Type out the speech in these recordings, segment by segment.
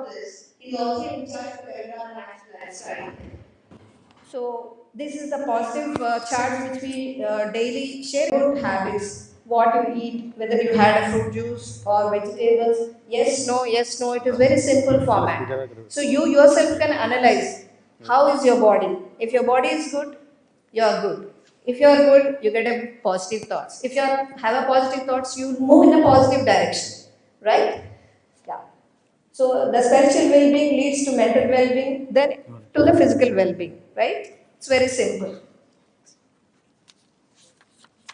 of this, he is also in charge of the environment lifestyle. So this is the positive chart which we daily share. Good habits, what you eat, whether you had a fruit juice or vegetables. Yes, no, yes, no. It is very simple format. So you yourself can analyze how is your body. If your body is good, you are good. If you are good, you get a positive thoughts. If you have a positive thoughts, you move in a positive direction, right? Yeah. So the spiritual well-being leads to mental well-being, then to the physical well-being, right? It's very simple.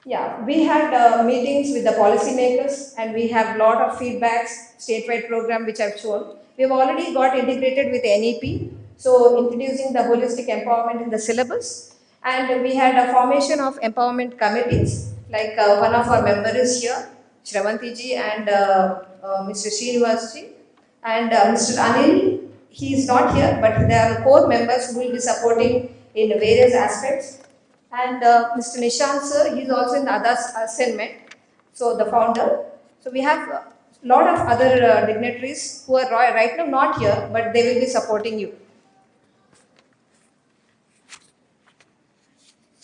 Yeah, we had meetings with the policymakers and we have lot of feedbacks, statewide program which I've shown. We've already got integrated with NEP, so introducing the holistic empowerment in the syllabus. And we had a formation of empowerment committees, like one of our members is here, Shravanti ji and Mr. Srinivas ji. And Mr. Anil, he is not here, but there are core members who will be supporting in various aspects. And Mr. Nishant sir, he is also in the other assignment, so the founder. So we have a lot of other dignitaries who are right now not here, but they will be supporting you.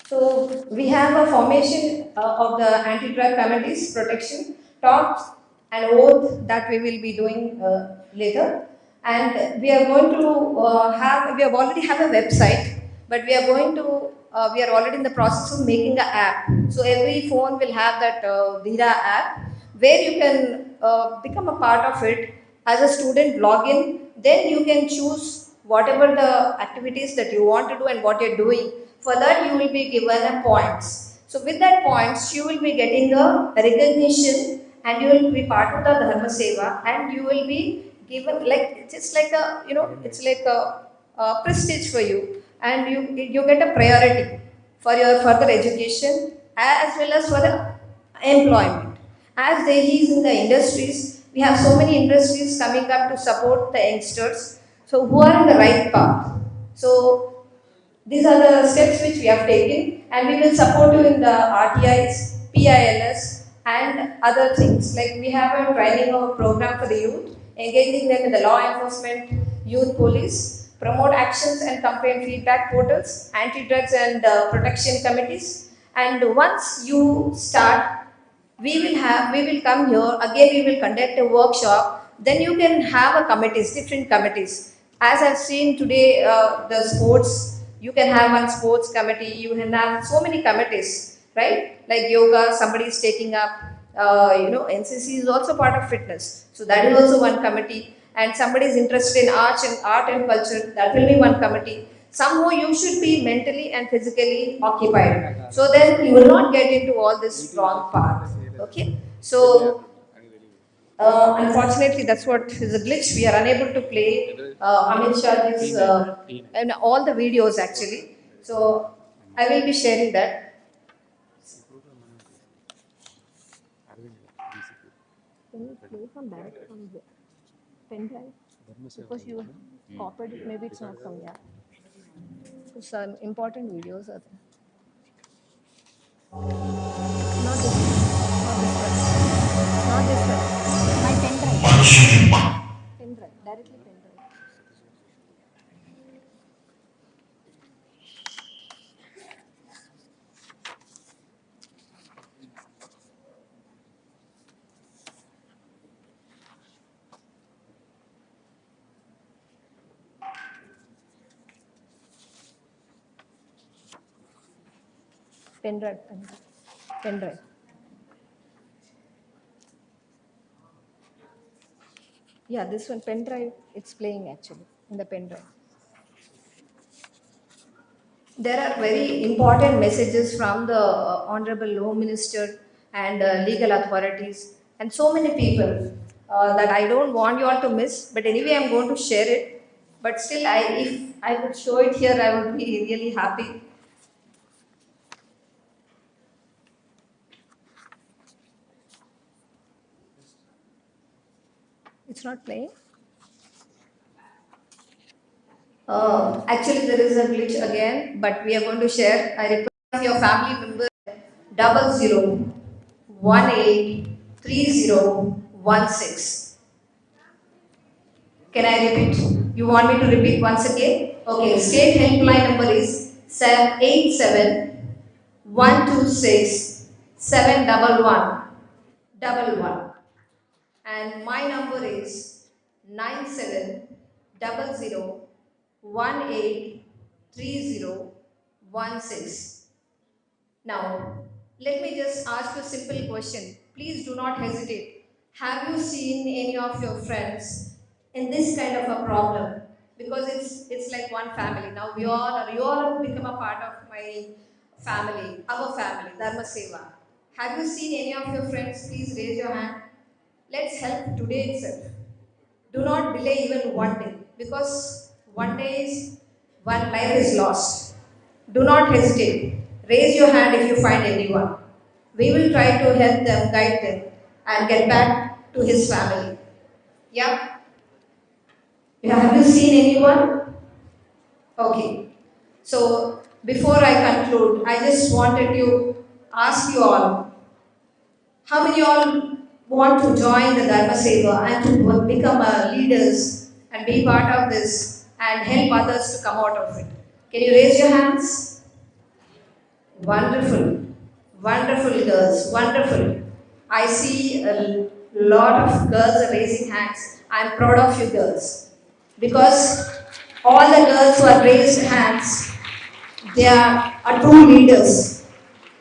So we have a formation of the anti-drug committees, protection, talks and oath that we will be doing later. And we are going to we have already have a website, but we are going to, we are already in the process of making an app. So every phone will have that Dhira app where you can become a part of it as a student, log in, then you can choose whatever the activities that you want to do and what you're doing. For that you will be given a points. So with that points you will be getting a recognition and you will be part of the Dharma Seva and you will be given like, just like a, it's like a prestige for you and you get a priority for your further education as well as for the employment. As there is in the industries, we have so many industries coming up to support the youngsters, so who are in the right path. So these are the steps which we have taken and we will support you in the RTIs, PILS and other things. Like we have a training or program for the youth, engaging them in the law enforcement, youth police, promote actions and campaign feedback portals, anti-drugs and protection committees. And once you start, we will come here, again we will conduct a workshop, then you can have a committees, different committees. As I've seen today, the sports, you can have one sports committee, you can have so many committees, right? Like yoga, somebody is taking up, NCC is also part of fitness. So that is also one committee. And somebody is interested in art and culture, that will be one committee. Somehow you should be mentally and physically occupied. So then you will not get into all this wrong path. Okay? So unfortunately, that's what is a glitch. We are unable to play Amit Shah's and all the videos actually. So I will be sharing that. Can you play from that from the pen drive? Because you copied it, maybe it's not from here. Some important videos are there. Not this one. Not this one. My pen drive. Pen drive. Directly pen drive. Pen drive. Pen drive. Yeah, this one, pen drive, it's playing actually in the pen drive. There are very important messages from the Honorable Home Minister and legal authorities and so many people that I don't want you all to miss, but anyway I'm going to share it. But still, if I would show it here, I would be really happy. It's not playing? Actually, there is a glitch again, but we are going to share. I request your family member 00183016. Can I repeat? You want me to repeat once again? Okay, state helpline number is 87 126 711 and my number is 9700183016. Now, let me just ask you a simple question. Please do not hesitate. Have you seen any of your friends in this kind of a problem? Because it's like one family. Now you all have become a part of my family, our family, Dharma Seva. Have you seen any of your friends? Please raise your hand. Let's help today itself. Do not delay even one day, because one day is one life is lost. Do not hesitate. Raise your hand if you find anyone. We will try to help them, guide them, and get back to his family. Yeah? Have you seen anyone? Okay. So, before I conclude, I just wanted to ask you all, how many all want to join the Dharma Seva and to become leaders and be part of this and help others to come out of it? Can you raise your hands? Wonderful. Wonderful girls. Wonderful. I see a lot of girls are raising hands. I'm proud of you girls. Because all the girls who have raised hands, they are true leaders.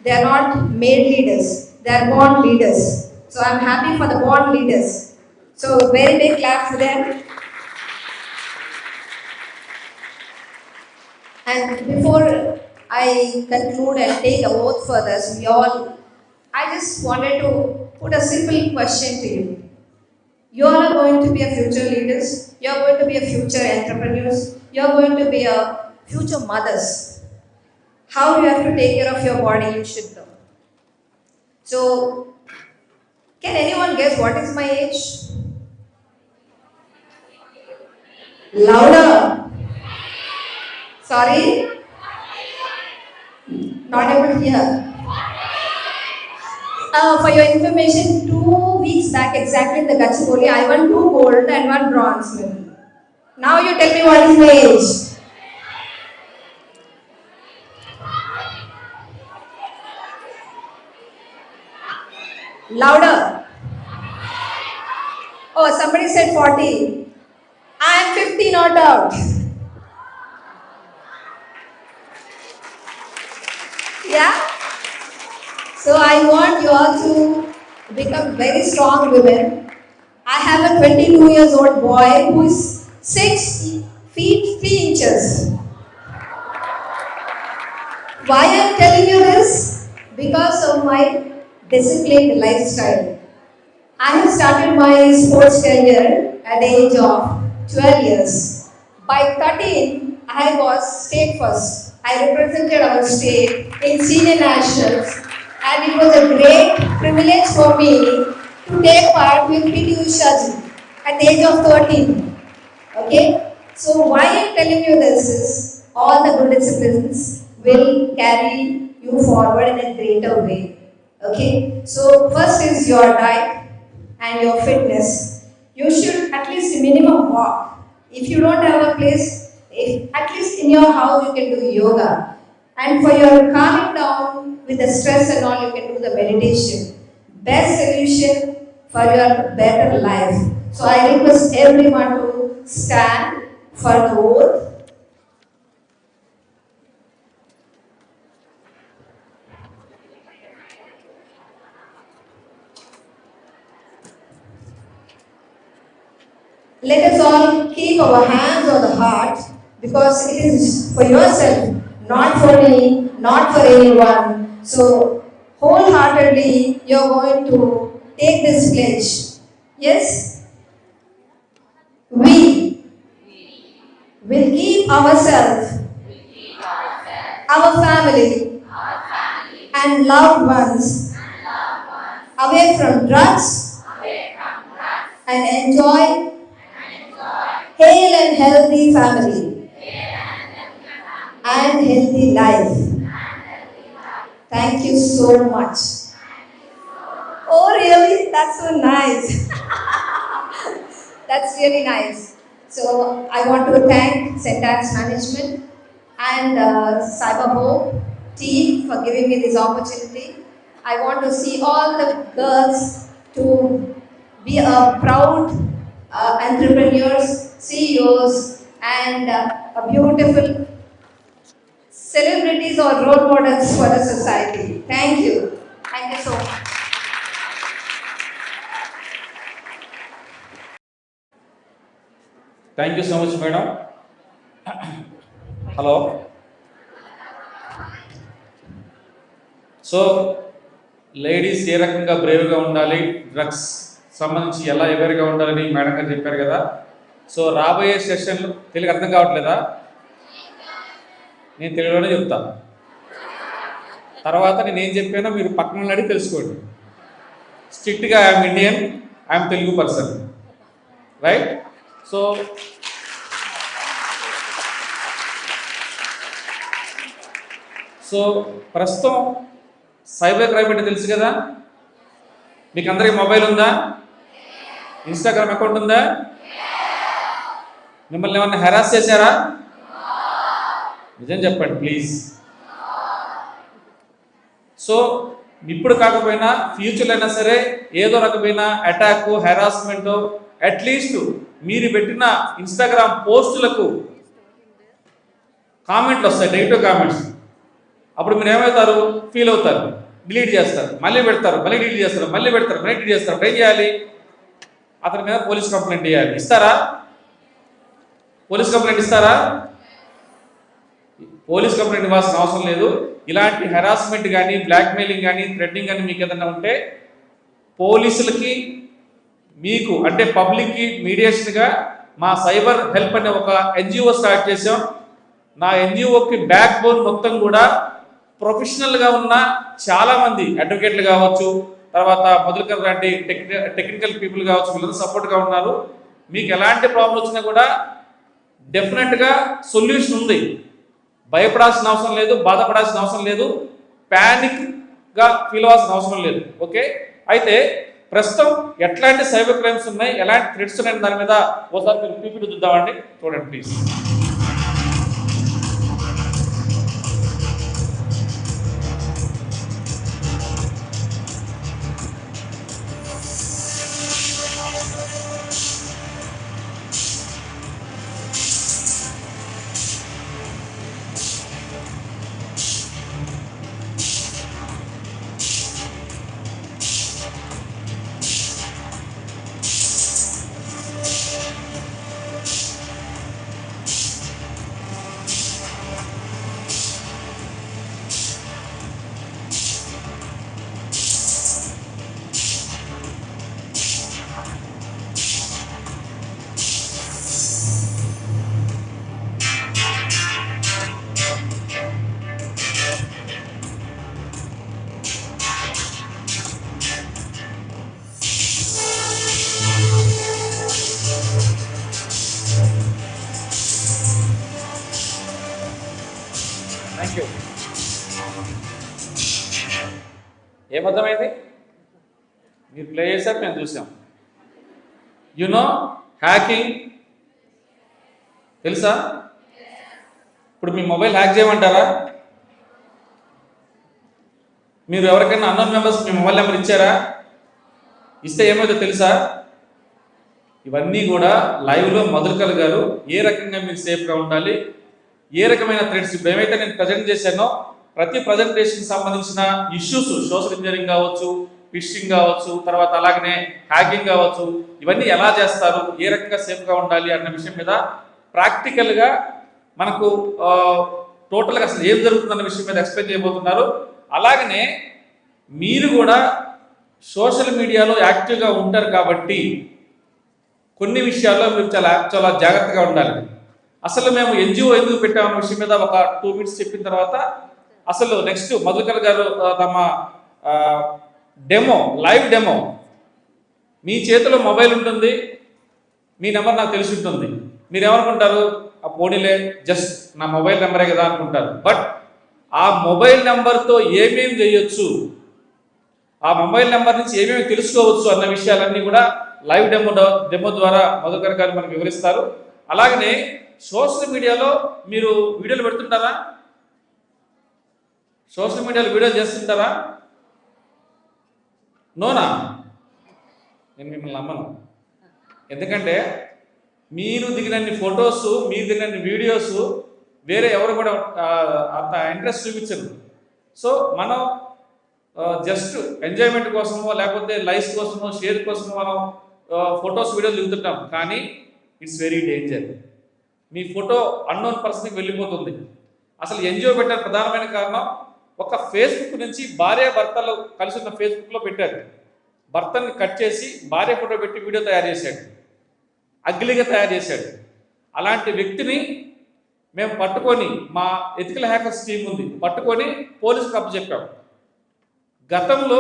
They are not made leaders. They are born leaders. So I'm happy for the born leaders. So very big clap for them. And before I conclude and take a oath for this, I just wanted to put a simple question to you. You all are going to be a future leaders. You are going to be a future entrepreneurs. You are going to be a future mothers. How you have to take care of your body, you should know. So, can anyone guess what is my age? Louder. Sorry? Not able to hear. For your information, 2 weeks back exactly in the Gachibowli, I won 2 gold and 1 bronze medal. Now you tell me what is my age. Louder. Oh, somebody said 40. I am 50 not out. Yeah? So I want you all to become very strong women. I have a 22 years old boy who is 6 feet 3 inches. Why I am telling you this? Because of my disciplined lifestyle. I have started my sports career at the age of 12 years. By 13, I was state first. I represented our state in senior nationals, and it was a great privilege for me to take part with PT Usha at the age of 13. Okay? So why I am telling you this is, all the good disciplines will carry you forward in a greater way. Okay? So first is your diet and your fitness. You should at least minimum walk. If you don't have a place, at least in your house you can do yoga. And for your calming down with the stress and all, you can do the meditation. Best solution for your better life. So I request everyone to stand for the oath. Let us all keep our hands on the heart, because it is for yourself, not for me, not for anyone. So wholeheartedly you are going to take this pledge. Yes? We will keep ourselves, our family, and loved ones away from drugs and enjoy hale and healthy family and healthy life. Thank you so much. Oh really? That's so nice. That's really nice. So I want to thank Syntax Management and Cyberbo team for giving me this opportunity. I want to see all the girls to be a proud entrepreneurs, CEOs, and a beautiful celebrities or role models for the society. Thank you. Thank you so much. Thank you so much, madam. Hello. So, ladies ఏ రకంగా బ్రేవ్గా ఉండాలి, drugs సంబంధించి ఎలా ఎవేర్గా ఉండాలని madam గారు చెప్పారు కదా. So రాబోయే సెషన్లు తెలుగు అర్థం కావట్లేదా? నేను తెలుగులోనే చెప్తాను. తర్వాత నేను ఏం చెప్పానో మీరు పక్కన అడిగి తెలుసుకోండి. స్ట్రిక్ట్గా I'm Indian, I'm Telugu person, right? So ప్రస్తుతం సైబర్ క్రైమ్ అంటే తెలుసు కదా. మీకు అందరికీ మొబైల్ ఉందా? ఇన్స్టాగ్రామ్ అకౌంట్ ఉందా? మిమ్మల్ని ఏమన్నా హెరాస్ చేశారా? నిజం చెప్పండి ప్లీజ్. సో ఇప్పుడు కాకపోయినా ఫ్యూచర్లో అయినా సరే ఏదో రకమైన అటాక్, హెరాస్మెంట్, అట్లీస్ట్ మీరు పెట్టిన ఇన్స్టాగ్రామ్ పోస్టులకు కామెంట్లు వస్తాయి, నెగిటివ్ కామెంట్స్. అప్పుడు మీరు ఏమవుతారు? ఫీల్ అవుతారు, డిలీట్ చేస్తారు, మళ్ళీ పెడతారు, మళ్ళీ డిలీట్ చేస్తారు, మళ్ళీ పెడతారు, మళ్ళీ డిలీట్ చేస్తారు. ఏం చేయాలి? అతని మీద పోలీస్ కంప్లైంట్ ఇవ్వాలి. ఇస్తారా? పోలీస్ కంప్లైంట్ ఇస్తారా? పోలీస్ కంప్లైంట్ ఇవ్వాల్సిన అవసరం లేదు. ఇలాంటి హెరాస్మెంట్ కానీ, బ్లాక్మెయిలింగ్ కానీ, థ్రెటనింగ్ కానీ మీకు ఏదైనా ఉంటే పోలీసులకి, మీకు అంటే పబ్లిక్కి మీడియేషన్గా మా సైబర్ హెల్ప్ అనే ఒక ఎన్జిఓ స్టార్ట్ చేసాం. నా ఎన్జిఓకి బ్యాక్ బోన్ మొత్తం కూడా ప్రొఫెషనల్గా ఉన్న చాలామంది అడ్వకేట్లు కావచ్చు, తర్వాత మొదలుకర్ లాంటి టెక్నికల్ పీపుల్ కావచ్చు, వీళ్ళందరూ సపోర్ట్గా ఉన్నారు. మీకు ఎలాంటి ప్రాబ్లం వచ్చినా కూడా డెఫినెట్గా సొల్యూషన్ ఉంది. భయపడాల్సిన అవసరం లేదు, బాధపడాల్సిన అవసరం లేదు, ప్యానిక్గా ఫీల్ అవ్వాల్సిన అవసరం లేదు. ఓకే, అయితే ప్రస్తుతం ఎట్లాంటి సైబర్ క్రైమ్స్ ఉన్నాయి, ఎలాంటి థ్రెట్స్ ఉన్నాయి దాని మీద ఒకసారి మీరు పీపీటీ చూద్దామండి. చూడండి ప్లీజ్. Thank you. ఏమర్థమైంది? మీరు ప్లే చేశారు, మేము చూసాం. యునో హ్యాకింగ్ తెలుసా? ఇప్పుడు మీ మొబైల్ హ్యాక్ చేయమంటారా? మీరు ఎవరికైనా అన్నోన్ మెంబర్స్ మీ మొబైల్ నెంబర్ ఇచ్చారా? ఇస్తే ఏమైందో తెలుసా? ఇవన్నీ కూడా లైవ్లో మధుకర్ గారు ఏ రకంగా మీరు సేఫ్గా ఉండాలి, ఏ రకమైన థ్రెడ్స్, ఇప్పుడు ఏమైతే నేను ప్రజెంట్ చేశానో ప్రతి ప్రజెంటేషన్ సంబంధించిన ఇష్యూస్, సోషల్ ఇంజనీరింగ్ కావచ్చు, ఫిషింగ్ కావచ్చు, తర్వాత అలాగనే హ్యాకింగ్ కావచ్చు, ఇవన్నీ ఎలా చేస్తారు, ఏ రకంగా సేఫ్గా ఉండాలి అన్న విషయం మీద ప్రాక్టికల్గా మనకు టోటల్గా అసలు ఏం జరుగుతుందన్న విషయం మీద ఎక్స్ప్లెయిన్ చేయబోతున్నారు. అలాగనే మీరు కూడా సోషల్ మీడియాలో యాక్టివ్గా ఉంటారు కాబట్టి కొన్ని విషయాల్లో మీరు చాలా జాగ్రత్తగా ఉండాలి. అసలు మేము ఎన్జిఓ ఎందుకు పెట్టామన్న విషయం మీద ఒక 2 minutes చెప్పిన తర్వాత అసలు నెక్స్ట్ మధుకర్ గారు తమ లైవ్ డెమో, మీ చేతిలో మొబైల్ ఉంటుంది, మీ నెంబర్ నాకు తెలిసి ఉంటుంది. మీరు ఏమనుకుంటారు? ఆ పోనీలే జస్ట్ నా మొబైల్ నెంబరే కదా అనుకుంటారు. బట్ ఆ మొబైల్ నెంబర్తో ఏమేమి చేయొచ్చు, ఆ మొబైల్ నెంబర్ నుంచి ఏమేమి తెలుసుకోవచ్చు అన్న విషయాలన్నీ కూడా లైవ్ డెమో ద్వారా మధుకర్ గారు మనకు వివరిస్తారు. అలాగనే సోషల్ మీడియాలో మీరు వీడియోలు పెడుతుంటారా? సోషల్ మీడియాలో వీడియోలు చేస్తుంటారా? నోనా? నేను మిమ్మల్ని నమ్మను. ఎందుకంటే మీరు దిగినన్ని ఫొటోస్, మీరు దిగినన్ని వీడియోస్ వేరే ఎవరు కూడా అంత ఇంట్రెస్ట్ చూపించరు. సో మనం జస్ట్ ఎంజాయ్మెంట్ కోసమో లేకపోతే లైక్స్ కోసమో షేర్ కోసమో మనం ఫొటోస్ వీడియోలు దిగుతుంటాం. కానీ it's very danger. Me photo unknown పర్సన్కి వెళ్ళిపోతుంది. అసలు ఎన్జిఓ పెట్టిన ప్రధానమైన కారణం, ఒక ఫేస్బుక్ నుంచి భార్య భర్తలు కలిసి ఉన్న ఫేస్బుక్లో పెట్టారు. భర్తని కట్ చేసి భార్య ఫోటో పెట్టి వీడియో తయారు చేశాడు, అగ్లీగా తయారు చేశాడు. అలాంటి వ్యక్తిని మేము పట్టుకొని, మా ఎథికల్ హ్యాకర్స్ టీం ఉంది, పట్టుకొని పోలీసుకు అప్పచెప్పాం. గతంలో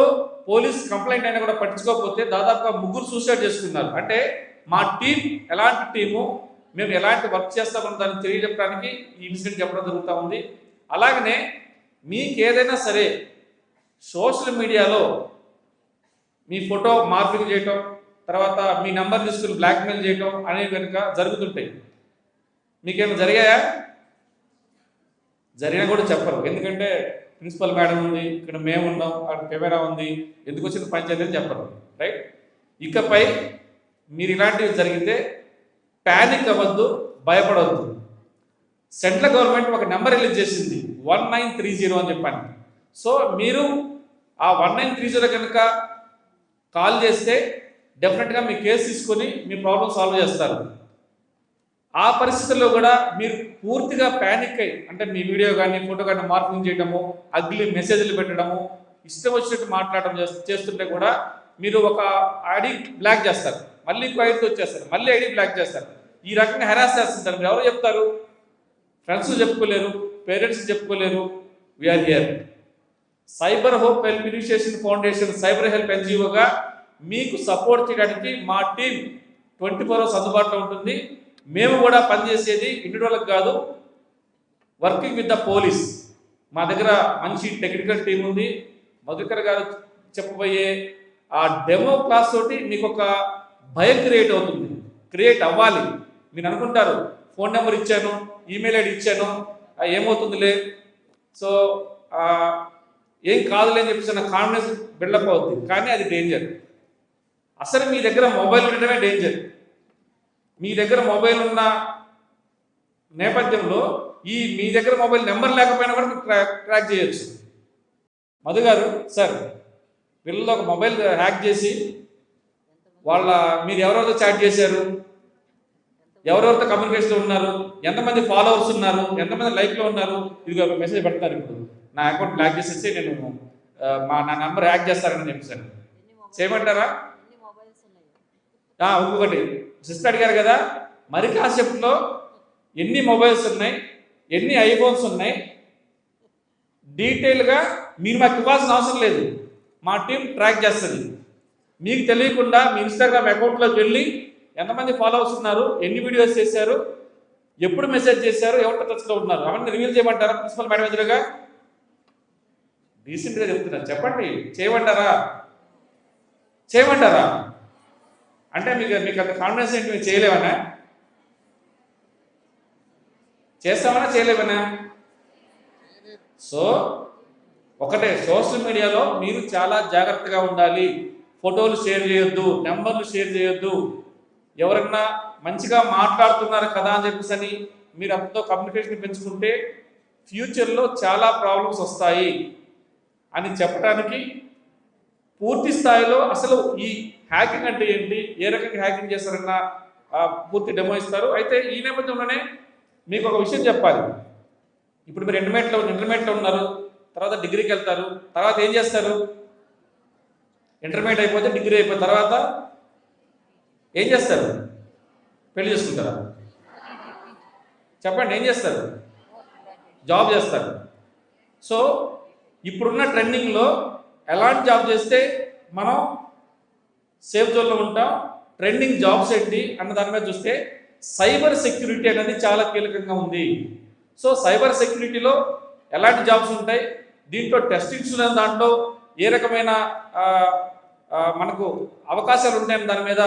పోలీస్ కంప్లైంట్ అయినా కూడా పట్టించుకోకపోతే దాదాపుగా 3 సూసైడ్ చేసుకున్నారు. అంటే మా టీం ఎలాంటి టీము, మేము ఎలాంటి వర్క్ చేస్తామని దాన్ని తెలియజెప్పడానికి ఈ ఇన్సిడెంట్ చెప్పడం జరుగుతూ ఉంది. అలాగనే మీకు ఏదైనా సరే సోషల్ మీడియాలో మీ ఫోటో మార్పింగ్ చేయటం, తర్వాత మీ నెంబర్ తీసుకుని బ్లాక్మెయిల్ చేయటం అనేవి కనుక జరుగుతుంటాయి. మీకేమైనా జరిగాయా? జరిగినా కూడా చెప్పరు. ఎందుకంటే ప్రిన్సిపల్ మేడం ఉంది, ఇక్కడ మేము ఉన్నాం, అక్కడ కెమెరా ఉంది, ఎందుకు వచ్చిన పంచాయతీ అని చెప్పరు. రైట్? ఇకపై మీరు ఇలాంటివి జరిగితే ప్యానిక్ అవ్వద్దు, భయపడవద్దు. సెంట్రల్ గవర్నమెంట్ ఒక నెంబర్ రిలీజ్ చేసింది 1930 అని చెప్పాను. సో మీరు ఆ 1930 కనుక కాల్ చేస్తే డెఫినెట్గా మీ కేసు తీసుకొని మీ ప్రాబ్లం సాల్వ్ చేస్తారు. ఆ పరిస్థితుల్లో కూడా మీరు పూర్తిగా ప్యానిక్ అయ్యి, అంటే మీ వీడియో కానీ ఫోటో కానీ మార్పింగ్ చేయడము, అగ్లీ మెసేజ్లు పెట్టడము, ఇష్టం వచ్చినట్టు మాట్లాడడం చేస్తుంటే కూడా మీరు ఒక ఐడి బ్లాక్ చేస్తారు, మళ్ళీ ఇంకో ఐడితో వచ్చేస్తారు, మళ్ళీ ఐడి బ్లాక్ చేస్తారు. ఈ రకంగా హెరాస్ చేస్తుంటారు. మీరు ఎవరు చెప్తారు? ఫ్రెండ్స్ చెప్పుకోలేరు, పేరెంట్స్ చెప్పుకోలేరు. We're here. Cyber hope help initiation foundation cyber help ఎన్జిఓగా మీకు సపోర్ట్ చేయడానికి మా టీం 24 hours అందుబాటులో ఉంటుంది. మేము కూడా పనిచేసేది ఇండివిజువల్కి కాదు, వర్కింగ్ విత్ ద పోలీస్. మా దగ్గర మంచి టెక్నికల్ టీం ఉంది. మధుకర్ గారు చెప్పబోయే ఆ డెమో క్లాస్ తోటి మీకు ఒక భయం క్రియేట్ అవ్వాలి. మీరు అనుకుంటారు, ఫోన్ నెంబర్ ఇచ్చాను, ఈమెయిల్ ఐడి ఇచ్చాను, ఏమవుతుందిలే, సో ఏం కాదులే అని చెప్పేసి నా కాన్ఫిడెన్స్ బిల్డప్ అవుతుంది. కానీ అది డేంజర్. అసలు మీ దగ్గర మొబైల్ ఉండడమే డేంజర్. మీ దగ్గర మొబైల్ ఉన్న నేపథ్యంలో మీ దగ్గర మొబైల్ నెంబర్ లేకపోయినా కూడా ట్రాక్ చేయొచ్చు. మధు గారు సార్, పిల్లలు ఒక మొబైల్ హ్యాక్ చేసి మీరు ఎవరెవరితో చాట్ చేశారు, ఎవరెవరితో కమ్యూనికేషన్లో ఉన్నారు, ఎంతమంది ఫాలోవర్స్ ఉన్నారు, ఎంతమంది లైక్లో ఉన్నారు, ఇది ఒక మెసేజ్ పెడతారు. ఇప్పుడు నా అకౌంట్ బ్లాక్ చేసేసి నేను నా నెంబర్ హ్యాక్ చేస్తారని చెప్పేసాను. చేయమంటారా? ఇంకొకటి సిస్టర్ అడిగారు కదా, మరి కాన్సెప్ట్లో ఎన్ని మొబైల్స్ ఉన్నాయి, ఎన్ని ఐఫోన్స్ ఉన్నాయి, డీటెయిల్గా మీరు మాకు ఇవ్వాల్సిన అవసరం లేదు, మా టీం ట్రాక్ చేస్తుంది. మీకు తెలియకుండా మీ ఇన్స్టాగ్రామ్ అకౌంట్లోకి వెళ్ళి ఎంతమంది ఫాలోవర్స్ ఉన్నారు, ఎన్ని వీడియోస్ చేశారు, ఎప్పుడు మెసేజ్ చేశారు, ఎవరితో టచ్లో ఉన్నారు, అవన్నీ రివీల్ చేయమంటారా? ప్రిన్సిపల్ మేడం ఎదురుగా రీసెంట్గా చెప్తున్నారు, చెప్పండి. చేయమంటారా? అంటే మీకు అంత కాన్ఫిడెన్స్ ఏంటి? మీరు చేయలేమన్నా? చేస్తామన్నా చేయలేమన్నా? సో ఒకటే, సోషల్ మీడియాలో మీరు చాలా జాగ్రత్తగా ఉండాలి. ఫోటోలు షేర్ చేయొద్దు, నెంబర్లు షేర్ చేయొద్దు. ఎవరన్నా మంచిగా మాట్లాడుతున్నారు కదా అని చెప్పేసి మీరు అంతతో కమ్యూనికేషన్ పెంచుకుంటే ఫ్యూచర్లో చాలా ప్రాబ్లమ్స్ వస్తాయి అని చెప్పడానికి పూర్తి స్థాయిలో అసలు ఈ హ్యాకింగ్ అంటే ఏంటి, ఏ రకంగా హ్యాకింగ్ చేస్తారన్న పూర్తి డెమో ఇస్తారు. అయితే ఈ నేపథ్యంలోనే మీకు ఒక విషయం చెప్పాలి. ఇప్పుడు మీరు ఇంటర్మీడియట్లో ఉన్నారు, తర్వాత డిగ్రీకి వెళ్తారు, తర్వాత ఏం చేస్తారు? ఇంటర్మీడియట్ అయిపోతే డిగ్రీ అయిపోయిన తర్వాత ఏం చేస్తారు? పెళ్లి చేసుకుంటారా? చెప్పండి, ఏం చేస్తారు? జాబ్ చేస్తారు. సో ఇప్పుడున్న ట్రెండింగ్లో ఎలాంటి జాబ్ చేస్తే మనం సేఫ్ జోన్లో ఉంటాం, ట్రెండింగ్ జాబ్స్ ఏంటి అన్న దాని మీద చూస్తే సైబర్ సెక్యూరిటీ అనేది చాలా కీలకంగా ఉంది. సో సైబర్ సెక్యూరిటీలో ఎలాంటి జాబ్స్ ఉంటాయి, దీంట్లో టెస్టింగ్స్ ఉన్న దాంట్లో ఏ రకమైన మనకు అవకాశాలు ఉంటాయని దాని మీద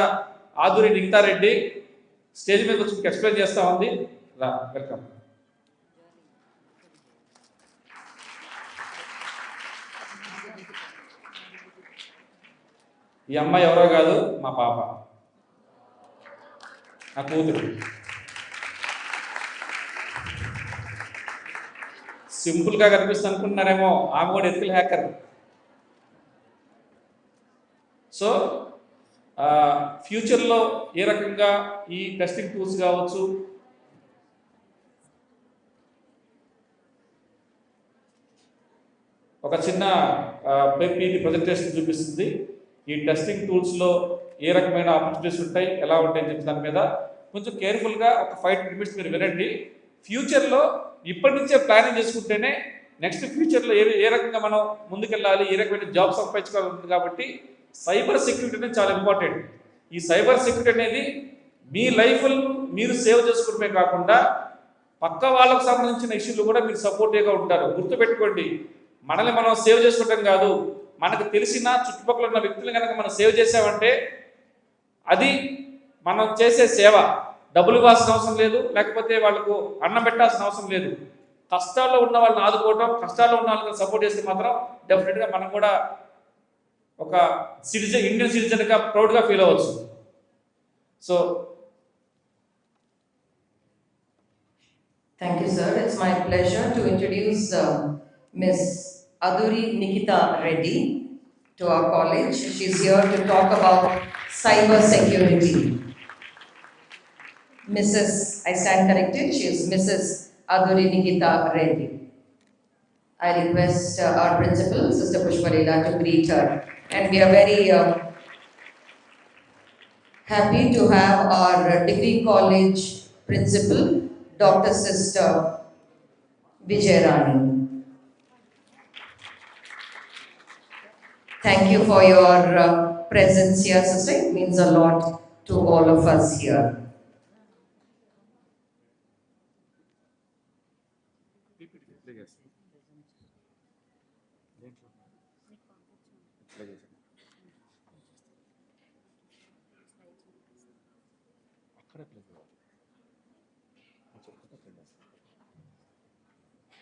ఆదూరి నిగితారెడ్డి స్టేజ్ మీద వచ్చి మీకు ఎక్స్ప్లెయిన్ చేస్తూ ఉంది. రా, వెల్కమ్. ఈ అమ్మాయి ఎవరో కాదు, మా పాప, నా కూతురు. సింపుల్గా కనిపిస్తుంది అనుకుంటున్నారేమో, ఆమె కూడా ఎథికల్ హ్యాకర్. సో ఫ్యూచర్లో ఏ రకంగా ఈ టెస్టింగ్ టూల్స్ కావచ్చు, ఒక చిన్న పీపీటీ ప్రజెంటేషన్ చూపిస్తుంది. ఈ టెస్టింగ్ టూల్స్లో ఏ రకమైన ఆపర్చునిటీస్ ఉంటాయి, ఎలా ఉంటాయని చెప్పి దాని మీద కొంచెం కేర్ఫుల్గా ఒక 5 నిమిషాలు మీరు వినండి. ఫ్యూచర్లో ఇప్పటి నుంచే ప్లానింగ్ చేసుకుంటేనే నెక్స్ట్ ఫ్యూచర్లో ఏ రకంగా మనం ముందుకెళ్ళాలి, ఏ రకమైన జాబ్ సంపాదించుకోవాలి ఉంటుంది. కాబట్టి సైబర్ సెక్యూరిటీ అనేది చాలా ఇంపార్టెంట్. ఈ సైబర్ సెక్యూరిటీ అనేది మీ లైఫ్ను మీరు సేవ్ చేసుకోవడమే కాకుండా పక్క వాళ్ళకు సంబంధించిన ఇష్యూలు కూడా మీరు సపోర్టివ్గా ఉంటారు. గుర్తుపెట్టుకోండి, మనల్ని మనం సేవ్ చేసుకోవటం కాదు, మనకు తెలిసిన చుట్టుపక్కల ఉన్న వ్యక్తులు కనుక మనం సేవ్ చేసామంటే అది మనం చేసే సేవ. డబ్బులు ఇవ్వాల్సిన అవసరం లేదు, లేకపోతే వాళ్ళకు అన్నం పెట్టాల్సిన అవసరం లేదు. కష్టాల్లో ఉన్న వాళ్ళని ఆదుకోవటం, కష్టాల్లో ఉన్న వాళ్ళని సపోర్ట్ చేస్తే మాత్రం డెఫినెట్గా మనం కూడా ఒక సిటిజన్, ఇండియన్ సిటిజన్గా ప్రౌడ్గా ఫీల్ అవ్వచ్చు. So Thank you, sir. It's my pleasure to introduce Ms. Aduri Nikita Reddy to our college. She's here to talk about cyber security. Mrs. I stand corrected. She is Mrs. Aduri Nikita Reddy. I request our principal, Sister Pushparela, to greet her. And we are very happy to have our degree college principal, Dr. Sister Vijayarani. Thank you for your presence here, sister. It means a lot to all of us here.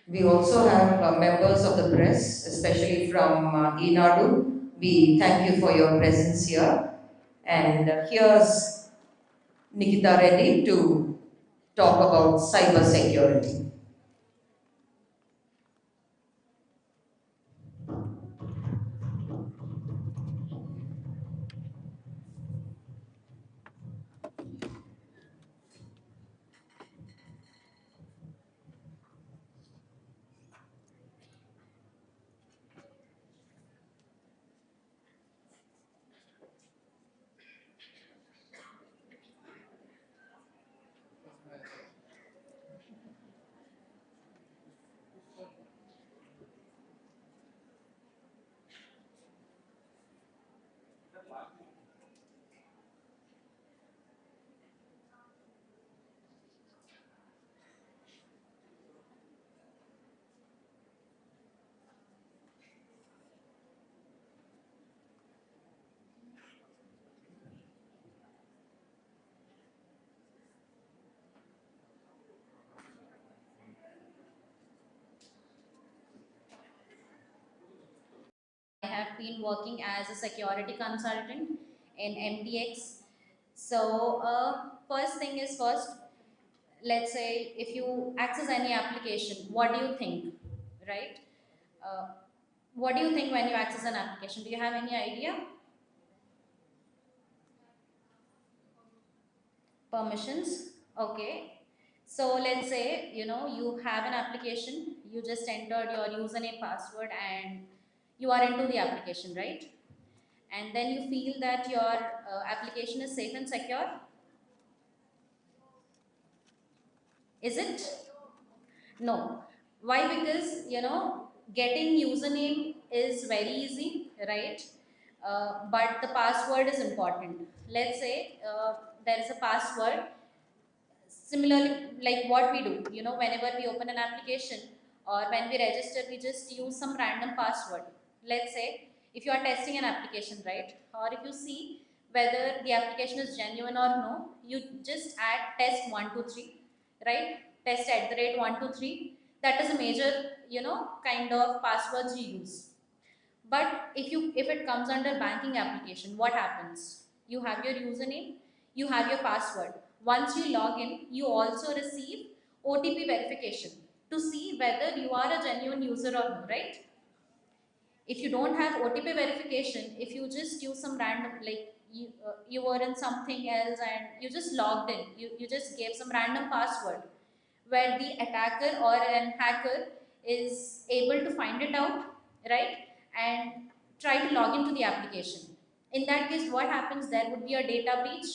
We also have members of the press, especially from Enadu. We thank you for your presence here. And here's Nikita Reddy to talk about cyber security. I have been working as a security consultant in MDX. So, first thing is first, let's say if you access any application, what do you think, right? What do you think when you access an application? Do you have any idea? Permissions, okay. So let's say you have an application, you just entered your username, password, and you are into the application, right? And then you feel that your application is safe and secure. Is it? No. Why? Because getting username is very easy, right? But the password is important. Let's say there is a password. Similarly, like what we do, whenever we open an application or when we register, we just use some random password. Let's say if you are testing an application, right? Or if you see whether the application is genuine or no, you just add test 123, right? Test at the rate 123. That is a major, kind of passwords you use. But if it comes under banking application, what happens? You have your username, you have your password. Once you log in, you also receive OTP verification to see whether you are a genuine user or no, right? If you don't have OTP verification, if you just use some random, like you were in something else and you just logged in, you just gave some random password where the attacker or an hacker is able to find it out, right? And try to log into the application. In that case, what happens? There would be a data breach,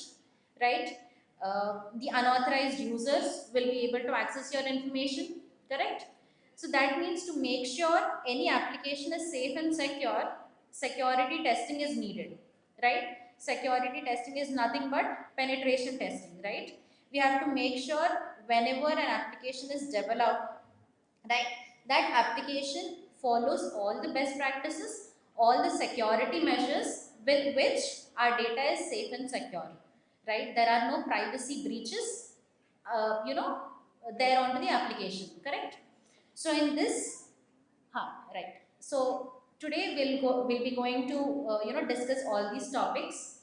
right? The unauthorized users will be able to access your information, correct? So that means to make sure any application is safe and secure, security testing is needed, right? Security testing is nothing but penetration testing, right? We have to make sure whenever an application is developed, right, that application follows all the best practices, all the security measures with which our data is safe and secure, right? There are no privacy breaches, there onto the application, correct? So in this, right. So today we'll be going to discuss all these topics.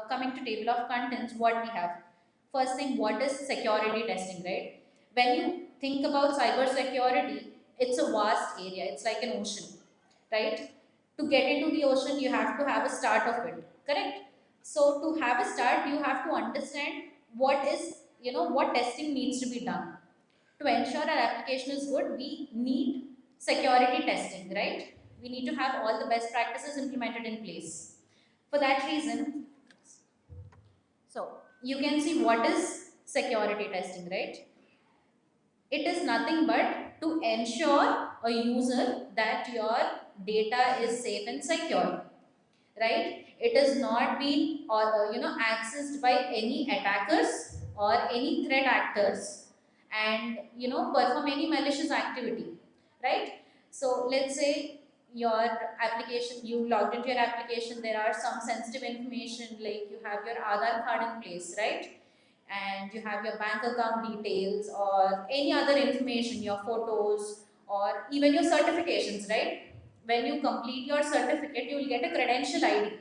Coming to table of contents, what we have. First thing, what is security testing, right? When you think about cyber security, it's a vast area. It's like an ocean, right? To get into the ocean, you have to have a start of it, correct? So to have a start, you have to understand what is, what testing needs to be done. To ensure our application is good, we need security testing, right? We need to have all the best practices implemented in place. For that reason, so you can see what is security testing, right? It is nothing but to ensure a user that your data is safe and secure, right? It is not being accessed by any attackers or any threat actors and perform any malicious activity, right? So let's say your application, you logged into your application, there are some sensitive information like you have your Aadhaar card in place, right? And you have your bank account details or any other information, your photos or even your certifications, right? When you complete your certificate, you will get a credential ID.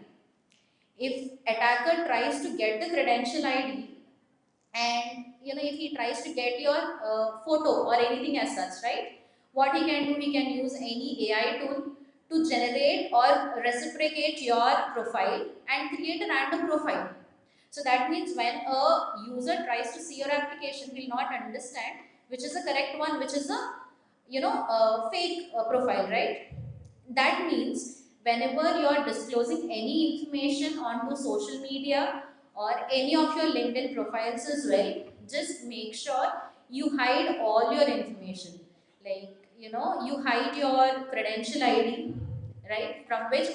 If attacker tries to get the credential ID and if he tries to get your photo or anything as such, right? What he can do, he can use any AI tool to generate or reciprocate your profile and create a random profile. So that means when a user tries to see your application, he will not understand which is the correct one, which is a fake profile, right? That means whenever you are disclosing any information onto social media or any of your LinkedIn profiles as well, just make sure you hide all your information. Like, you hide your credential ID, right? From which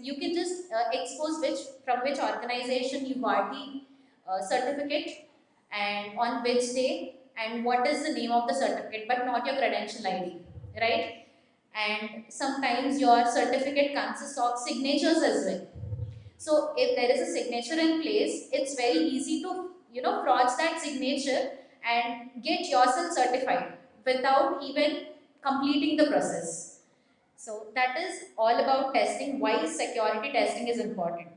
you can just expose from which organization you got the certificate and on which day and what is the name of the certificate, but not your credential ID, right? And sometimes your certificate consists of signatures as well. So if there is a signature in place, it's very easy to forge that signature and get yourself certified without even completing the process. So that is all about testing, why security testing is important.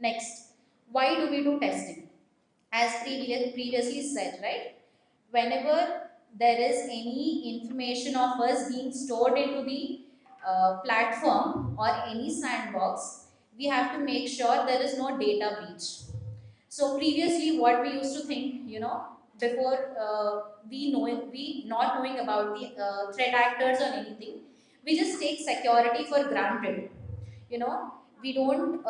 Next, why do we do testing? As previously said, right? Whenever there is any information of us being stored into the platform or any sandbox, we have to make sure there is no data breach. So previously, what we used to think, before we not knowing about the threat actors or anything, we just take security for granted. You know, we don't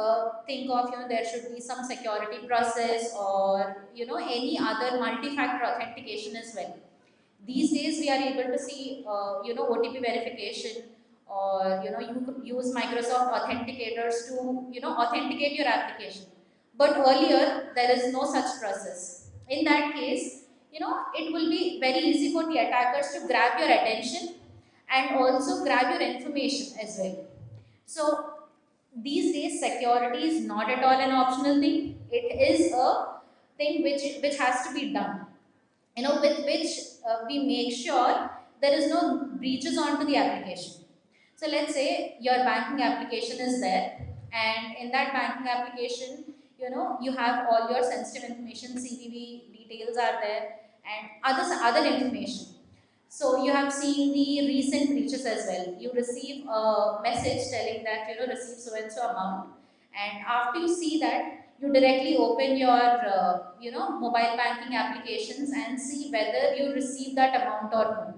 think of there should be some security process or any other multi-factor authentication as well. These days we are able to see OTP verification or you could use Microsoft authenticators to authenticate your application. But earlier there is no such process. In that case, it will be very easy for the attackers to grab your attention and also grab your information as well. So these days security is not at all an optional thing. It is a thing which has to be done, with which we make sure there is no breaches onto the application. So let's say your banking application is there, and in that banking application, you have all your sensitive information, CVV details are there, and other information. So you have seen the recent breaches as well. You receive a message telling that receive so and so amount, and after you see that, you directly open your mobile banking applications and see whether you receive that amount or no.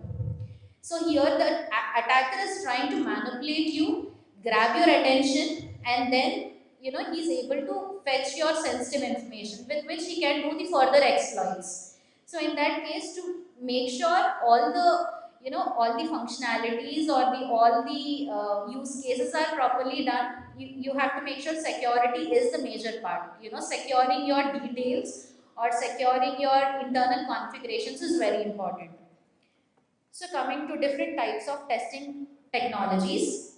So here the attacker is trying to manipulate you, grab your attention, and then he's able to fetch your sensitive information with which he can do the further exploits. So in that case, to make sure all the functionalities or the all the use cases are properly done, you have to make sure security is the major part. Securing your details or securing your internal configurations is very important. So coming to different types of testing technologies,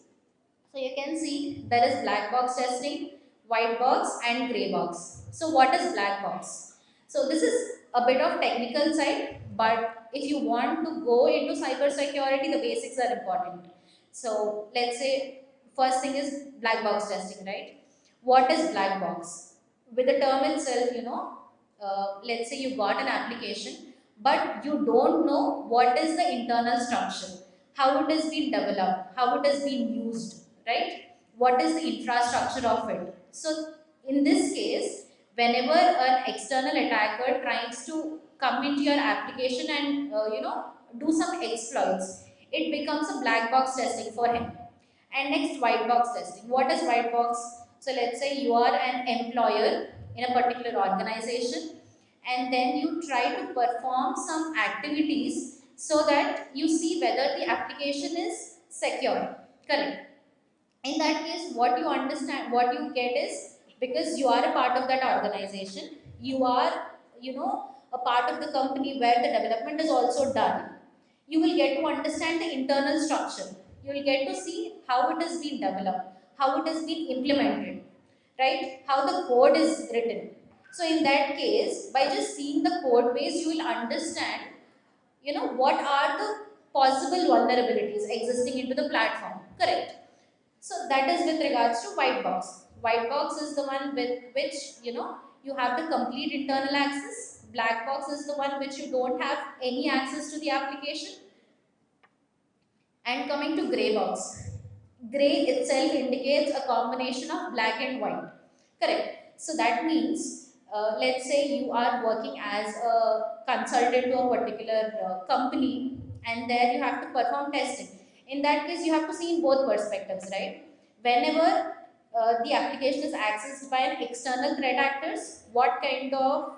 so you can see there is black box testing, white box and gray box. So what is black box? So this is a bit of technical side, but if you want to go into cyber security, the basics are important. So let's say first thing is black box testing, right? What is black box? With the term itself, let's say you got an application, but you don't know what is the internal structure, how it is being developed, how it is being used, right? What is the infrastructure of it? So in this case, whenever an external attacker tries to come into your application and do some exploits, it becomes a black box testing for him. And next, white box testing. What is white box? So let's say you are an employer in a particular organization, and then you try to perform some activities so that you see whether the application is secure. Correct. In that case, what you understand, what you get is, because you are a part of that organization, you are a part of the company where the development is also done, you will get to understand the internal structure. You will get to see how it is being developed, how it is being implemented, right? How the code is written. So in that case, by just seeing the code base, you will understand, what are the possible vulnerabilities existing into the platform. Correct. So that is with regards to white box. White box is the one with which you have the complete internal access. Black box is the one which you don't have any access to the application. And coming to gray box. Gray itself indicates a combination of black and white. Correct. So that means, let's say you are working as a consultant to a particular company, and there you have to perform testing. In that case, you have to see in both perspectives, right? Whenever the application is accessed by an external threat actors, what kind of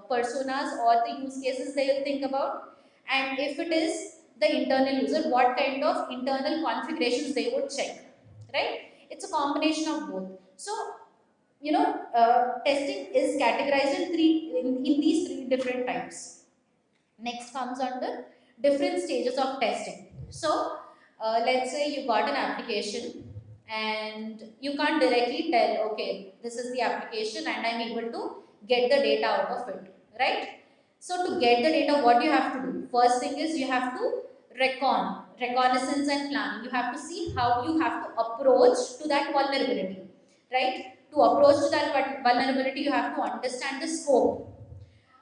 personas or the use cases they will think about, and if it is the internal user, what kind of internal configurations they would check, right? It's a combination of both. So testing is categorized in these three different types. Next comes under different stages of testing. So let's say you got an application and you can't directly tell, okay, this is the application and I'm able to get the data out of it, right? So to get the data, what you have to do? First thing is you have to reconnaissance and planning. You have to see how you have to approach to that vulnerability, right? To approach to that vulnerability, you have to understand the scope.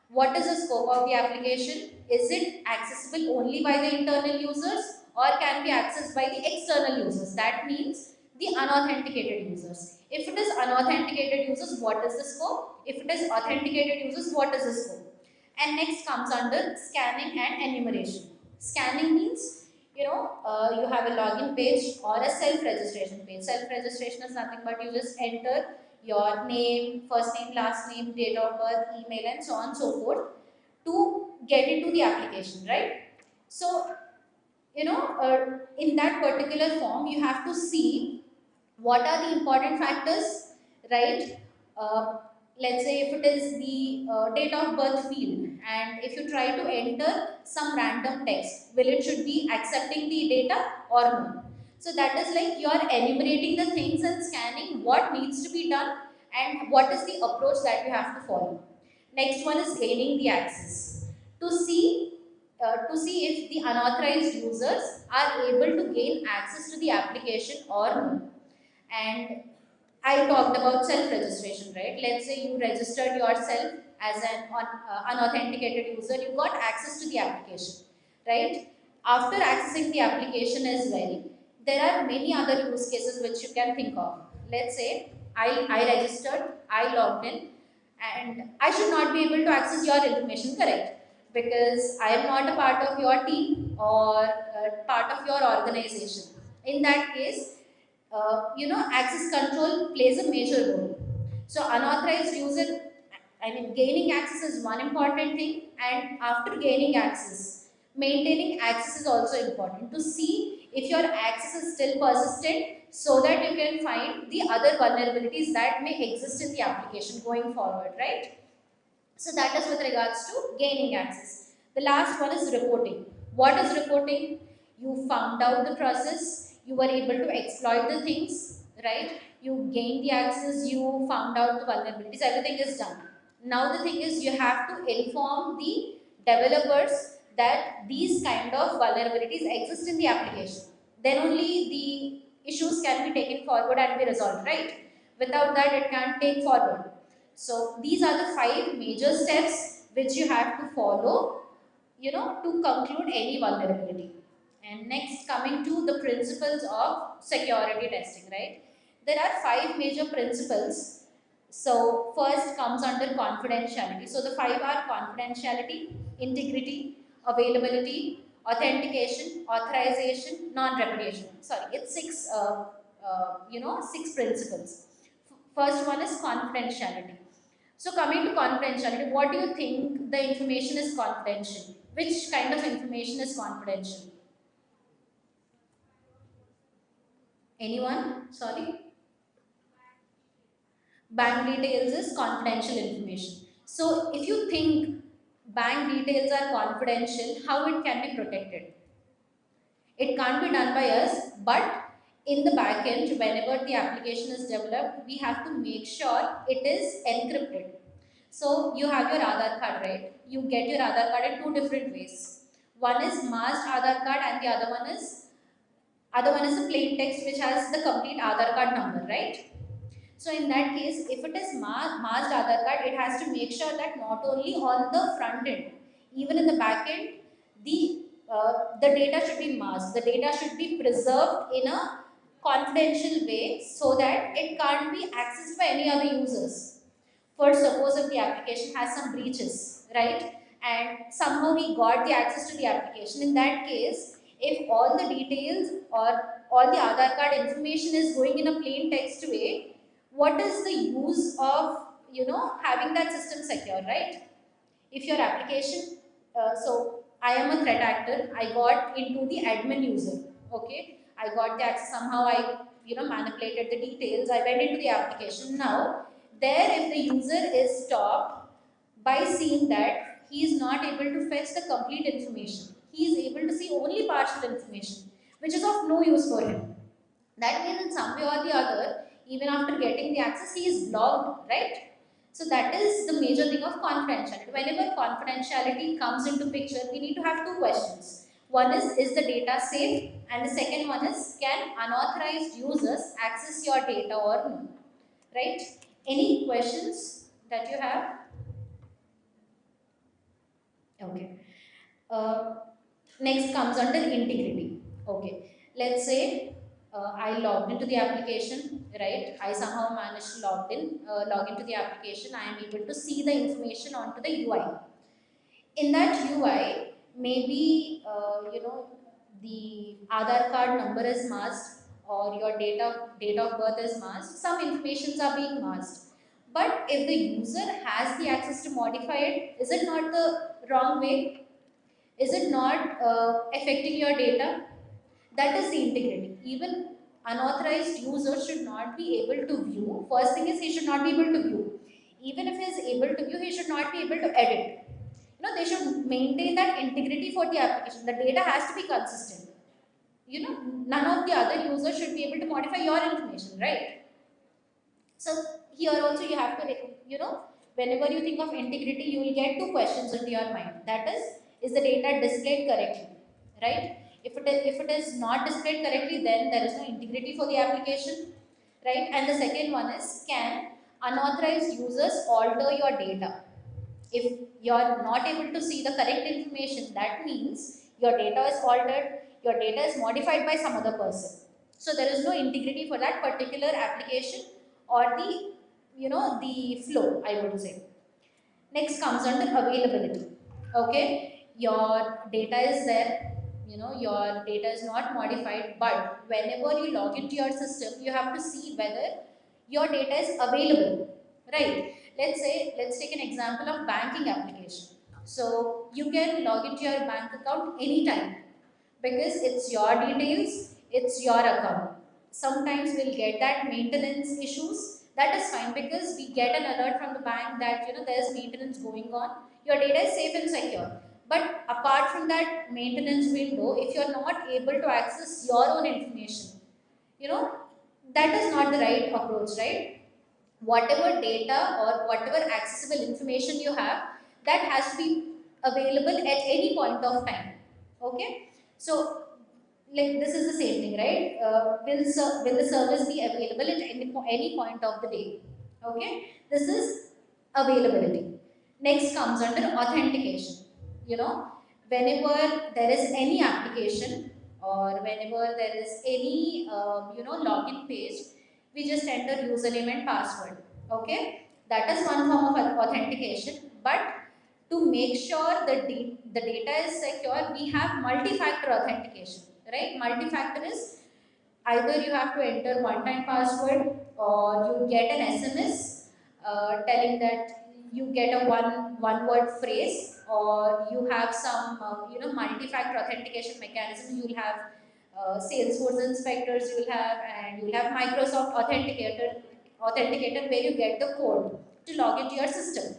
What is the scope of the application? Is it accessible only by the internal users or can be accessed by the external users? That means the unauthenticated users. If it is unauthenticated users, what is the scope? If it is authenticated users, what is the scope? And next comes under scanning and enumeration. Scanning means, you have a login page or a self-registration page. Self-registration is nothing but you just enter your name, first name, last name, date of birth, email and so on and so forth to get into the application, right? So, in that particular form, you have to see what are the important factors, right? Uh, let's say if it is the date of birth field, and if you try to enter some random text, will it should be accepting the data or no? So that is like you are enumerating the things and scanning what needs to be done and what is the approach that you have to follow. Next one is gaining the access to see if the unauthorized users are able to gain access to the application or no. And I talked about self-registration, right? Let's say you registered yourself as an unauthenticated user, you got access to the application, right? After accessing the application as well, there are many other use cases which you can think of. Let's say I registered, I logged in, and I should not be able to access your information, correct? Because I am not a part of your team or part of your organization. In that case, access control plays a major role. So unauthorized user, I mean, gaining access is one important thing, and after gaining access, maintaining access is also important to see if your access is still persistent, so that you can find the other vulnerabilities that may exist in the application going forward, right? So that is with regards to gaining access. The last one is reporting. What is reporting? You found out the process, you were able to exploit the things, right? You gained the access, you found out the vulnerabilities, everything is done. Now the thing is you have to inform the developers that these kind of vulnerabilities exist in the application. Then only the issues can be taken forward and be resolved, right? Without that, it can't take forward. So these are the 5 major steps which you have to follow, to conclude any vulnerability. And next, coming to the principles of security testing, right? There are 5 major principles. So first comes under confidentiality. So the 5 are confidentiality, integrity, availability, authentication, authorization, non-repudiation. Sorry, it's 6 principles. First one is confidentiality. So coming to confidentiality, what do you think the information is confidential? Which kind of information is confidential? Anyone? Sorry? Bank details is confidential information. So if you think bank details are confidential, how it can be protected? It can't be done by us, but in the backend, whenever the application is developed, we have to make sure it is encrypted. So you have your Aadhaar card, right? You get your Aadhaar card in 2 different ways. One is masked Aadhaar card, and the other one is a plain text which has the complete Aadhaar card number, right? So in that case, if it is masked Aadhaar card, it has to make sure that not only on the front end, even in the back end, the data should be masked. The data should be preserved in a confidential way so that it can't be accessed by any other users. For suppose if the application has some breaches, right? And somehow he got the access to the application. In that case, if all the details or all the Aadhaar card information is going in a plain text way, what is the use of having that system secure, right? If your application, so I am a threat actor, I got into the admin user, okay, I got the access, somehow I manipulated the details, I went into the application. Now there, if the user is stopped by seeing that he is not able to fetch the complete information, he is able to see only partial information, which is of no use for him. That means in some way or the other, even after getting the access, he is blocked, right? So that is the major thing of confidentiality. Whenever confidentiality comes into picture, we need to have 2 questions. One is the data safe? And the second one is, can unauthorized users access your data or no? Right? Any questions that you have? Okay. Uh, Next comes under integrity. Okay. Let's say I logged into the application, right? I somehow managed to log into the application. I am able to see the information onto the UI. In that UI, maybe the Aadhaar card number is masked or your date of birth is masked. Some informations are being masked. But if the user has the access to modify it, is it not the wrong way? Is it not affecting your data? That is the integrity. Even unauthorized users should not be able to view. First thing is, he should not be able to view. Even if he is able to view, he should not be able to edit. They should maintain that integrity for the application. The data has to be consistent. none of the other users should be able to modify your information, right? So here also you have to, whenever you think of integrity, you will get two questions into your mind. That is the data displayed correctly, right? If it is not displayed correctly, then there is no integrity for the application, right? And the second one is, can unauthorized users alter your data? If you are not able to see the correct information, that means your data is altered, your data is modified by some other person. So there is no integrity for that particular application or the flow, I would say. Next comes under availability. Okay, your data is there, your data is not modified, but whenever you log into your system, you have to see whether your data is available, right? Let's take an example of banking application. So you can log into your bank account anytime because it's your details, it's your account. Sometimes we'll get that maintenance issues. That is fine because we get an alert from the bank that there's maintenance going on. Your data is safe and secure. But apart from that maintenance window, if you're not able to access your own information, you know that is not the right approach, right? Whatever data or whatever accessible information you have, that has to be available at any point of time. Okay, so like this is the same thing, right? Will the service be available at any point of the day? Okay, this is availability. Next comes under authentication. You know, whenever there is any application or whenever there is any login page, we just enter username and password. Okay, that is one form of authentication. But to make sure the data is secure, we have multi-factor authentication, right? Multi-factor is either you have to enter one-time password or you get an SMS telling that you get a one word phrase, or you have some multi-factor authentication mechanism. You'll have Salesforce inspectors, you'll have, and you'll have Microsoft authenticator where you get the code to log into your system.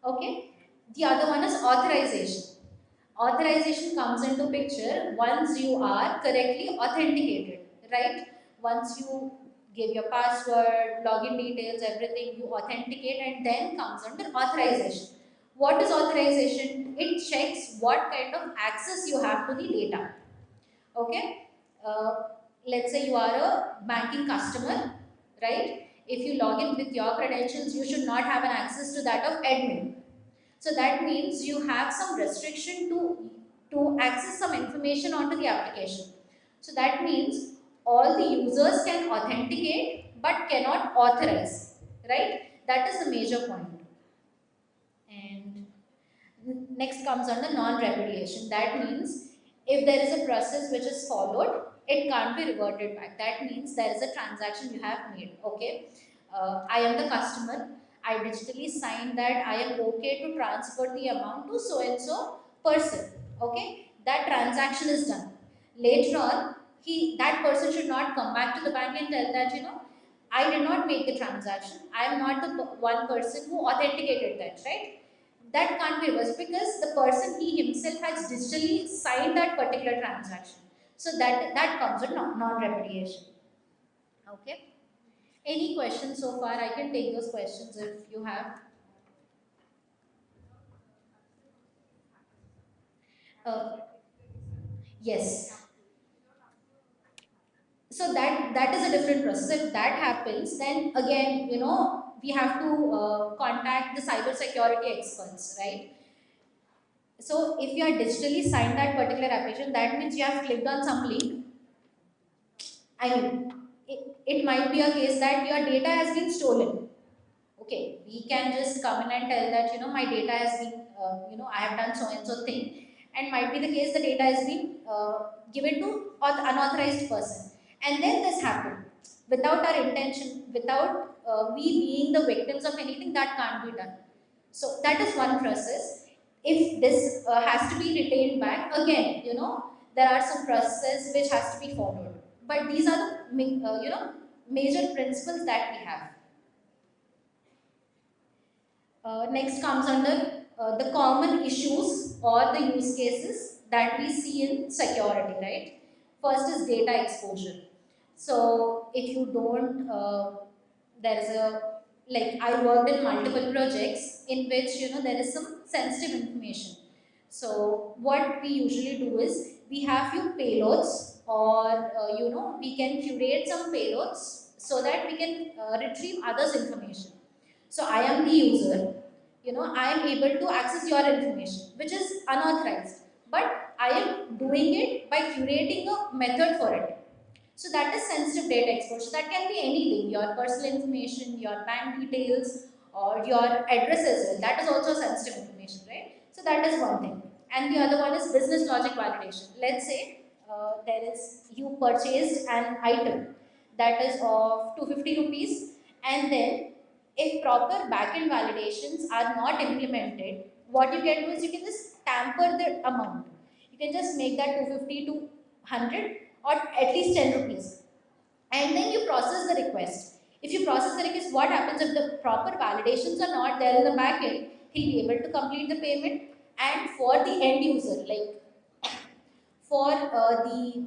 Okay, the other one is authorization. Authorization comes into picture once you are correctly authenticated, right? Once you give your password, login details, everything, you authenticate, and then comes under authorization. What is authorization? It checks what kind of access you have to the data. Okay, uh, let's say you are a banking customer, right? If you log in with your credentials, you should not have an access to that of admin. So that means you have some restriction to access some information onto the application. So that means all the users can authenticate but cannot authorize, right? That is the major point. And next comes on the non-repudiation. That means if there is a process which is followed, it can't be reverted back. That means there is a transaction you have made. Okay, I am the customer. I digitally signed that I am okay to transfer the amount to so and so person. Okay, that transaction is done. Later on, that person should not come back to the bank and tell that I did not make the transaction. I am not the one person who authenticated that, right? That can't be reversed because the person he himself has digitally signed that particular transaction. So that comes with non-repudiation. Okay. Any questions so far? I can take those questions if you have. Uh, yes. So that is a different process. If that happens, then again, we have to contact the cyber security experts, right? So if you are digitally signed that particular application, that means you have clicked on some link. I mean, it might be a case that your data has been stolen. Okay, we can just come in and tell that my data has been, I have done so and so thing, and might be the case the data has been given to unauthorized person, and then this happened without our intention, without we being the victims of anything. That can't be done. So that is one process. If this has to be retained back, again, there are some processes which has to be followed. But these are the major principles that we have. Next comes under the common issues or the use cases that we see in security, right? First is data exposure. So if you don't, there is a, like I worked in multiple projects in which there is some sensitive information. So what we usually do is we have few payloads, or we can curate some payloads so that we can retrieve others' information. So I am the user, I am able to access your information, which is unauthorized. But I am doing it by curating a method for it. So that is sensitive data exposure. That can be anything, your personal information, your bank details, or your address as well. That is also sensitive information, right? So that is one thing. And the other one is business logic validation. Let's say you purchased an item that is of 250 rupees, and then if proper backend validations are not implemented, what you can do is you can just tamper the amount. You can just make that 250 to 100, or at least 10 rupees. And then you process the request. If you process the request, what happens if the proper validations are not there in the backend? He'll be able to complete the payment. And for the end user, like for the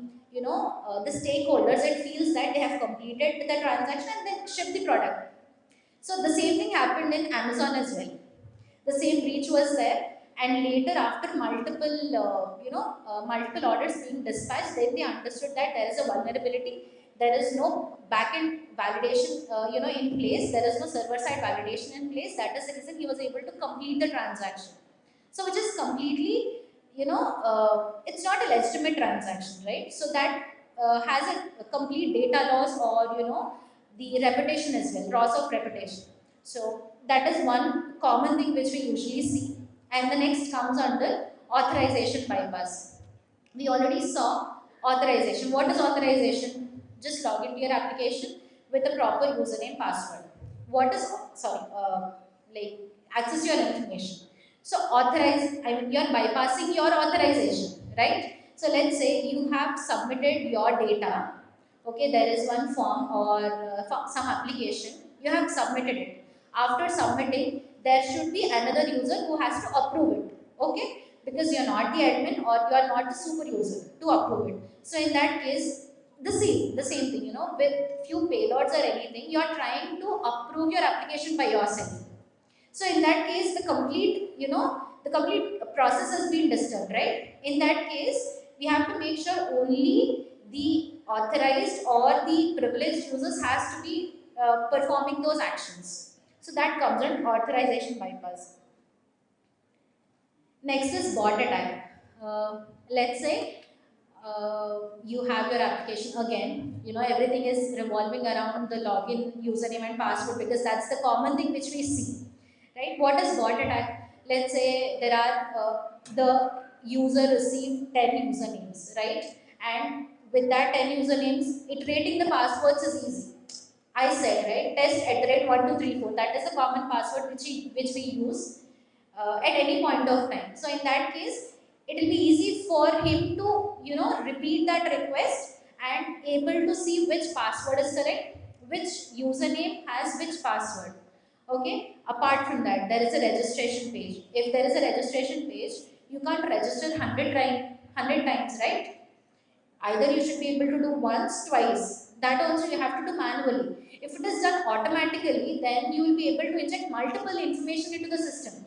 stakeholders, it feels that they have completed the transaction and then ship the product. So the same thing happened in Amazon as well. The same breach was there, and later, after multiple orders being dispatched, then they understood that there is a vulnerability. There is no backend validation, in place. There is no server-side validation in place. That is the reason he was able to complete the transaction. So, which is completely, it's not a legitimate transaction, right? So that has a complete data loss, or the reputation as well, loss of reputation. So that is one common thing which we usually see. And the next comes under authorization bypass. We already saw authorization. What is authorization? Just log into your application with a proper username, password. What is, like access your information. So authorize, I mean, you're bypassing your authorization, right? So let's say you have submitted your data. Okay, there is one form, or some application, you have submitted it. After submitting, there should be another user who has to approve it. Okay, because you're not the admin, or you're not the super user to approve it. So in that case, the same thing, with few payloads or anything, you're trying to approve your application by yourself. So in that case, the complete process has been disturbed, right? In that case, we have to make sure only the authorized or the privileged users has to be performing those actions. So that comes on authorization bypass. Next is bot attack. Let's say you have your application again. Everything is revolving around the login, username, and password, because that's the common thing which we see, right? What is bot attack? Let's say there are the user received 10 usernames, right? And with that 10 usernames, iterating the passwords is easy. I said, right, test@1234. That is the common password which we use at any point of time. So in that case, it will be easy for him to repeat that request and able to see which password is correct, which username has which password. Okay. Apart from that, there is a registration page. If there is a registration page, you can't register 100 times, right? Either you should be able to do once, twice. That also you have to do manually. If it is done automatically, then you will be able to inject multiple information into the system.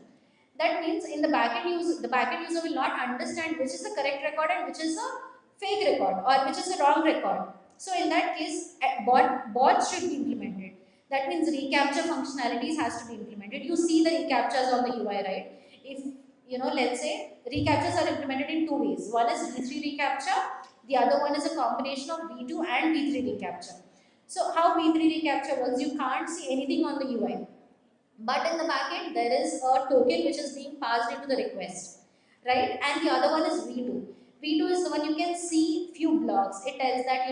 That means in the backend user will not understand which is the correct record and which is a fake record, or which is a wrong record. So in that case, bots should be implemented. That means reCAPTCHA functionalities has to be implemented. You see the reCAPTCHAs on the UI, right? If let's say reCAPTCHAs are implemented in two ways. One is V3 reCAPTCHA, the other one is a combination of V2 and V3 reCAPTCHA. So how V3 reCAPTCHA works? You can't see anything on the UI. But in the backend, there is a token which is being passed into the request, right? And the other one is V2. V2 is the one you can see few blocks. It tells that,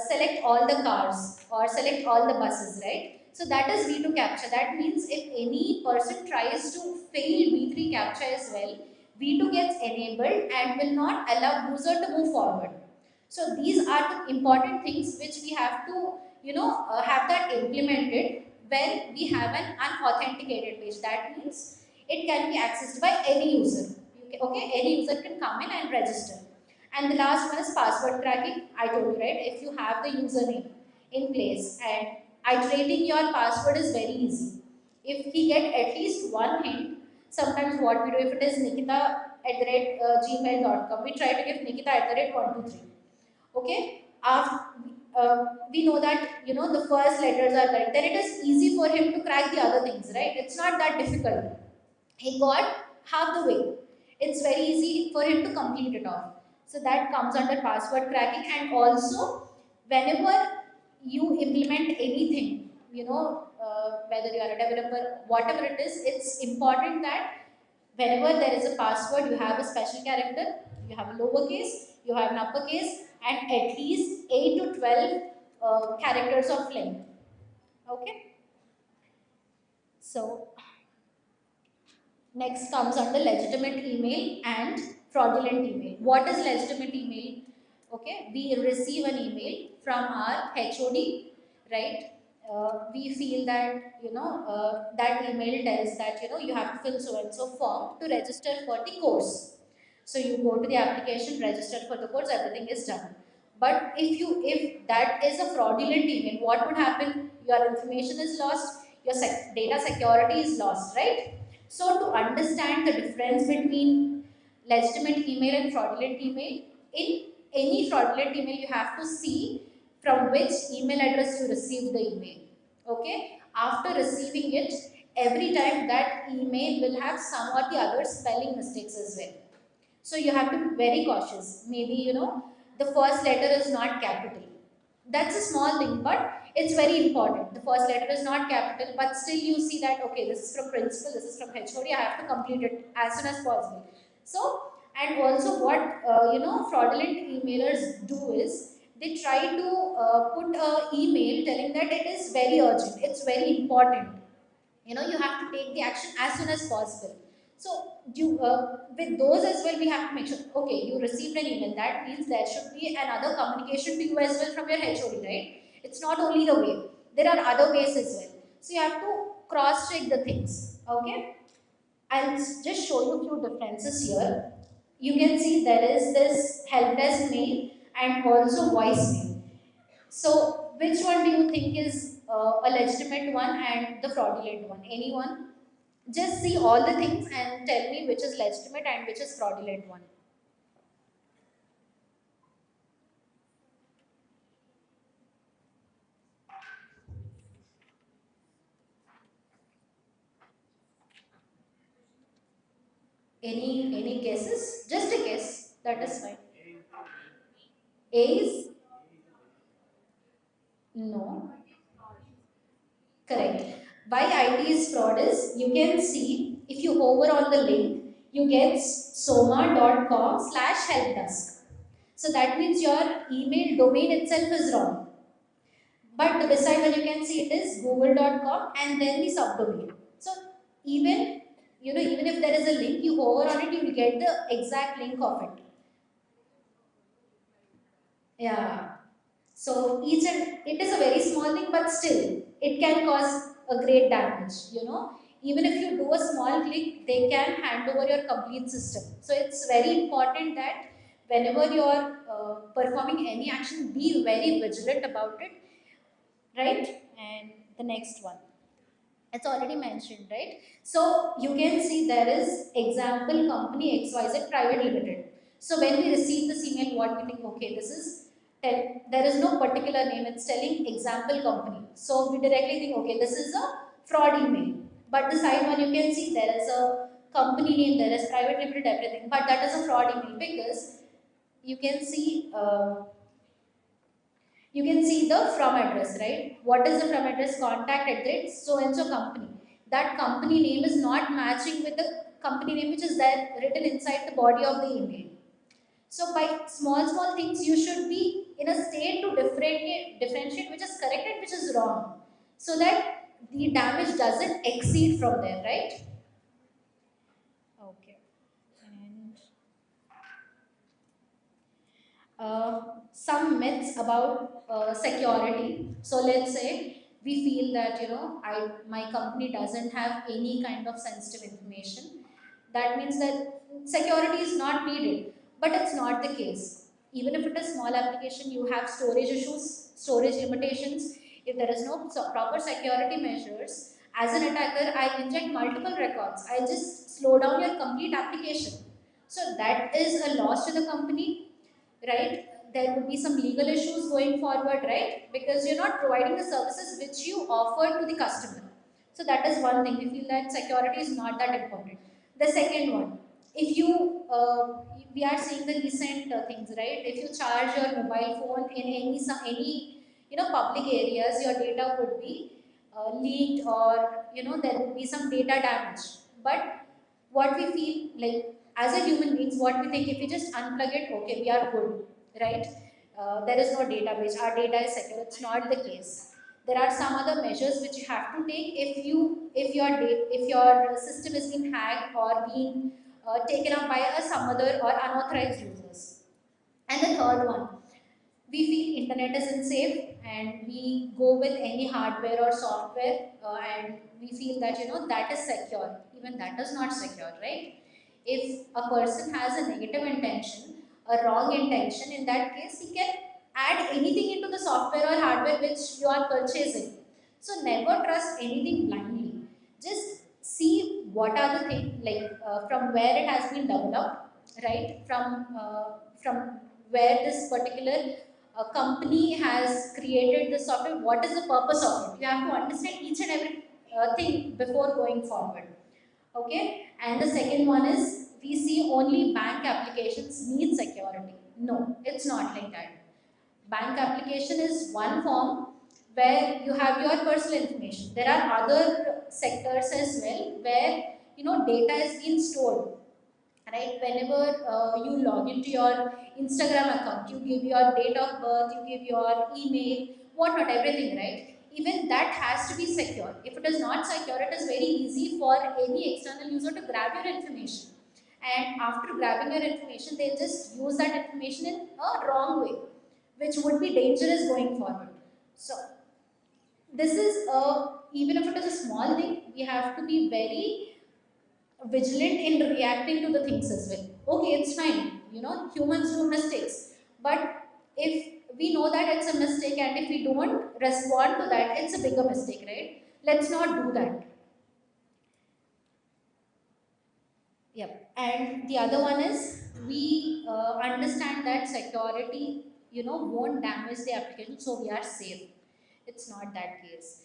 select all the cars or select all the buses, right? So that is V2 captcha. That means if any person tries to fail V3 captcha as well, V2 gets enabled and will not allow user to move forward. So these are the important things which we have to, have that implemented when we have an unauthenticated page. That means it can be accessed by any user. Okay, any user can come in and register. And the last one is password cracking. I told you, right? If you have the username in place and iterating your password is very easy. If we get at least one hint, sometimes what we do, if it is nikita@gmail.com, we try to give nikita@123. Okay, after, we know that the first letters are correct, then it is easy for him to crack the other things, right? It's not that difficult. He got half the way. It's very easy for him to complete it off. So that comes under password cracking. And also, whenever you implement anything, whether you are a developer, whatever it is, it's important that whenever there is a password, you have a special character, you have a lowercase, you have an uppercase, and at least 8 to 12 characters of length. Okay, so next comes under legitimate email and fraudulent email. What is legitimate email? Okay, we receive an email from our HOD, right? We feel that that email tells that you have to fill so and so form to register for the course. So you go to the application, register for the course, everything is done. But if that is a fraudulent email, what would happen? Your information is lost, your data security is lost, right? So to understand the difference between legitimate email and fraudulent email, in any fraudulent email you have to see from which email address you received the email. Okay? After receiving it, every time that email will have some or the other spelling mistakes as well. So you have to be very cautious. Maybe the first letter is not capital. That's a small thing, but it's very important. The first letter is not capital, but still you see that, okay, this is from principal, this is from HOD, I have to complete it as soon as possible. So, and also what, fraudulent emailers do is, they try to put a email telling that it is very urgent, it's very important. You have to take the action as soon as possible. So you, with those as well, we have to make sure, okay, you received an email, that means there should be another communication to you as well from your HOD, right? It's not only the way, there are other ways as well. So you have to cross check the things. Okay, I'll just show you a few differences here. You can see there is this help desk mail and also voice mail. So which one do you think is a legitimate one and the fraudulent one? Anyone? Just see all the things and tell me which is legitimate and which is fraudulent one. Any guesses? Just a guess. That is fine. A is no. Correct. Why IT is fraud is, you can see if you hover on the link, you get soma.com/helpdesk. So that means your email domain itself is wrong. But beside one you can see it is google.com and then the subdomain. So even even if there is a link, you hover on it, you will get the exact link of it. Yeah. So each and it is a very small thing, but still it can cause a great damage. Even if you do a small click, they can hand over your complete system. So it's very important that whenever you are performing any action, be very vigilant about it, right? And the next one, it's already mentioned, right? So you can see there is example company XYZ Private Limited. So when we receive this email, what we think, okay, this is there is no particular name, it's telling example company. So we directly think, okay, this is a fraud email. But the side one, you can see there is a company name, there is private limited, everything. But that is a fraud email because you can see the from address, right? What is the from address? Contact at so and so company. That company name is not matching with the company name which is there written inside the body of the email. So by small things, you should be in a state to differentiate which is correct and which is wrong, so that the damage doesn't exceed from there, right? Okay. And some myths about security. So let's say we feel that my company doesn't have any kind of sensitive information. That means that security is not needed, but it's not the case. Even if it is small application, you have storage issues, storage limitations. If there is no proper security measures, as an attacker, I inject multiple records. I just slow down your complete application. So that is a loss to the company, right? There would be some legal issues going forward, right? Because you're not providing the services which you offer to the customer. So that is one thing. We feel that security is not that important. The second one, if you, we are seeing the recent things, right? If you charge your mobile phone in any public areas, your data would be leaked, or there would be some data damage. But what we feel like as a human beings, what we think, if we just unplug it, okay, we are good, right? There is no database, our data is secure. It's not the case. There are some other measures which you have to take if your system is being hacked or being taken up by some other or unauthorized users. And the third one, we feel internet is unsafe and we go with any hardware or software, and we feel that that is secure. Even that is not secure, right? If a person has a negative intention, a wrong intention, in that case he can add anything into the software or hardware which you are purchasing. So never trust anything blindly. Just see what are the things, like from where it has been developed, right? From where this particular company has created the software, what is the purpose of it. You have to understand each and every thing before going forward. Okay, and the second one is, we see only bank applications need security. No, it's not like that. Bank application is one form where you have your personal information. There are other sectors as well where data is being stored, right? Whenever you log into your Instagram account, you give your date of birth, you give your email, whatnot, everything, right? Even that has to be secure. If it is not secure, it is very easy for any external user to grab your information. And after grabbing your information, they just use that information in a wrong way, which would be dangerous going forward. So this is even if it is a small thing, we have to be very vigilant in reacting to the things as well. Okay, it's fine, humans do mistakes, but if we know that it's a mistake and if we don't respond to that, it's a bigger mistake, right? Let's not do that. Yep. And the other one is, we understand that security, won't damage the application, so we are safe. It's not that case.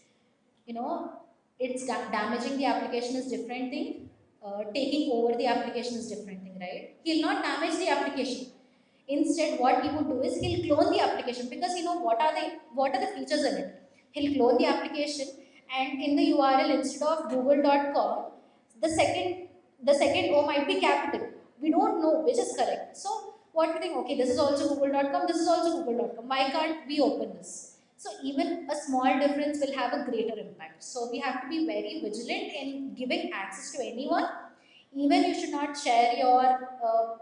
You know, it's damaging the application is different thing. Taking over the application is different thing, right? He'll not damage the application. Instead, what he would do is he'll clone the application, because what are the features in it. He'll clone the application, and in the URL, instead of google.com, the second O might be capital. We don't know which is correct. So what we think, okay, this is also google.com, this is also google.com. Why can't we open this? So even a small difference will have a greater impact. So we have to be very vigilant in giving access to anyone. Even you should not share your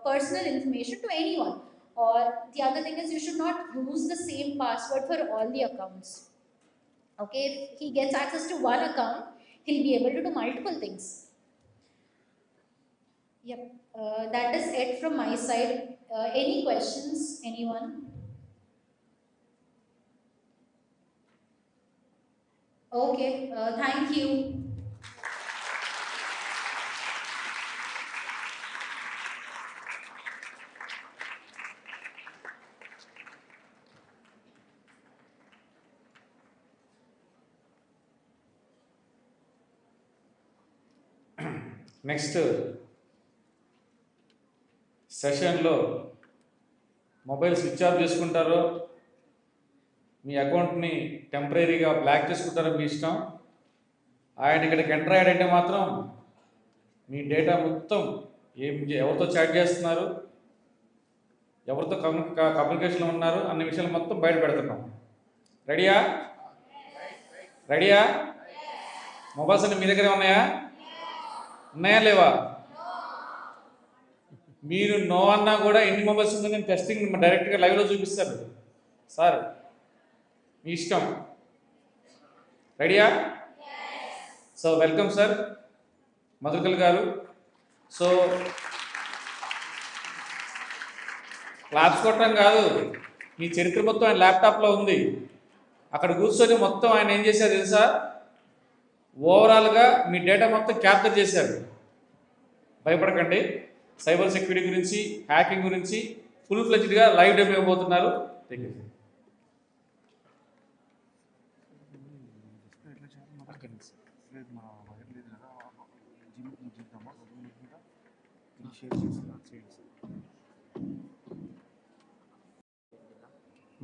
personal information to anyone. Or the other thing is, you should not use the same password for all the accounts. Okay, if he gets access to one account, he'll be able to do multiple things. Yep, that is it from my side. Any questions, anyone? Okay, thank you. Next సెషన్లో mobile switch off చేసుకుంటారో, మీ అకౌంట్ని టెంపరీగా black చేసుకుంటారో మీ ఇష్టం. ఆయన ఇక్కడికి enter అయ్యాడంటే మాత్రం మీ data మొత్తం ఎవరితో చాట్ చేస్తున్నారు, ఎవరితో కమ్యూనికేషన్లో ఉన్నారు అన్న విషయాలు మొత్తం బయట పెడుతున్నాం. రెడీయా? మొబైల్స్ అన్ని మీ దగ్గరే ఉన్నాయా? ఉన్నాయా లేవా? మీరు నో అన్నా కూడా ఎన్ని మొబైల్స్ ఉందో నేను టెస్టింగ్ డైరెక్ట్గా లైవ్లో చూపిస్తాను సార్, మీ ఇష్టం. రెడీయా? సో వెల్కమ్ సార్ మధుకల్ గారు. సో క్లాప్స్ కొట్టడం కాదు, మీ చరిత్ర మొత్తం ఆయన ల్యాప్టాప్లో ఉంది. అక్కడ కూర్చొని మొత్తం ఆయన ఏం చేశారు తెలుసా? ఓవరాల్గా మీ డేటా మొత్తం క్యాప్చర్ చేశారు. భయపడకండి, సైబర్ సెక్యూరిటీ గురించి, హ్యాకింగ్ గురించి ఫుల్ ఫ్లెజ్డ్గా లైవ్ డెమో ఇవ్వబోతున్నారు.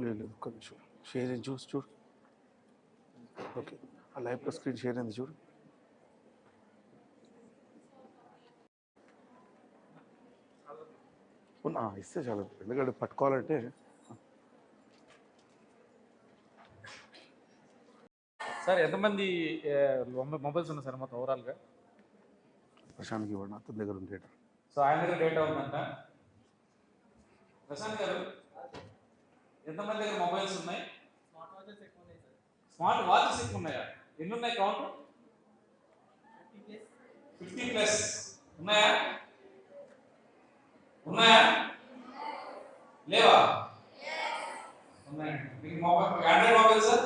లేదు ఒక్క నిమిషం షేర్ చూసి చూడు. ఓకే, ఆ లైవ్లో స్క్రీన్ షేర్ అయింది చూడు. ఇస్తే చాలు, ఎందుకంటే పట్టుకోవాలంటే. సార్ ఎంతమంది మొబైల్స్ ఉన్నాయి సార్ మొత్తం ఓవరాల్గా? ప్రశాంత్కి ఇవ్వండి, అతని దగ్గర ఉంది డేటా. సో ఆయన దగ్గర డేటా ఉందంట. ప్రశాంత్ గారు, ఎంతమంది దగ్గర మొబైల్స్ ఉన్నాయి? స్మార్ట్ వాచెస్ ఎక్కువ ఉన్నాయా? ఎన్ని ఉన్నాయి కౌంట్? 50+ ఉన్నాయా? ఉన్నాయా లేవా? ఉన్నాయండి. మీకు mobile Android mobile sir?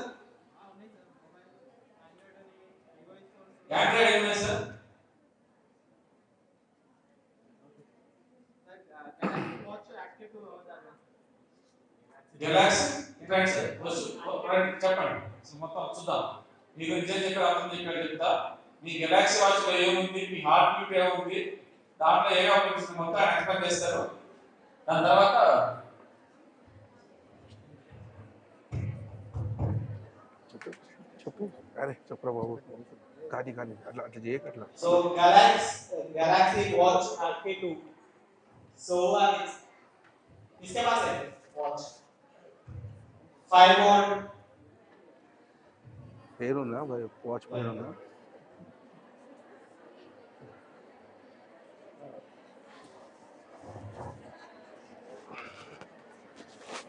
Android ఏమున్నాయి సార్? Galaxy right sir. చెప్పండి మొత్తం చూద్దాం. మీకు నిజం చెప్పారు, అర్థం చెప్పారు చెప్తా. మీ గెలాక్సీ వాచ్లో ఏముంది, మీ హార్ట్ బీట్ ఏముంది, దాంట్లో ఏ ఆపరేషన్ మొత్తం ఆయన ఎక్స్ప్లెయిన్ చేస్తారు. దాని తర్వాత చెప్పు. అరే చెప్పరా బాబు, కానీ అట్లా చేయక అట్లా. So Galaxy Watch RK2. So इसके पास है watch. Fire mode. పేరుందా వాచ్ పేరుందా?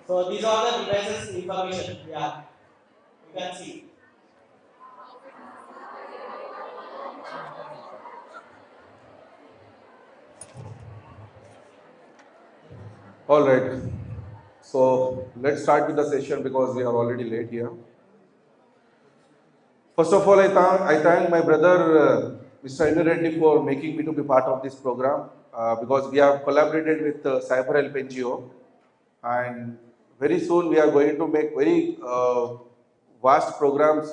So these are the devices information. Yeah, you can see. All right, so let's start with the session because we are already late here. First of all, I thank my brother Mr. Inu Reddy for making me to be part of this program because we have collaborated with Helps NGO, and very soon we are going to make very vast programs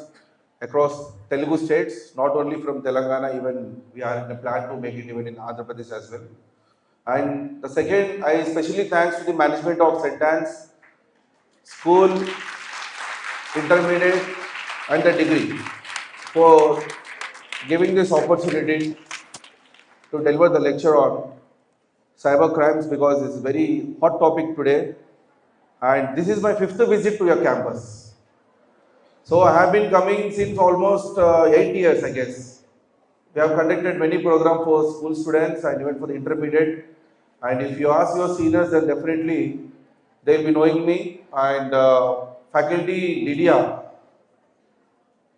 across Telugu states, not only from Telangana, even we are in a plan to make it even in Andhra Pradesh as well. And the second, I especially thanks to the management of St. Anne's School, Intermediate and the degree for giving this opportunity to deliver the lecture on cyber crimes because it's a very hot topic today. And this is my 5th visit to your campus. So I have been coming since almost 8 years, I guess. We have conducted many programs for school students and even for the intermediate. And if you ask your seniors, then definitely they will be knowing me. And faculty Lydia,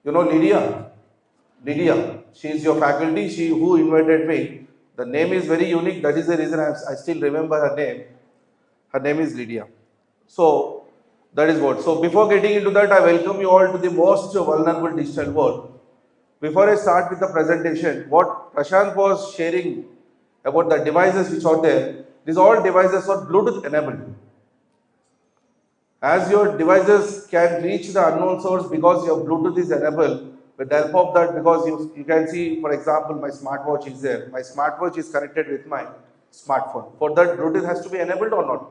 you know Lydia? Lydia, she is your faculty. She who invited me. The name is very unique. That is the reason I still remember her name. Her name is Lydia. So that is what. So before getting into that, I welcome you all to the most vulnerable digital world. Before I start with the presentation, what Prashant was sharing about the devices which are there, these all devices are Bluetooth enabled. As your devices can reach the unknown source because your Bluetooth is enabled, with the help of that, because you can see, for example, my smartwatch is there. My smartwatch is connected with my smartphone. For that, Bluetooth has to be enabled or not?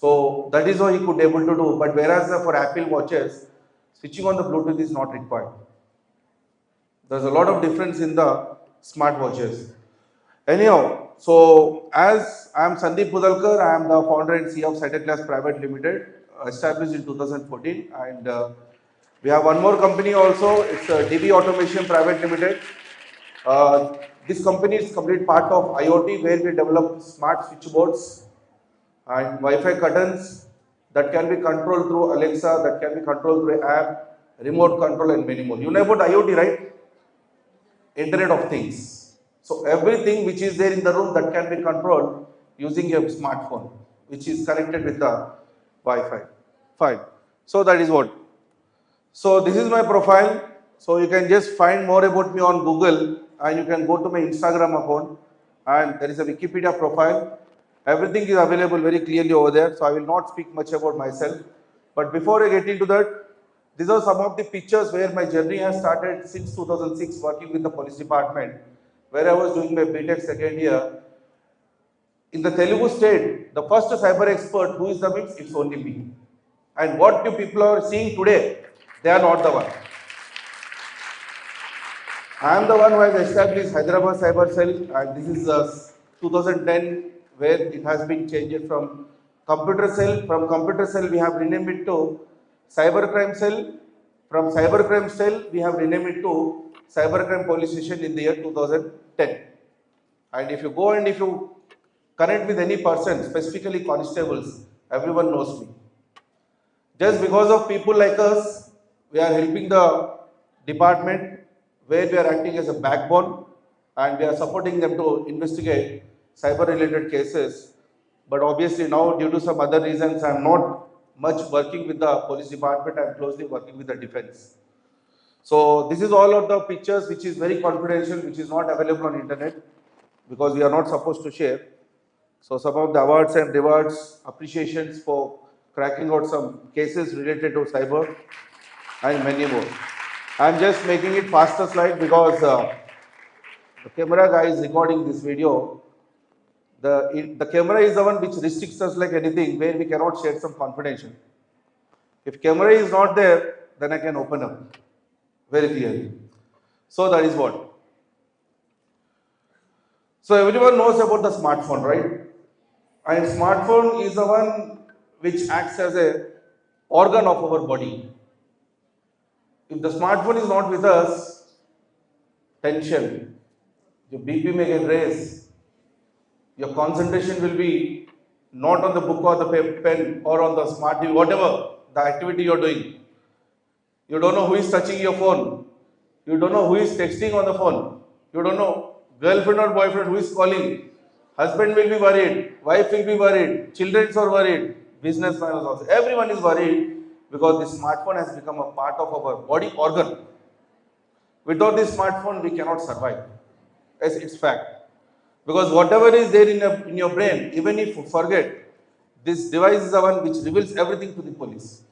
So that is how he could able to do. But whereas for Apple watches, switching on the Bluetooth is not required. There's a lot of difference in the smartwatches. Anyhow, so as I am Sandeep Pudalkar, I am the founder and CEO of Cytoclass Private Limited, established in 2014, and we have one more company also. It's DB Automation Private Limited. This company is complete part of IoT, where we develop smart switchboards and Wi-Fi curtains that can be controlled through Alexa, that can be controlled through app, remote control, and many more. You know about IoT, right? Internet of Things. So everything which is there in the room that can be controlled using your smartphone. which is connected with the Wi-Fi. Fine. So that is what. So this is my profile. So you can just find more about me on Google, and you can go to my Instagram account, and there is a Wikipedia profile. Everything is available very clearly over there. So I will not speak much about myself. But before I get into that, these are some of the pictures where my journey has started since 2006 working with the police department, where I was doing my BTech second year. In the Telugu state, the first cyber expert who is the means, it's only me. And what you people are seeing today, they are not the one. I am the one who has established Hyderabad Cyber Cell, and this is 2010, where it has been changed from computer cell. From computer cell, we have renamed it to cybercrime cell. From cybercrime cell, we have renamed it to cybercrime police station in the year 2010. And if you go and if you connect with any person, specifically constables, everyone knows me. Just because of people like us, we are helping the department, where we are acting as a backbone, and we are supporting them to investigate cyber related cases. But obviously now, due to some other reasons, I am not much working with the police department. I am closely working with the defense. So this is all of the pictures which is very confidential, which is not available on internet, because we are not supposed to share. So some of the awards and rewards, appreciations for cracking out some cases related to cyber, and many more. I'm just making it faster slide because the camera guy is recording this video. The camera is the one which restricts us like anything, where we cannot share some confidential. If camera is not there, then I can open up very clearly. So that is what. So everyone knows about the smartphone, right? And smartphone is the one which acts as a organ of our body. If the smartphone is not with us, tension, your BP may get raised, your concentration will be not on the book or the pen or on the smart TV, whatever the activity you're doing. You don't know who is touching your phone. You don't know who is texting on the phone. You don't know girlfriend or boyfriend who is calling. Husband will be worried, wife will be worried, children are worried, businessman is also. Everyone is worried because this smartphone has become a part of our body organ. Without this smartphone, we cannot survive. Yes, it's fact. Because whatever is there in your brain, even if you forget, this device is the one which reveals everything to the police.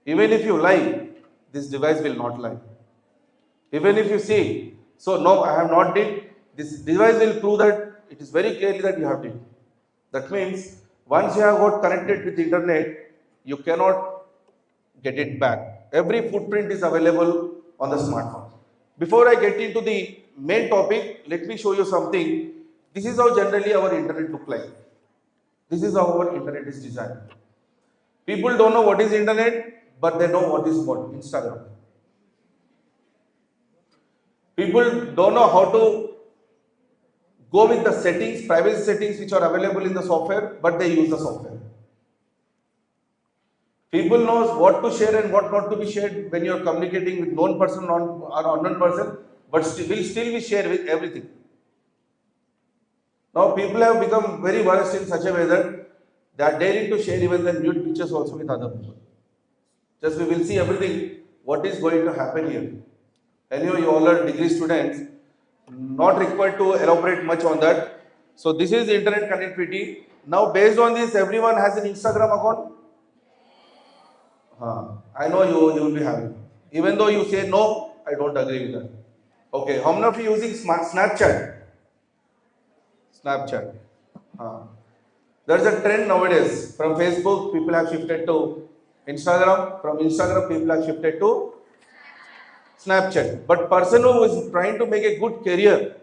Even if you lie, this device will not lie. Even if you say, so no, I have not did, this device will prove that it is very clearly that you have did. That means once you have got connected with the internet, you cannot get it back. Every footprint is available on the smartphone. Before I get into the main topic, let me show you something. This is how generally our internet look like. This is how our internet is designed. People don't know what is internet, but they know what is what, Instagram. People don't know how to go with the settings, privacy settings which are available in the software, but they use the software. People knows what to share and what not to be shared when you are communicating with known person or unknown person, but will still be shared with everything. Now people have become very versed in such a way that they are daring to share even the nude pictures also with other people. Just we will see everything, what is going to happen here. Anyway, you all are degree students, not required to elaborate much on that. So this is internet connectivity. Now based on this, everyone has an Instagram account? I know you will be having. Even though you say no, I don't agree with that. Okay, how many of you using Snapchat? Snapchat. There's a trend nowadays. From Facebook, people have shifted to Instagram. From Instagram, people have shifted to Snapchat. But person who is trying to make a good career,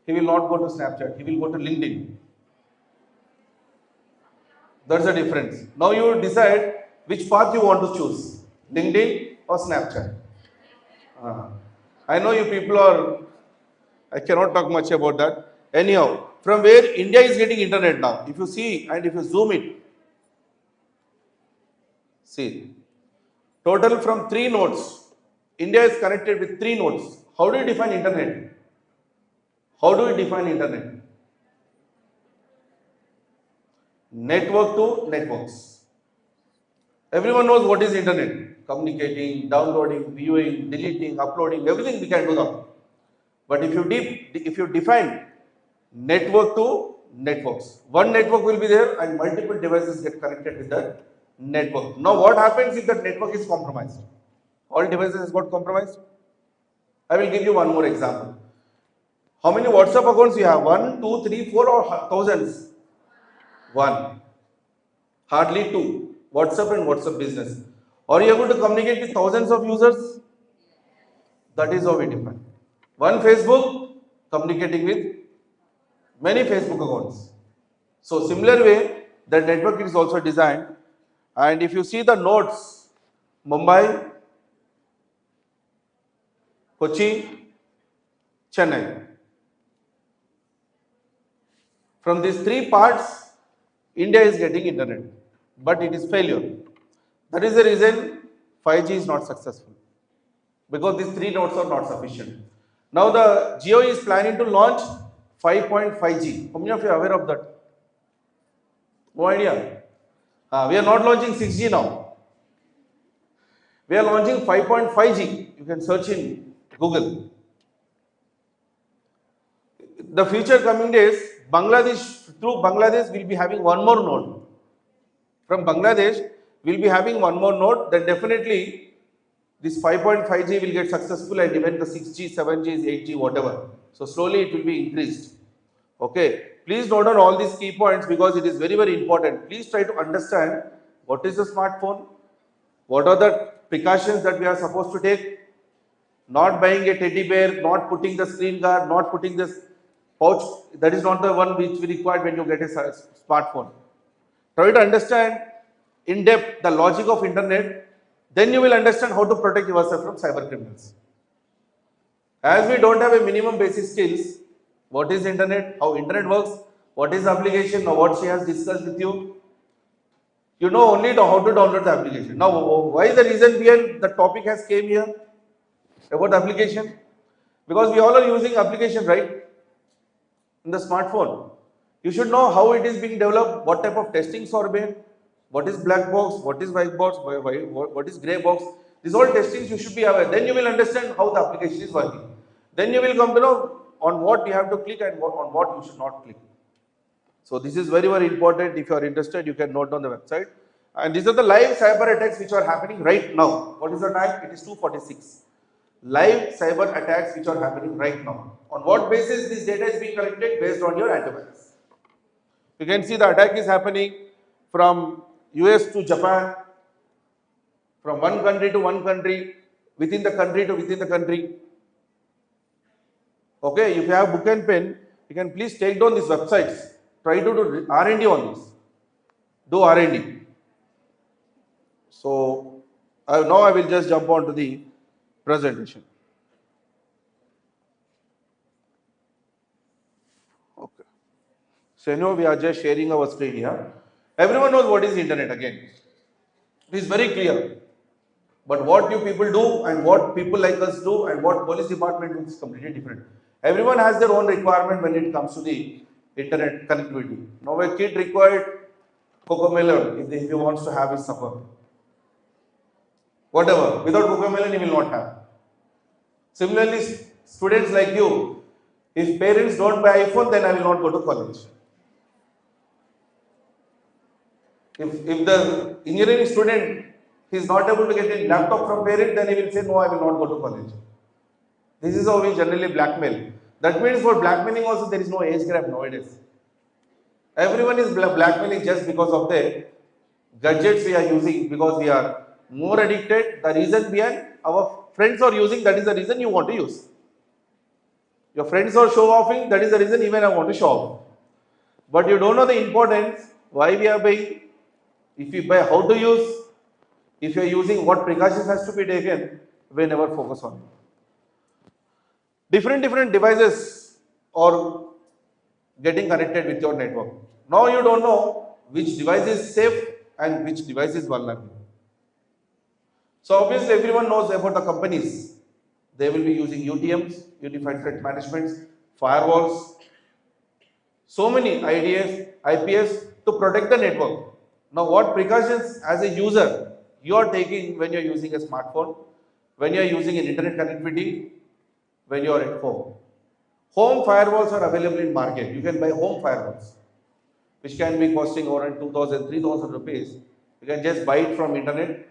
he will not go to Snapchat. He will go to LinkedIn. That's the difference. Now you decide which path you want to choose, LinkedIn or Snapchat. I know you people are, I cannot talk much about that. Anyhow, from where India is getting internet now, if you see and if you zoom it, see, total from 3 nodes, India is connected with 3 nodes. How do you define internet? How do you define internet? network to networks. Everyone knows what is internet. Communicating, downloading, viewing, deleting, uploading, everything we can do that. But if you define network to networks, one network will be there and multiple devices get connected with that network. Now what happens if that network is compromised? All devices got compromised? I will give you one more example. How many WhatsApp accounts you have? 1, 2, 3, 4 or thousands? 1. Hardly 2. WhatsApp and WhatsApp business. Are you able to communicate with thousands of users? That is how we define. One Facebook communicating with many Facebook accounts. So similar way, the network is also designed. And if you see the nodes, Mumbai, Kochi, Chennai. From these 3 parts, India is getting internet, but it is failure. That is the reason 5G is not successful, because these 3 nodes are not sufficient. Now the Jio is planning to launch 5.5G. How many of you are aware of that? No idea. We are not launching 6G now. We are launching 5.5G. You can search in Google. The future coming days, through Bangladesh will be having one more node. From Bangladesh, we'll be having one more node, then definitely this 5.5G will get successful, and even the 6G, 7G, 8G, whatever. So slowly it will be increased. Okay. Please note down all these key points because it is very, very important. Please try to understand what is the smartphone, what are the precautions that we are supposed to take, not buying a teddy bear, not putting the screen guard, not putting this pouch. That is not the one which we require when you get a smartphone. Try to understand in depth the logic of internet, then you will understand how to protect yourself from cyber criminals. As we don't have a minimum basic skills, what is internet, how internet works, what is the application, now what she has discussed with you, you know only how to download the application. Now why the reason behind the topic has came here about application? Because we all are using application, right, in the smartphone. You should know how it is being developed, what type of testings are being, what is black box, what is white box, what is grey box. These all testings you should be aware. Then you will understand how the application is working. Then you will come to know on what you have to click and on what you should not click. So this is very, very important. If you are interested, you can note down the website. And these are the live cyber attacks which are happening right now. What is the time? It is 2:46. Live cyber attacks which are happening right now. On what basis this data is being collected? Based on your antivirus. You can see the attack is happening from US to Japan, from one country to one country, within the country to within the country. Okay, if you have book and pen, you can please take down these websites. Try to do R&D on this. Do R&D. So now I will just jump on to the presentation. Okay. So now we are just sharing our screen here. Everyone knows what is internet again. It is very clear. But what you people do and what people like us do and what police department do is completely different. Everyone has their own requirement when it comes to the internet connectivity. Now a kid required cocomelon if he wants to have his supper. Whatever, without cocomelon he will not have. Similarly, students like you, if parents don't buy iPhone, then I will not go to college. If the engineering student is not able to get a laptop from parent, then he will say, no, I will not go to college. This is how we generally blackmail. That means for blackmailing also there is no age gap nowadays. Everyone is blackmailing just because of the gadgets we are using, because we are more addicted. The reason behind our friends are using, that is the reason you want to use. Your friends are show offing, that is the reason even I want to show off. But you don't know the importance, why we are buying, if you buy, how to use, if you are using, what precautions has to be taken, we never focus on it. Different devices are getting connected with your network. Now you don't know which device is safe and which device is vulnerable. So obviously everyone knows about the companies. They will be using UTMs, Unified Threat Management, firewalls, so many IDS, IPS, to protect the network. Now, what precautions as a user you are taking when you are using a smartphone, when you are using an internet connectivity, when you are at home? Home firewalls are available in market. You can buy home firewalls, which can be costing around 2,000, 3,000 rupees. You can just buy it from internet,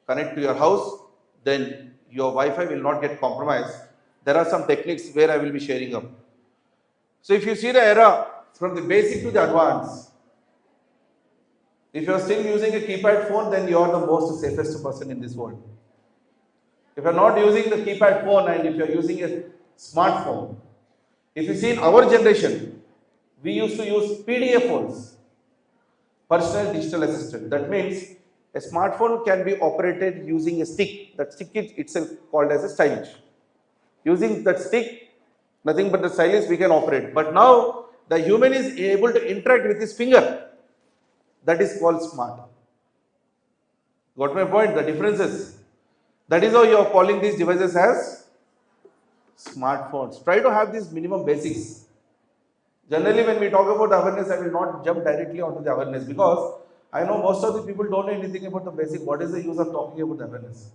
connect to your house, then your Wi-Fi will not get compromised. There are some techniques where I will be sharing up. So if you see the era from the basic to the advanced, if you are still using a keypad phone, then you are the most safest person in this world. If you are not using the keypad phone and if you are using a smartphone, if you see in our generation, we used to use PDA phones, personal digital assistant. That means a smartphone can be operated using a stick. That stick is itself called as a stylus. Using that stick, nothing but the stylus we can operate. But now the human is able to interact with his finger. That is called smart. Got my point? The differences. That is how you are calling these devices as smartphones. Try to have these minimum basics. Generally, when we talk about awareness, I will not jump directly onto the awareness because I know most of the people don't know anything about the basic. What is the use of talking about awareness?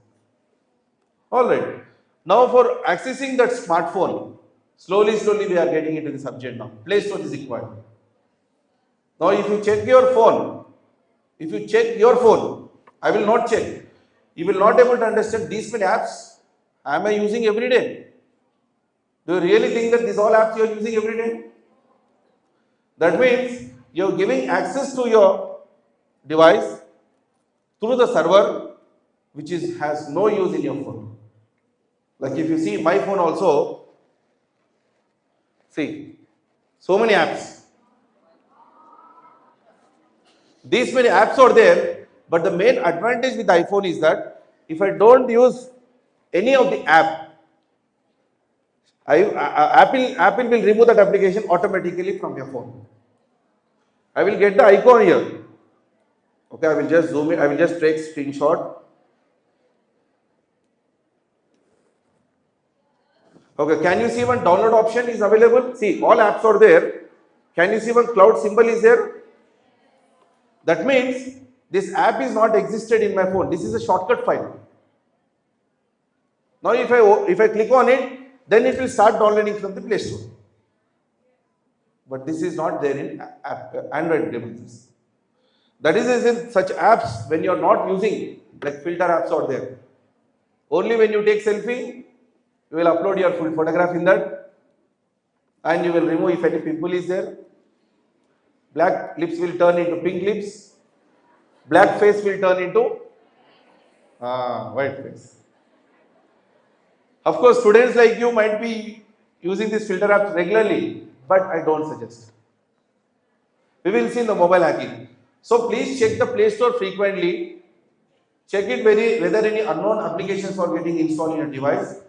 Alright. Now for accessing that smartphone, slowly we are getting into the subject now. Play Store is required. Now if you check your phone, I will not check. You will not able to understand these many apps am I using every day. Do you really think that these all apps you are using every day? That means you are giving access to your device through the server which has no use in your phone. Like if you see my phone also, see, so many apps. These many apps are there, but the main advantage with iPhone is that if I don't use any of the app, Apple will remove that application automatically from your phone. I will get the icon here. Okay, I will just zoom in, I will just take screenshot. Okay, can you see one download option is available? See, all apps are there. Can you see one cloud symbol is there? That means this app is not existed in my phone. This is a shortcut file. Now if I click on it, then it will start downloading from the Play Store. But this is not there in Android devices. That is in such apps when you are not using, like filter apps are there. Only when you take selfie, you will upload your full photograph in that and you will remove if any pimple is there. Black lips will turn into pink lips. Black face will turn into white face. Of course, students like you might be using this filter apps regularly, but I don't suggest. We will see in the mobile hacking. So please check the Play Store frequently. Check it whether any unknown applications are getting installed in your device.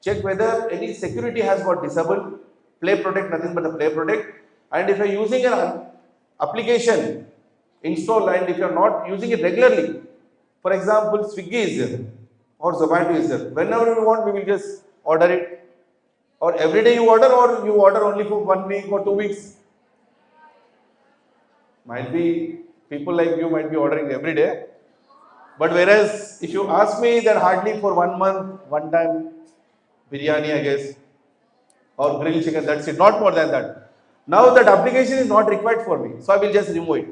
Check whether any security has got disabled. Play Protect, nothing but the Play Protect. And if you are using an application installed and if you are not using it regularly, for example, Swiggy is there or Zomato is there. Whenever we want, we will just order it. Or every day you order, or you order only for 1 week or 2 weeks. Might be people like you might be ordering every day. But whereas if you ask me, then hardly for 1 month, one time biryani, I guess, or grilled chicken, that's it, not more than that. Now that application is not required for me, so I will just remove it.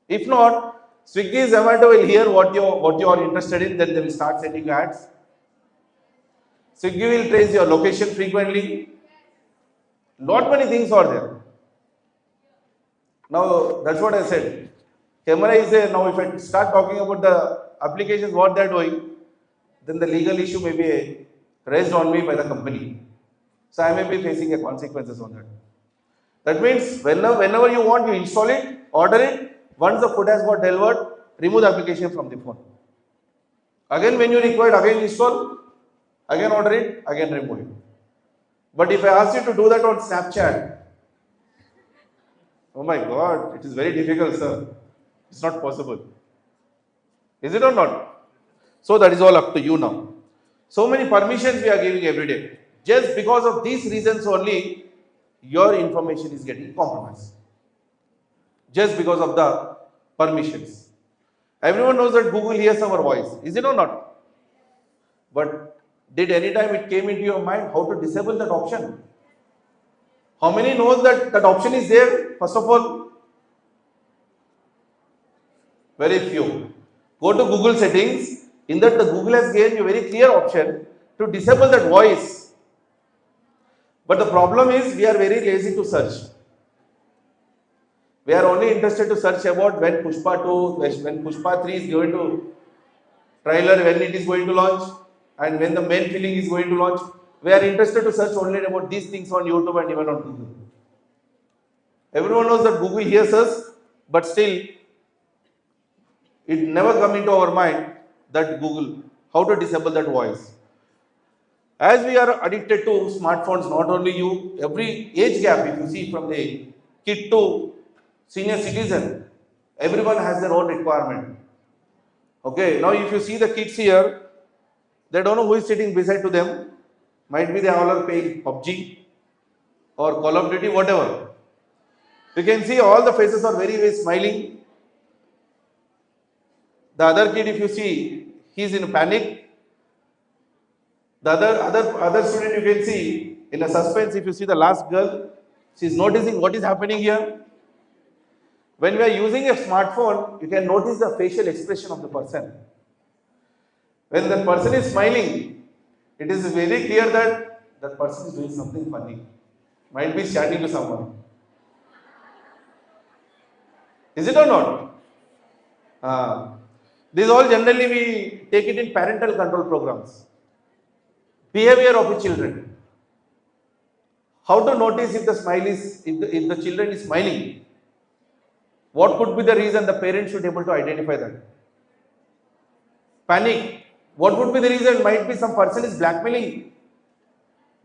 If not, Swiggy, Zomato will hear what you are interested in, then they will start sending ads. Swiggy will trace your location frequently. Not many things are there. Now that's what I said. Camera is there. Now if I start talking about the applications, what they are doing, then the legal issue may be raised on me by the company. So I may be facing a consequences on that. That means whenever you want, you install it, order it. Once the food has got delivered, remove the application from the phone. Again, when you require, again install, again order it, again remove it. But if I ask you to do that on Snapchat, oh my God, it is very difficult, sir. It's not possible. Is it or not? So that is all up to you now. So many permissions we are giving every day. Just because of these reasons only, your information is getting compromised. just because of the permissions. Everyone knows that Google hears our voice, is it or not? But did any time it came into your mind how to disable that option? How many knows that that option is there? First of all, very few. Go to Google settings. In that, the Google has given you a very clear option to disable that voice. But the problem is we are very lazy to search. We are only interested to search about when Pushpa 2, when Pushpa 3 is going to trailer, when it is going to launch, and when the main film is going to launch. We are interested to search only about these things on YouTube and even on Google. Everyone knows that Google hears us, but still, it never comes into our mind that Google, how to disable that voice. As we are addicted to smartphones, not only you, every age gap, if you see from the kid to senior citizen, everyone has their own requirement. Okay, now if you see the kids here, they don't know who is sitting beside to them. Might be they all are playing PUBG or Call of Duty, whatever. You can see all the faces are very, very smiling. The other kid, if you see, he is in panic. The other student, you can see in a suspense. If you see the last girl, she is noticing what is happening here. When we are using a smartphone, you can notice the facial expression of the person. When the person is smiling, it is very clear that that person is doing something funny. Might be chatting to someone. Is it or not? These all generally we take it in parental control programs. Behavior of the children. How to notice if the smile is, if the children is smiling? What could be the reason? The parents should be able to identify that. Panic. What would be the reason? Might be some person is blackmailing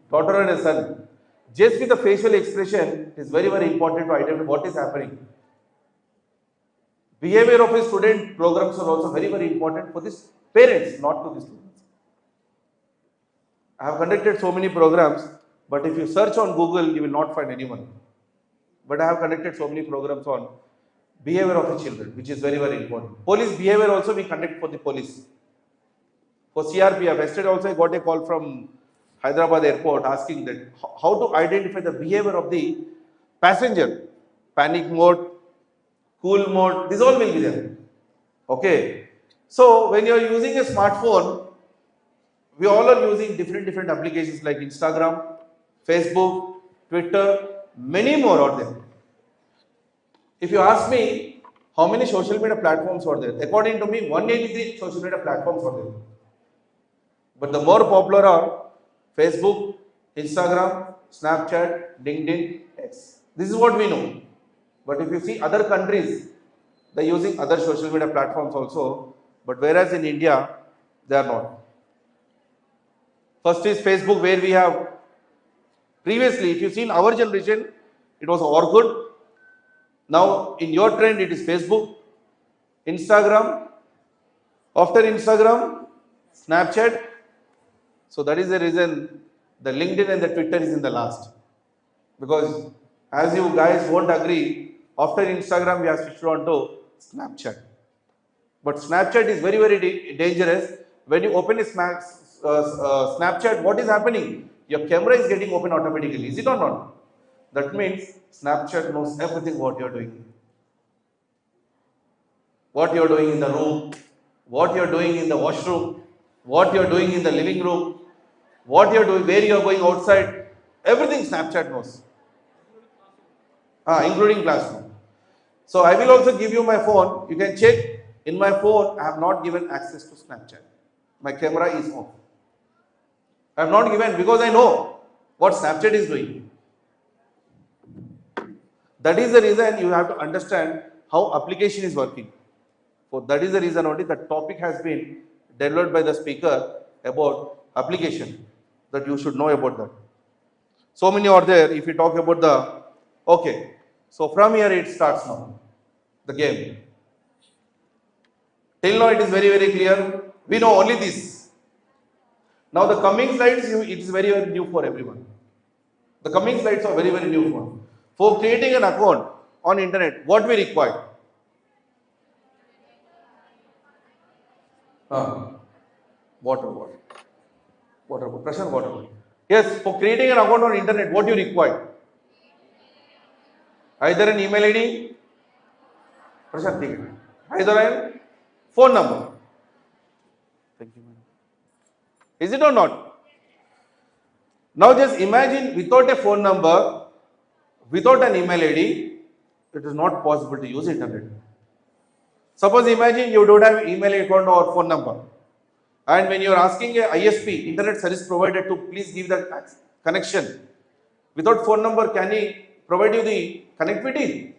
daughter and a son. Just with the facial expression, it is very, very important to identify what is happening. Behavior of a student programs are also very, very important for these parents, not to the students. I have conducted so many programs, but if you search on Google, you will not find anyone. But I have conducted so many programs on behavior of the children, which is very, very important. Police behavior also we conduct for the police. For CRPF, yesterday also I got a call from Hyderabad airport asking that how to identify the behavior of the passenger. Panic mode, cool mode, this all will be there. Okay. So when you are using a smartphone, we all are using different applications like Instagram, Facebook, Twitter, many more are there. If you ask me how many social media platforms are there, according to me 183 social media platforms are there. But the more popular are Facebook, Instagram, Snapchat, LinkedIn, X. This is what we know. But if you see other countries, they are using other social media platforms also. But whereas in India, they are not. First is Facebook, where we have previously, if you see in our generation, it was Orkut. Now in your trend, it is Facebook, Instagram. After Instagram, Snapchat. So that is the reason the LinkedIn and the Twitter is in the last. Because as you guys won't agree, after Instagram we have switched on to Snapchat. But Snapchat is very, very dangerous. When you open a Snapchat, what is happening? Your camera is getting open automatically. Is it or not? That means Snapchat knows everything what you are doing. What you are doing in the room, what you are doing in the washroom, what you are doing in the living room, what you are doing, where you are going outside, everything Snapchat knows. Including classroom. So I will also give you my phone. You can check. In my phone, I have not given access to Snapchat. My camera is off. I have not given because I know what Snapchat is doing. That is the reason you have to understand how application is working. So that is the reason only the topic has been developed by the speaker about application, that you should know about that. So many are there. If you talk about the, okay, so from here it starts now, the game. Till now it is very, very clear. We know only this. Now the coming slides, it is very, very new for everyone. The coming slides are very, very new for. For creating an account, on internet, what we require? Water. Prashant, water. Yes, for creating an account on internet, what you require? Either an email ID, Prashant, take it. Either a phone number. Thank you, madam. Is it or not? Now just imagine without a phone number, without an email ID, it is not possible to use internet. Suppose imagine you don't have email account or phone number. And when you are asking a ISP, internet service provider, to please give the connection, without phone number, can he provide you the connectivity?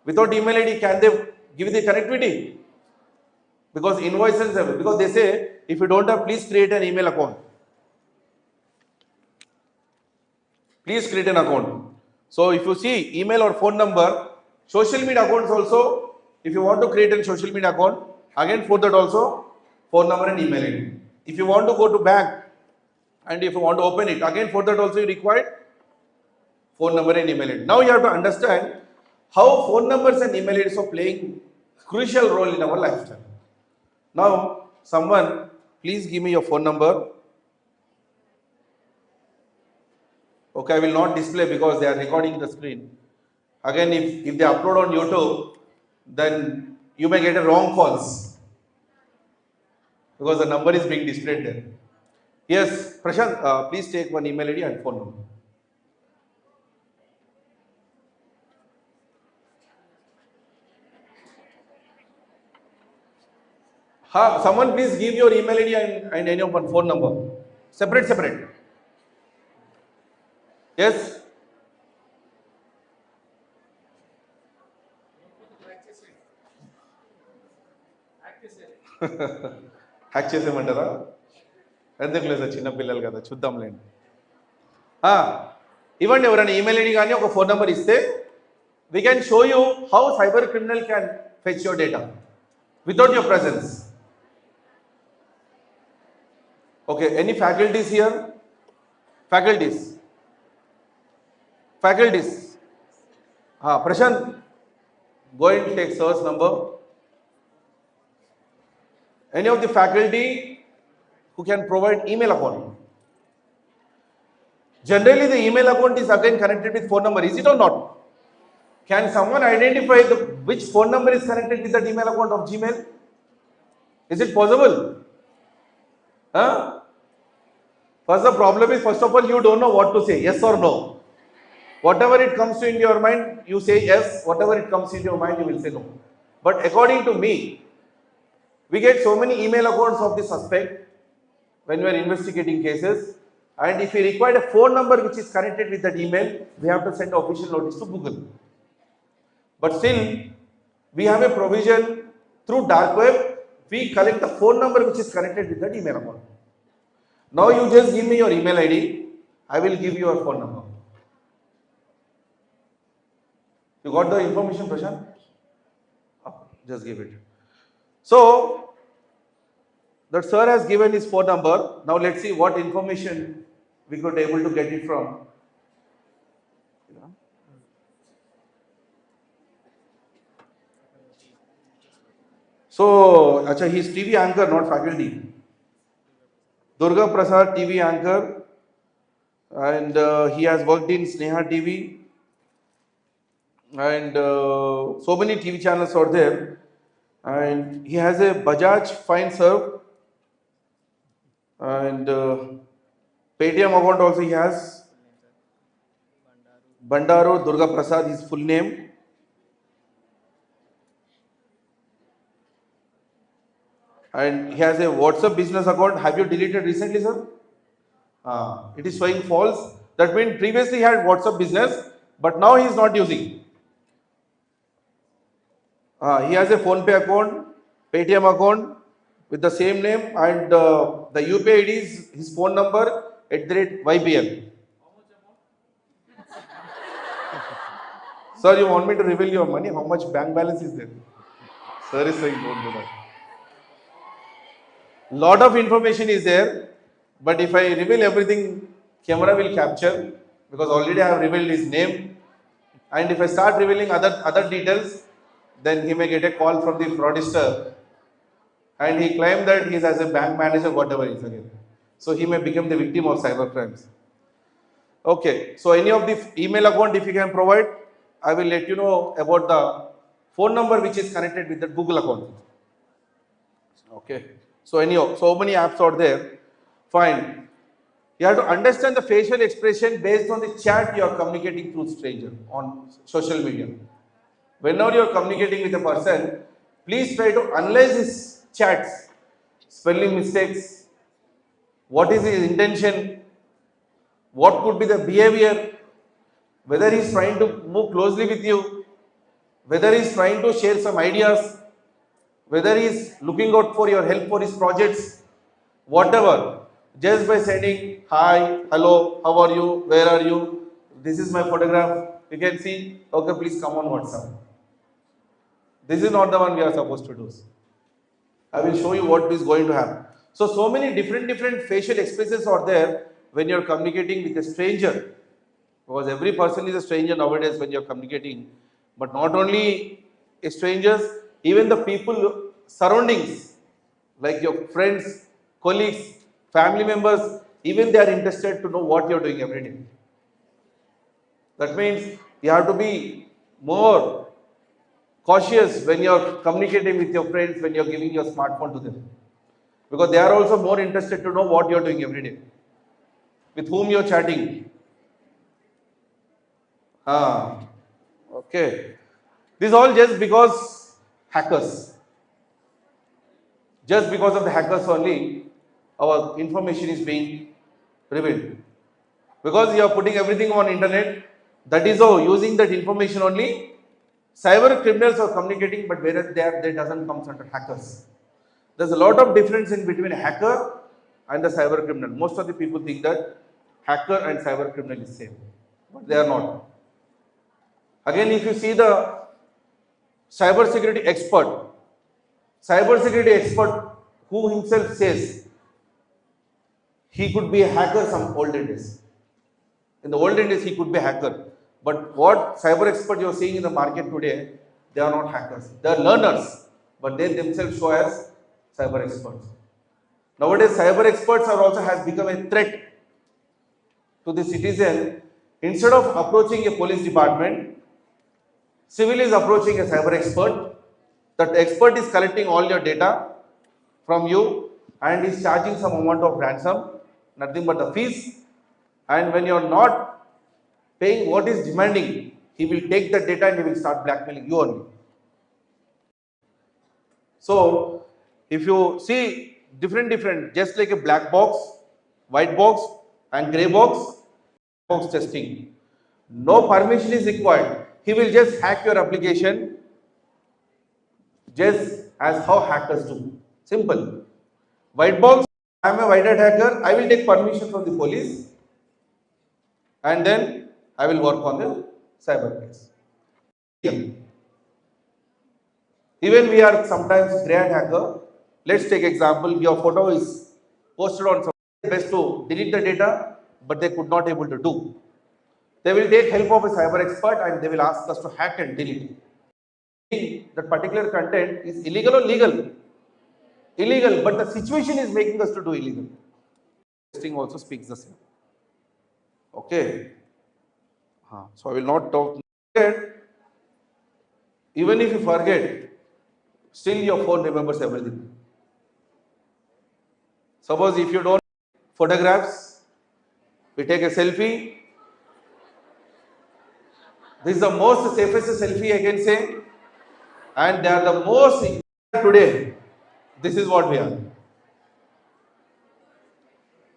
Without email ID, can they give you the connectivity? Because invoices, because they say, if you don't have, please create an email account. Please create an account. So if you see email or phone number, social media accounts also, if you want to create a social media account, again for that also, phone number and email ID. If you want to go to bank and if you want to open it, again for that also you require phone number and email ID. Now you have to understand how phone numbers and email IDs are playing crucial role in our lifestyle. Now, someone, please give me your phone number. Okay, I will not display because they are recording the screen. Again, if they upload on YouTube, then you may get a wrong calls because the number is being displayed there. Yes, Prashant, please take one email ID and phone number. Someone please give your email ID and any of one phone number. Separate. Yes. Hack చేసేయమంటారా? ఎందుకు లేదు sir, చిన్న పిల్లలు కదా, చూద్దాంలేండి. ఇవ్వండి ఎవరైనా email ID కానీ ఒక ఫోన్ నెంబర్ ఇస్తే we can show you how cyber criminal can fetch your data without your presence. Okay, any faculties here? Faculties. Prashant, go and take sir's number. Any of the faculty who can provide email account? Generally, the email account is again connected with phone number. Is it or not? Can someone identify which phone number is connected with that email account of Gmail? Is it possible? First, the problem is, first of all, you don't know what to say, yes or no. Whatever it comes to in your mind, you say yes. Whatever it comes in your mind, you will say no. But according to me, we get so many email accounts of the suspect when we are investigating cases, and if we require a phone number which is connected with that email, we have to send official notice to Google. But still, we have a provision through dark web, we collect the phone number which is connected with that email account. Now you just give me your email ID, I will give you your phone number. You got the information, Prashant? Just give it. So, that sir has given his phone number. Now let's see what information we could able to get it from. So, acha, he is TV anchor, not faculty. Durga Prasad, TV anchor, and he has worked in Sneha TV, and so many TV channels are there. And he has a Bajaj Fine Serve, and Paytm account also he has. Bandaru Durga Prasad, his full name. And he has a WhatsApp business account. Have you deleted recently, sir? It is showing false. That means previously he had WhatsApp business, but now he is not using. He has a PhonePe account, Paytm account with the same name, and the UPI ID is his phone number @YBL. Sir, you want me to reveal your money? How much bank balance is there? Sir is saying don't do that. Lot of information is there, but if I reveal everything, camera will capture, because already I have revealed his name, And if I start revealing other details, then he may get a call from the fraudster, and he claimed that he is as a bank manager, whatever he is again. So he may become the victim of cyber crimes. Okay, so any of the email account, if you can provide, I will let you know about the phone number which is connected with the Google account. Okay, so anyhow, so many apps are there. Fine. You have to understand the facial expression based on the chat you are communicating through stranger on social media. Whenever you are communicating with a person, please try to analyze his chats, spelling mistakes, what is his intention, what could be the behavior, whether he is trying to move closely with you, whether he is trying to share some ideas, whether he is looking out for your help for his projects, whatever. Just by sending hi, hello, how are you, where are you, this is my photograph, you can see, okay, please come on WhatsApp. This is not the one we are supposed to do. I will show you what is going to happen. So many different facial expressions are there when you are communicating with a stranger, because every person is a stranger nowadays when you are communicating. But not only strangers, even the people surroundings, like your friends, colleagues, family members, even they are interested to know what you are doing every day. That means you have to be more cautious when you are communicating with your friends, when you are giving your smartphone to them, because they are also more interested to know what you are doing every day, with whom you are chatting. Okay. This all just because hackers. Just because of the hackers only, our information is being revealed. Because you are putting everything on internet, that is how using that information only, cyber criminals are communicating, but whereas they doesn't come under hackers. There's a lot of difference in between a hacker and the cyber criminal. Most of the people think that hacker and cyber criminal is same, but they are not. Again, if you see the cybersecurity expert who himself says he could be a hacker some olden days. In the olden days, he could be a hacker. But what cyber expert you are seeing in the market today, they are not hackers. They are learners, but they themselves show as cyber experts. Nowadays, cyber experts are also has become a threat to the citizen. Instead of approaching a police department, civil is approaching a cyber expert. That expert is collecting all your data from you and is charging some amount of ransom, nothing but the fees. And when you are not paying what is demanding, he will take the data and he will start blackmailing you only. So if you see different, just like a black box, white box and grey box testing, no permission is required. He will just hack your application just as how hackers do. Simple. White box, I am a white hat hacker, I will take permission from the police and then I will work on the cyber case. Even we are sometimes grey hat hacker. Let's take example, your photo is posted on some best to delete the data, but they could not able to do. They will take help of a cyber expert and they will ask us to hack and delete. That particular content is illegal or legal? Illegal, but the situation is making us to do illegal. Testing also speaks the same. Okay. So I will not talk. Even if you forget, still your phone remembers everything. Suppose if you don't photographs, we take a selfie. This is the most safest selfie I can say, and they are the most today. This is what we are.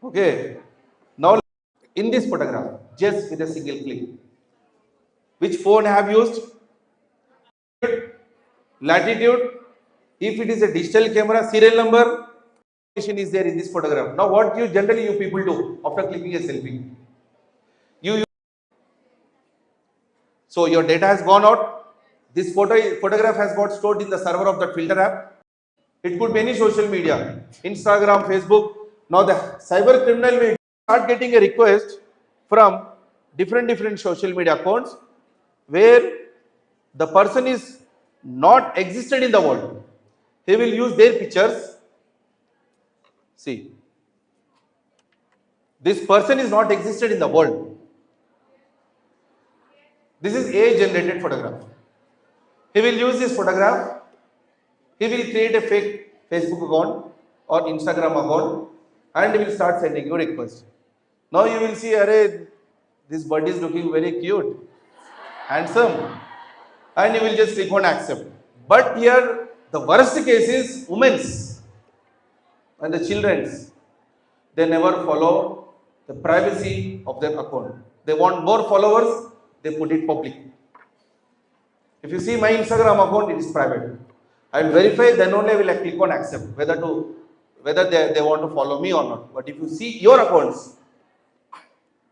Okay. Now in this photograph, just with a single click, which phone I have used? Latitude. If it is a digital camera, serial number is there in this photograph. Now what you people do after clicking a selfie? So your data has gone out. This photograph has got stored in the server of that filter app. It could be any social media, Instagram, Facebook. Now the cyber criminal will start getting a request from different social media accounts where the person is not existed in the world. He will use their pictures. See, this person is not existed in the world. This is AI generated photograph. He will use this photograph. He will create a fake Facebook account or Instagram account and he will start sending you requests. Now you will see, array, this bird is looking very cute, handsome, and you will just click on accept. But here the worst case is women's and the children's. They never follow the privacy of their account. They want more followers, they put it public. If you see my Instagram account, it is private. I will verify, then only I will click on accept, whether they want to follow me or not. But if you see your accounts,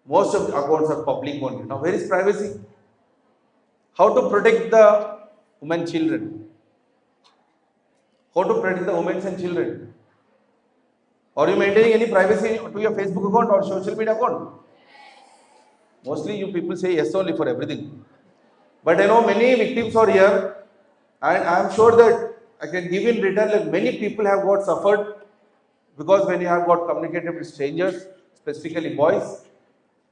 most of the accounts are public only. Now where is privacy? How to protect the women children? How to protect the women and children? Are you maintaining any privacy to your Facebook account or social media account? Mostly you people say yes only for everything. But I know many victims are here and I am sure that I can give in return that many people have got suffered because when you have got communicated with strangers, specifically boys,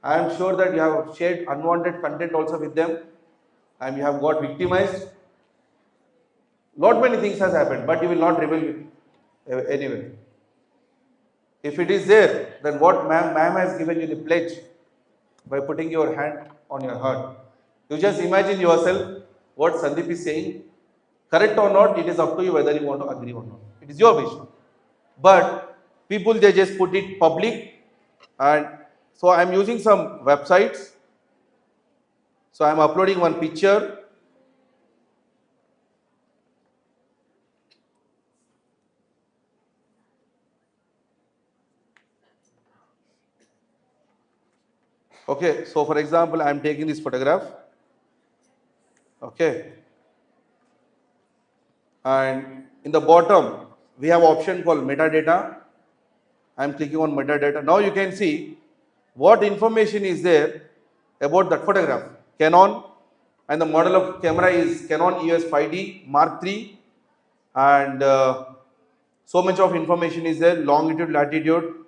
I am sure that you have shared unwanted content also with them and you have got victimized. Lot many things has happened, but you will not reveal it anyway. If it is there, then what ma'am has given you the pledge by putting your hand on your heart. You just imagine yourself what Sandeep is saying. Correct or not, it is up to you whether you want to agree or not. It is your wish. But people, they just put it public. And so I am using some websites. So I am uploading one picture. Okay, so for example, I am taking this photograph. Okay. And in the bottom, we have option called metadata. I am clicking on metadata. Now you can see what information is there about that photograph. Canon, and the model of camera is Canon EOS 5D Mark III, and so much of information is there, longitude, latitude.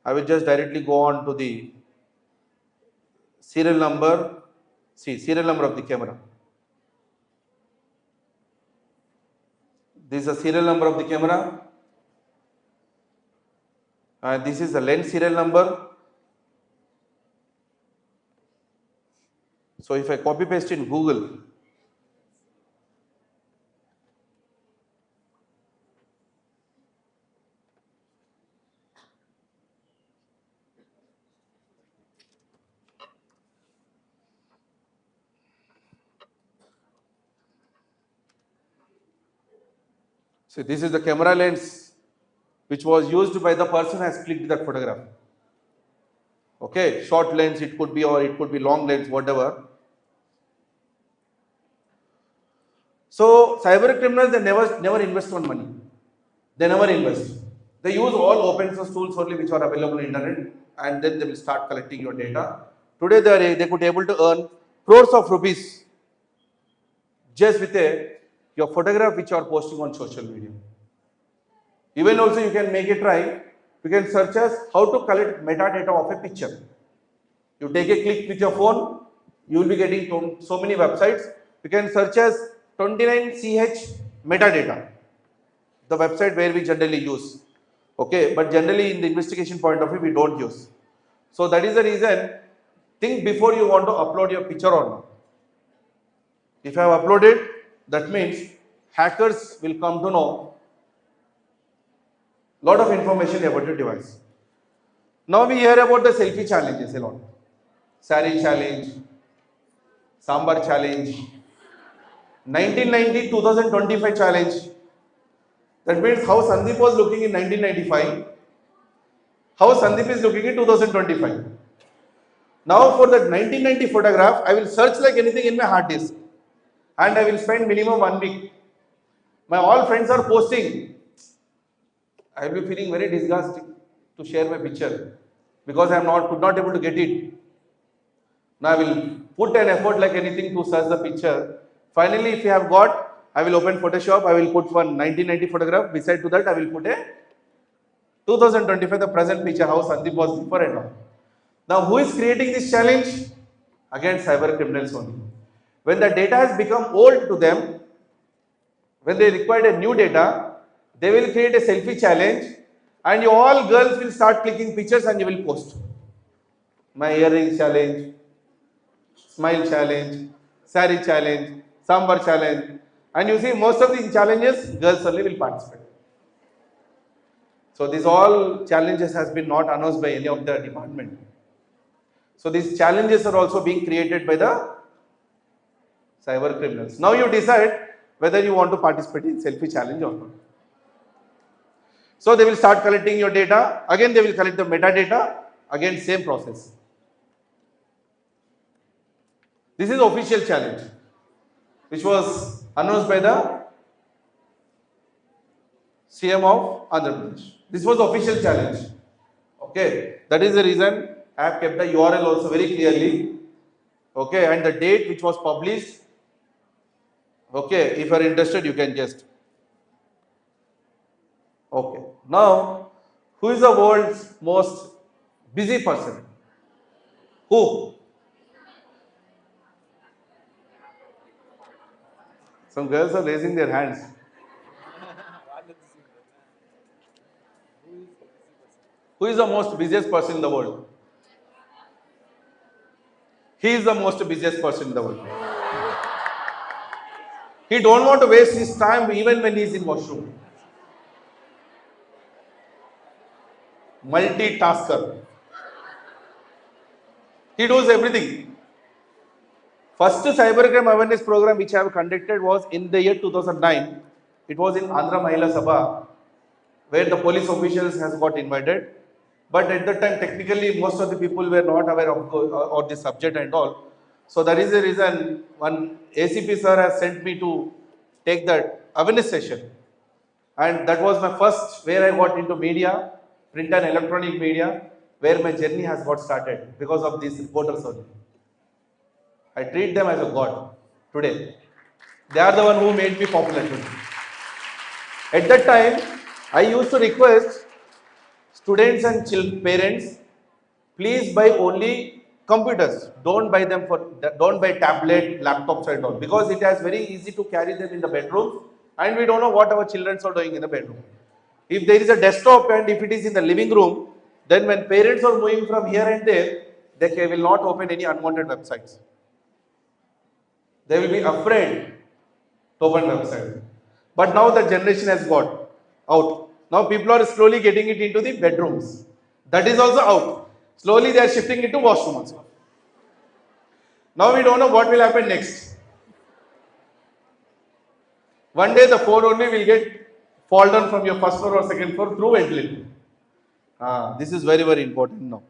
I will just directly go on to the serial number. See, serial number of the camera. This is the serial number of the camera. And this is the lens serial number. So if I copy paste in Google, so this is the camera lens which was used by the person who has clicked that photograph. Okay, short lens it could be, or it could be long lens, whatever. So cyber criminals, they never invest on money. They never invest. They use all open source tools only which are available on internet, and then they will start collecting your data. Today they could be able to earn crores of rupees just with your photograph which you are posting on social media. Even also you can make it right. You can search as how to collect metadata of a picture. You take a click with your phone, you will be getting so many websites. You can search as 29ch metadata, the website where we generally use. Okay, but generally in the investigation point of view, we don't use. So that is the reason, think before you want to upload your picture or not. If you have uploaded, that means hackers will come to know lot of information about your device. Now we hear about the selfie challenges a lot. Saree challenge, Sambar challenge, 1990-2025 challenge. That means how Sandeep was looking in 1995, how Sandeep is looking in 2025. Now for that 1990 photograph, I will search like anything in my hard disk and I will spend minimum 1 week. My all friends are posting. I will be feeling very disgusting to share my picture because I am could not able to get it. Now I will put an effort like anything to search the picture. Finally, if you have got, I will open Photoshop, I will put one 1990 photograph, beside to that I will put a 2025, the present picture, how Sandeep was before and now. Now who is creating this challenge? Again, cyber criminals only. When the data has become old to them, when they require a new data, they will create a selfie challenge and you all girls will start clicking pictures and you will post. My earring challenge, smile challenge, saree challenge, sambar challenge, and you see most of these challenges girls only will participate. So these all challenges has been not announced by any of the department. So these challenges are also being created by the cyber criminals. Now you decide whether you want to participate in selfie challenge or not. So they will start collecting your data, again they will collect the metadata, again same process. This is official challenge which was announced by the CM of Andhra Pradesh. This was official challenge. Okay, that is the reason I have kept the URL also very clearly. Okay, and the date which was published. Okay, if you are interested, you can just. Okay, now who is the world's most busy person? Who? Some girls are raising their hands. Who is the most busiest person in the world? He is the most busiest person in the world. He don't want to waste his time even when he is in washroom. Multitasker. He does everything. First cybercrime awareness program which I have conducted was in the year 2009. It was in Andhra Mahila Sabha, where the police officials has got invited. But at that time, technically, most of the people were not aware of the subject and all. So that is the reason one ACP sir has sent me to take that awareness session. And that was my first where I got into media, print and electronic media, where my journey has got started because of these reporters only. I treat them as a god today. They are the one who made me popular today. At that time, I used to request students and parents, please buy only computers. Don't buy them don't buy tablet, laptops and all, because it is very easy to carry them in the bedroom and we don't know what our children are doing in the bedroom. If there is a desktop and if it is in the living room, then when parents are moving from here and there, they will not open any unwanted websites. They will be afraid to open websites. But now the generation has got out. Now people are slowly getting it into the bedrooms. That is also out. Slowly they are shifting it to washroom also. Now we don't know what will happen next. One day the phone only will get fall down from your first floor or second floor through ventilator. This is very, very important now.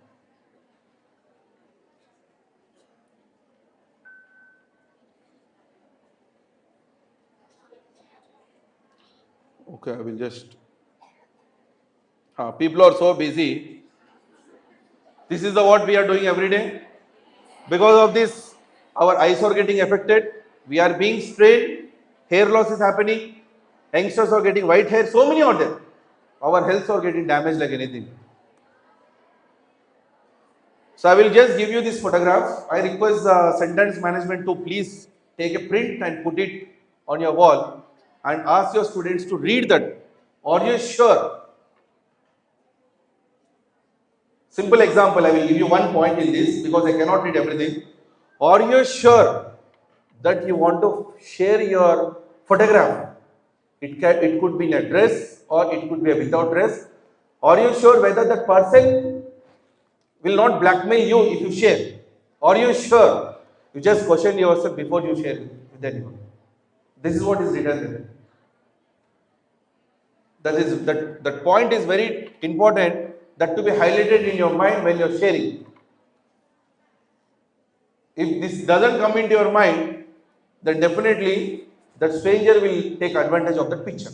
Okay, I will just. People are so busy. This is what we are doing every day. Because of this, our eyes are getting affected. We are being strained. Hair loss is happening. Youngsters are getting white hair. So many are there. Our health are getting damaged like anything. So I will just give you these photographs. I request the sentence management to please take a print and put it on your wall and ask your students to read that. Are you sure? Simple example, I will give you one point in this because I cannot read everything. Are you sure that you want to share your photograph? It could be in a dress or it could be a without dress. Are you sure whether that person will not blackmail you if you share? Are you sure? You just question yourself before you share with anyone. This is what is written there. That point is very important, that to be highlighted in your mind when you are sharing. If this doesn't come into your mind, then definitely that stranger will take advantage of that picture.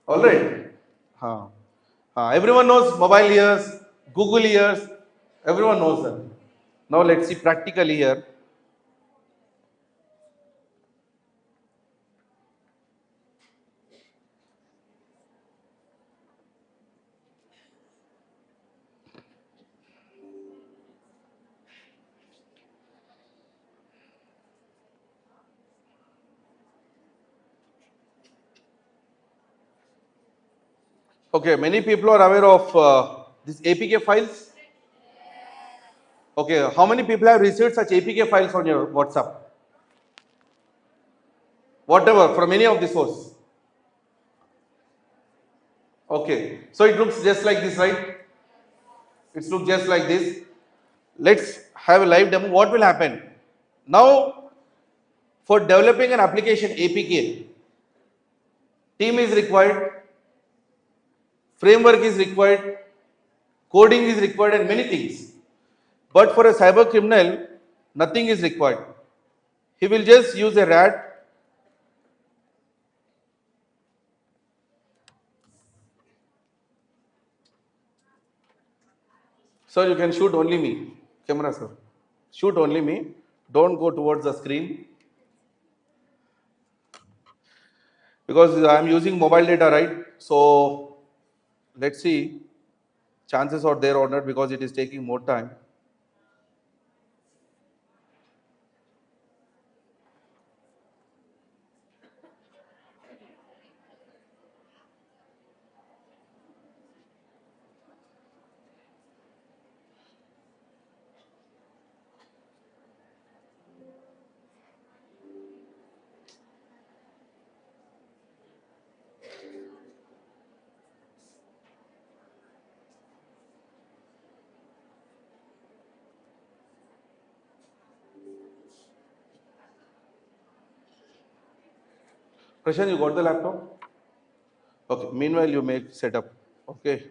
Alright? Everyone knows mobile ears, Google ears, Everyone knows that. Now let's see practically here. Okay, many people are aware of these APK files. Okay, how many people have received such APK files on your WhatsApp? Whatever, from any of the source. Okay, so it looks just like this, right? It looks just like this. Let's have a live demo. What will happen? Now, for developing an application APK, team is required, framework is required, coding is required, and many things. But for a cyber criminal, nothing is required. He will just use a rat. Sir, you can shoot only me. Camera, sir. Shoot only me. Don't go towards the screen. Because I am using mobile data, right? So let's see. Chances are there or not, because it is taking more time. Prashant, you got the laptop? Okay. Meanwhile, you make setup. Okay.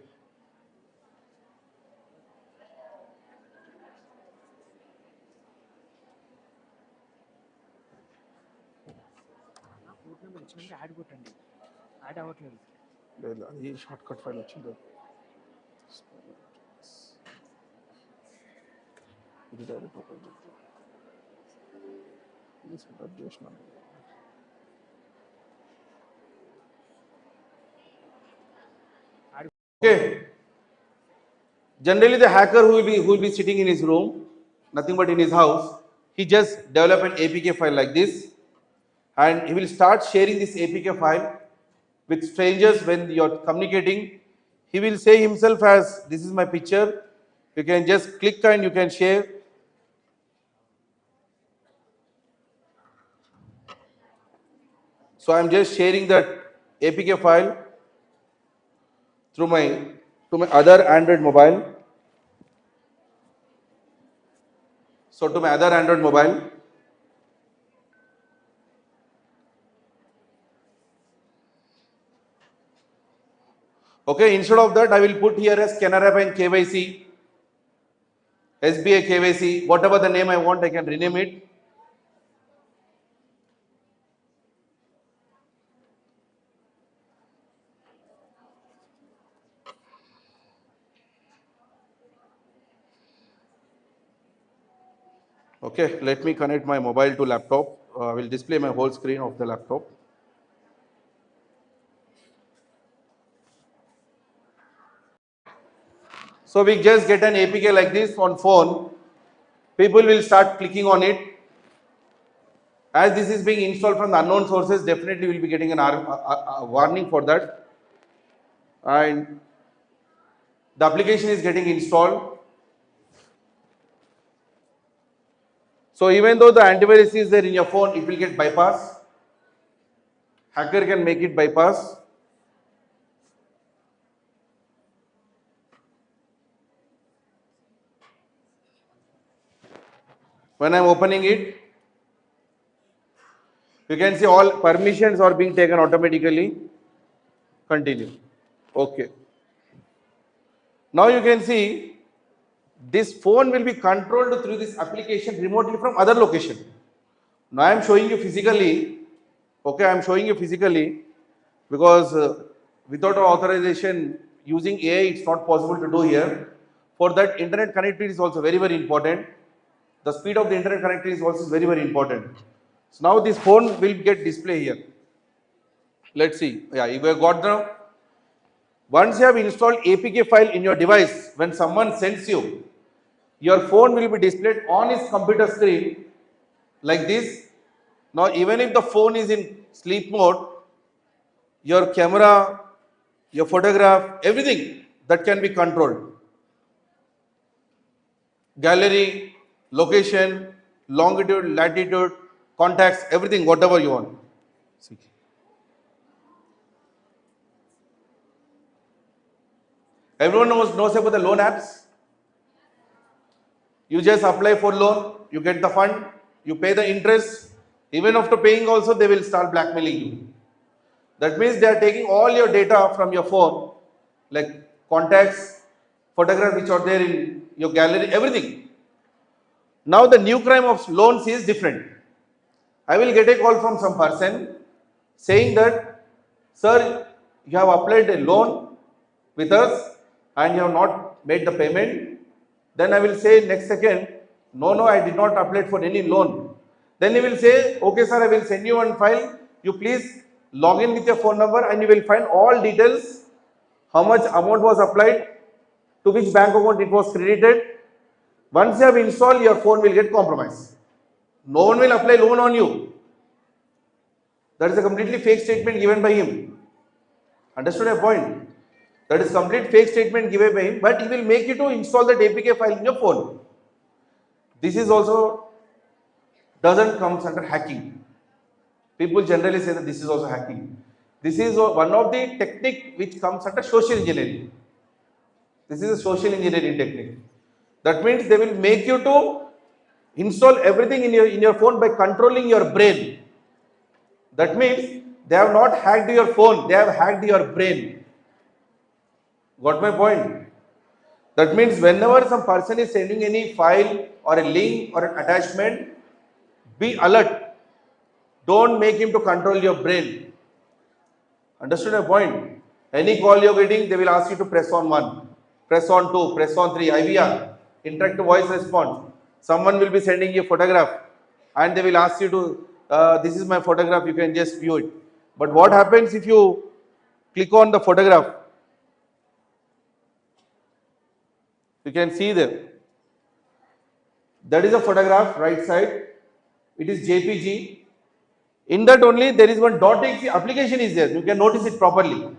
లేదు, అది short cut file వచ్చింది. ఇది direct open చేస్తాను. ఇది setup చేసినాను. Okay. Generally, the hacker who will be sitting in his room, nothing but in his house, he just develop an APK file like this, and he will start sharing this APK file with strangers. When you are communicating, he will say himself as, this is my picture. You can just click and you can share. So I am just sharing that APK file to my other Android mobile. So to my other Android mobile. Okay, instead of that, I will put here as Canara Bank KYC, SBI KYC, whatever the name I want, I can rename it. Okay, let me connect my mobile to laptop. I will display my whole screen of the laptop. So we just get an APK like this on phone. People will start clicking on it. As this is being installed from the unknown sources, definitely we will be getting a warning for that. And the application is getting installed. So even though the antivirus is there in your phone, it will get bypassed. Hacker can make it bypass. When I am opening it, you can see all permissions are being taken automatically. Continue. Okay. Now you can see this phone will be controlled through this application remotely from other location. Now I am showing you physically. Okay, I am showing you physically because without our authorization using AI, it's not possible to do here. For that, internet connectivity is also very, very important. The speed of the internet connectivity is also very, very important. So now this phone will get display here. Let's see. Yeah, you have got now. Once you have installed APK file in your device, when someone sends you, your phone will be displayed on his computer screen like this. Now, even if the phone is in sleep mode, your camera, your photograph, everything that can be controlled. Gallery, location, longitude, latitude, contacts, everything, whatever you want. See. Everyone knows about the loan apps. You just apply for loan, you get the fund, you pay the interest. Even after paying also, they will start blackmailing you. That means they are taking all your data from your phone, like contacts, photographs which are there in your gallery, everything. Now the new crime of loans is different. I will get a call from some person saying that, sir, you have applied a loan with us and you have not made the payment. Then I will say next second, no, I did not apply for any loan. Then he will say, okay sir, I will send you one file. You please log in with your phone number and you will find all details, how much amount was applied, to which bank account it was credited. Once you have installed, your phone will get compromised. No one will apply loan on you. That is a completely fake statement given by him. Understood a point? That is complete fake statement given by him, but he will make you to install that APK file in your phone. This is also doesn't come under hacking. People generally say that this is also hacking. This is one of the technique which comes under social engineering. This is a social engineering technique. That means they will make you to install everything in your phone by controlling your brain. That means they have not hacked your phone, they have hacked your brain. Got my point? That means whenever some person is sending any file or a link or an attachment, be alert. Don't make him to control your brain. Understood a point? Any call you're getting, they will ask you to press on 1, press on 2, press on 3, IVR, interactive voice response. Someone will be sending you a photograph and they will ask you to, this is my photograph, you can just view it. But what happens if you click on the photograph? You can see there. That is a photograph, right side. It is JPG. In that only there is one .exe application is there. You can notice it properly.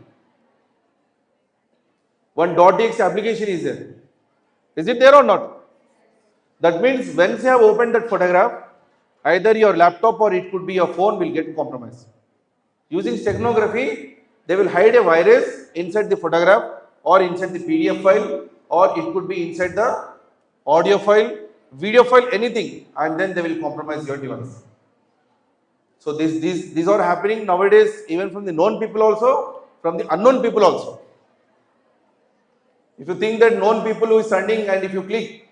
One .exe application is there. Is it there or not? That means once you have opened that photograph, either your laptop or it could be your phone will get compromised. Using steganography, they will hide a virus inside the photograph or inside the PDF file, or it could be inside the audio file, video file, anything, and then they will compromise your device. So these are happening nowadays, even from the known people also, from the unknown people also. If you think that known people who is sending and if you click,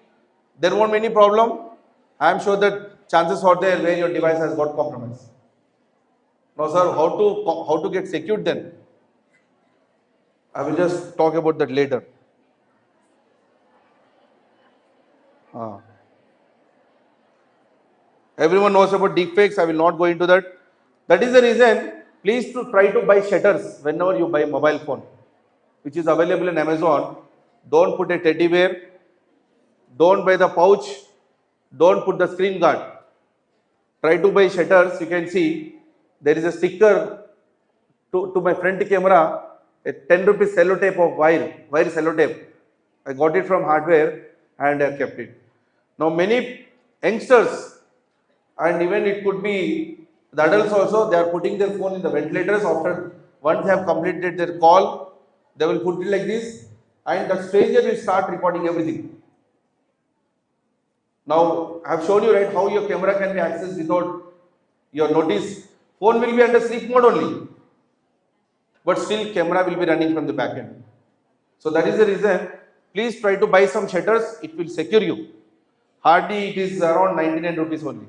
there won't be any problem. I am sure that chances are there where your device has got compromised. Now sir, how to get secured then? I will just talk about that later. Everyone knows about deepfakes. I will not go into that. That is the reason, please to try to buy shutters whenever you buy a mobile phone, which is available in Amazon. Don't put a teddy bear. Don't buy the pouch. Don't put the screen guard. Try to buy shutters. You can see there is a sticker to my front camera, a 10 rupees sellotape of wire sellotape. I got it from hardware and I kept it. Now many youngsters, and even it could be the adults also, they are putting their phone in the ventilators after once they have completed their call, they will put it like this and the stranger will start recording everything. Now I have shown you right how your camera can be accessed without your notice. Phone will be under sleep mode only, but still camera will be running from the back end. So that is the reason, please try to buy some shutters, it will secure you. Hardly it is around 99 rupees only.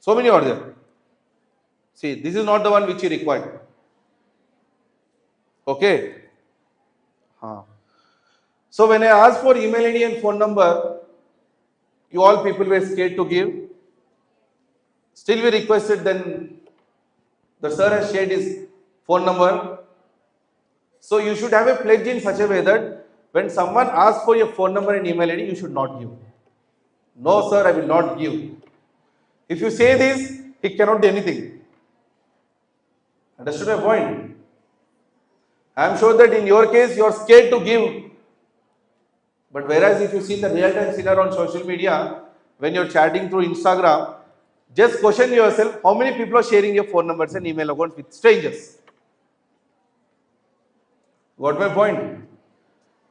So many are there. See, this is not the one which you required. Okay. So when I asked for email ID and phone number, you all people were scared to give. Still we requested, then the sir has shared his phone number. So you should have a pledge in such a way that when someone asks for your phone number and email ID, you should not give. No sir, I will not give. If you say this, he cannot do anything. Understood my point? I am sure that in your case, you are scared to give. But whereas if you see the real-time scenario on social media, when you're chatting through Instagram, just question yourself, how many people are sharing your phone numbers and email accounts with strangers? Got my point?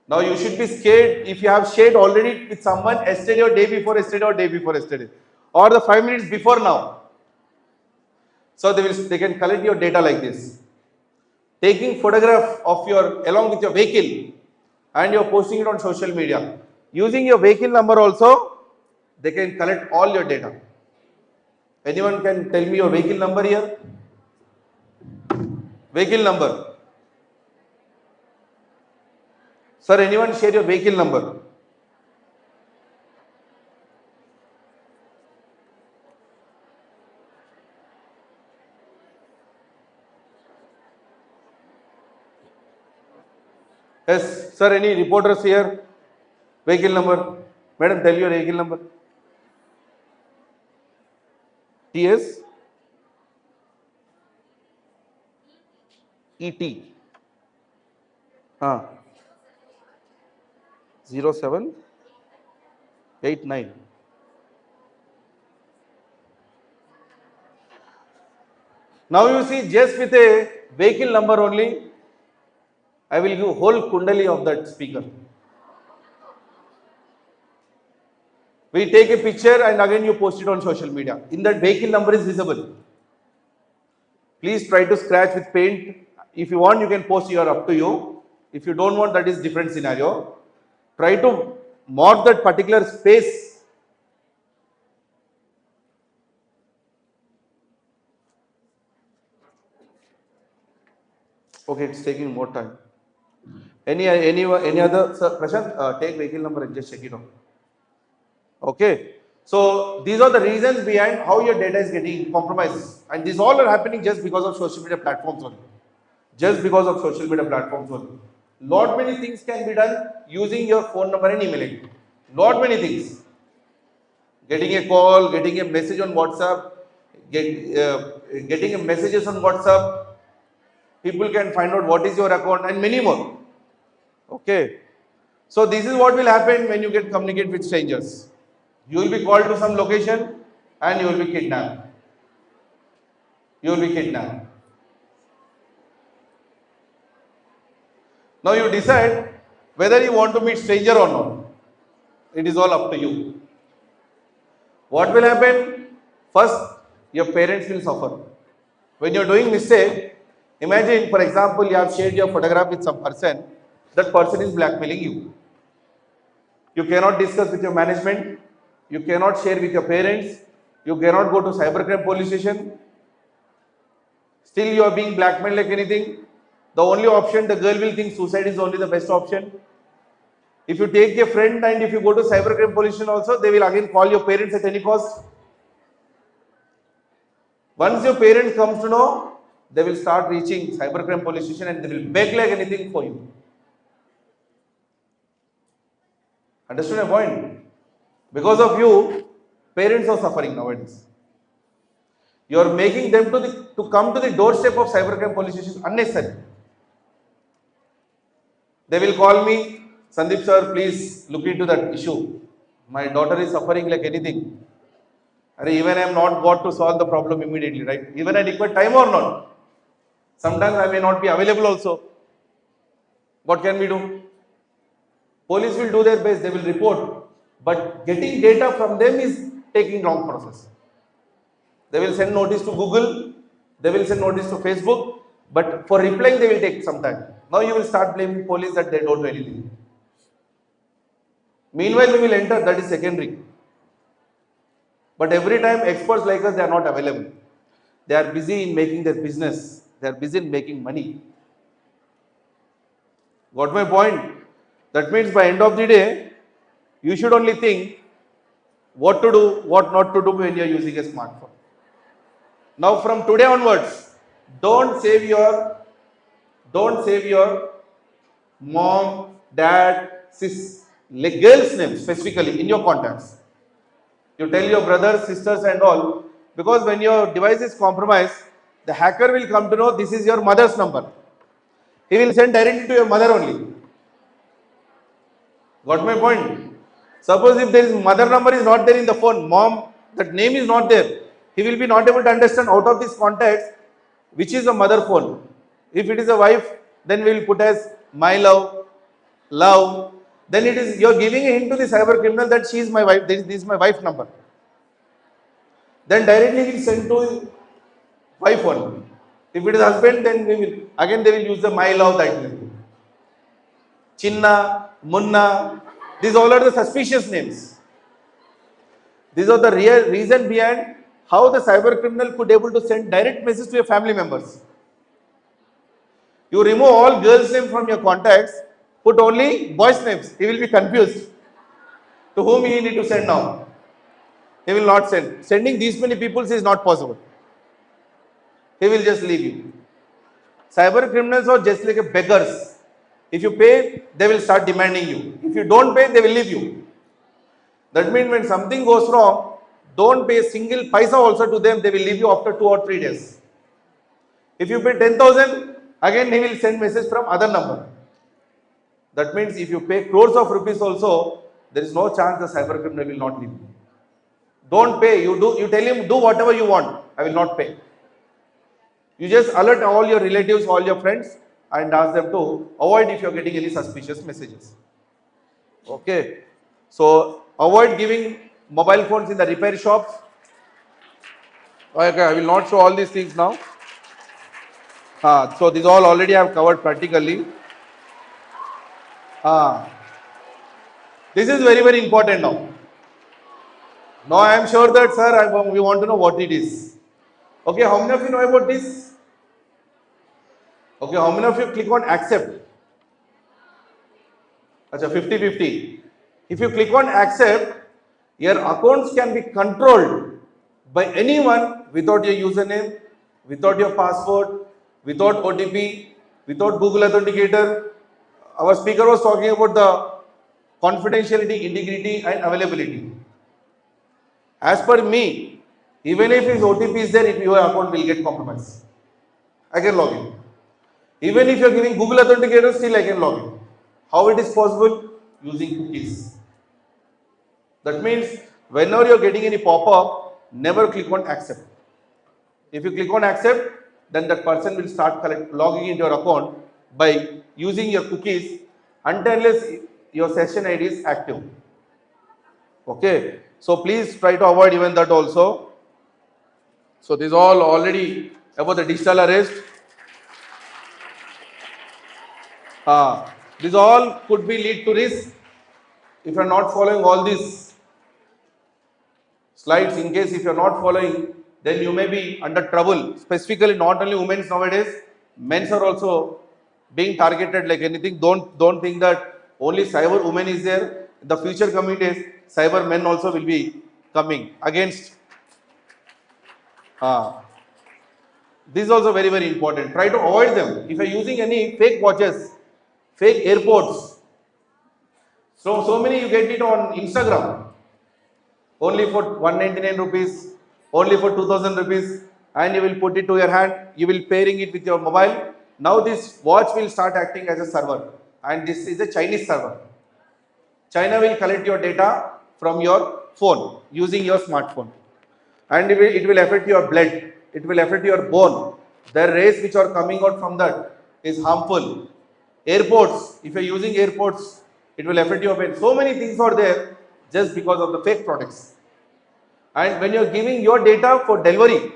Now you should be scared if you have shared already with someone yesterday or day before yesterday or day before yesterday, or the 5 minutes before now. So they can collect your data like this. Taking photograph of your along with your vehicle and you're posting it on social media. Using your vehicle number also, they can collect all your data. Anyone can tell me your vehicle number here? Vehicle number. Sir, anyone share your vehicle number? Yes, sir, any reporters here? Vehicle number. Madam, tell your vehicle number. TS ET. 0789. Now you see, just with a vehicle number only, I will give whole kundali of that speaker. We take a picture and again you post it on social media. In that vehicle number is visible. Please try to scratch with paint. If you want, you can post here, up to you. If you don't want, that is different scenario. Try to mark that particular space. Okay, it's taking more time. Any other, sir, Prashant, take vehicle number and just check it out. Okay. So these are the reasons behind how your data is getting compromised, and these all are happening just because of social media platforms only. Just because of social media platforms only. Lot many things can be done using your phone number and email ID. Lot many things. Getting a call, getting a message on WhatsApp, getting a messages on WhatsApp. People can find out what is your account and many more. Okay. So this is what will happen when you get communicate with strangers. You will be called to some location and you will be kidnapped. You will be kidnapped. Now you decide whether you want to meet stranger or not. It is all up to you. What will happen? First, your parents will suffer. When you are doing mistake, imagine, for example, you have shared your photograph with some person. That person is blackmailing you. You cannot discuss with your management. You cannot share with your parents. You cannot go to cybercrime police station. Still you are being blackmailed like anything. The only option, the girl will think suicide is only the best option. If you take a friend and if you go to cybercrime police station also, they will again call your parents at any cost. Once your parents comes to know, they will start reaching cybercrime police station and they will beg like anything for you. Understood my point? Because of you, parents are suffering nowadays. You are making them to come to the doorstep of cybercrime police station unnecessary. They will call me, Sandeep sir, please look into that issue. My daughter is suffering like anything. Even I am not got to solve the problem immediately, right? Even I require time or not. Sometimes I may not be available also. What can we do? Police will do their best, they will report. But getting data from them is taking long process. They will send notice to Google, they will send notice to Facebook, but for replying they will take some time. Now you will start blaming police that they don't do anything. Meanwhile, we will enter, that is secondary. But every time experts like us, they are not available. They are busy in making their business. They are busy in making money. Got my point? That means by end of the day, you should only think what to do, what not to do when you are using a smartphone. Now from today onwards, don't save your mom, dad, girls' names specifically in your contacts. You tell your brothers, sisters and all, because when your device is compromised, the hacker will come to know this is your mother's number. He will send directly to your mother only. Got my point? Suppose if there is mother number is not there in the phone, mom, that name is not there, he will be not able to understand out of this context which is a mother phone. If it is a wife, then we will put as my love, love. Then it is you are giving a hint to the cyber criminal that she is my wife. This is my wife number. Then directly we will send to wife only. If it is husband, then we will again they will use the my love title. Chinna, Munna, these all are the suspicious names. These are the real reason behind how the cyber criminal could able to send direct message to your family members. You remove all girls' names from your contacts, put only boys' names. He will be confused. To whom he need to send now? He will not send. Sending these many people is not possible. He will just leave you. Cyber criminals are just like a beggars. If you pay, they will start demanding you. If you don't pay, they will leave you. That means when something goes wrong, don't pay a single paisa also to them. They will leave you after 2 or 3 days. If you pay 10,000, again he will send message from other number. That means if you pay crores of rupees also, there is no chance the cyber criminal will not leave you. Don't pay. You tell him do whatever you want. I will not pay. You just alert all your relatives, all your friends, and ask them to avoid if you are getting any suspicious messages. Okay. So avoid giving mobile phones in the repair shops. Okay, I will not show all these things now. So these all already I have covered practically. This is very, very important now. Now I am sure that sir, we want to know what it is. Okay, how many of you know about this? Okay, how many of you click on accept? Acha, 50-50. If you click on accept, your accounts can be controlled by anyone without your username, without your password, without OTP, without Google Authenticator. Our speaker was talking about the confidentiality, integrity and availability. As per me, even if his OTP is there, your account will get compromised. I can log in. Even if you are giving Google Authenticator, still I can log in. How it is possible? Using cookies. That means whenever you are getting any pop-up, never click on accept. If you click on accept, then that person will start logging into your account by using your cookies unless your session ID is active. Okay. So please try to avoid even that also. So this is all already about the digital arrest. This all could be lead to risk if you are not following all these slides. In case if you are not following, then you may be under trouble. Specifically, not only women nowadays, men are also being targeted like anything. Don't think that only cyber women is there. In the future coming days, cyber men also will be coming against. This is also very, very important. Try to avoid them. If you are using any fake watches, fake airports, so many you get it on Instagram, only for 199 rupees, only for 2000 rupees, and you will put it to your hand, you will pairing it with your mobile. Now this watch will start acting as a server, and this is a Chinese server. China will collect your data from your phone using your smartphone, and it will affect your blood, it will affect your bone. The rays which are coming out from that is harmful. Airports, if you are using airports, it will affect your brain. So many things are there just because of the fake products. And when you are giving your data for delivery,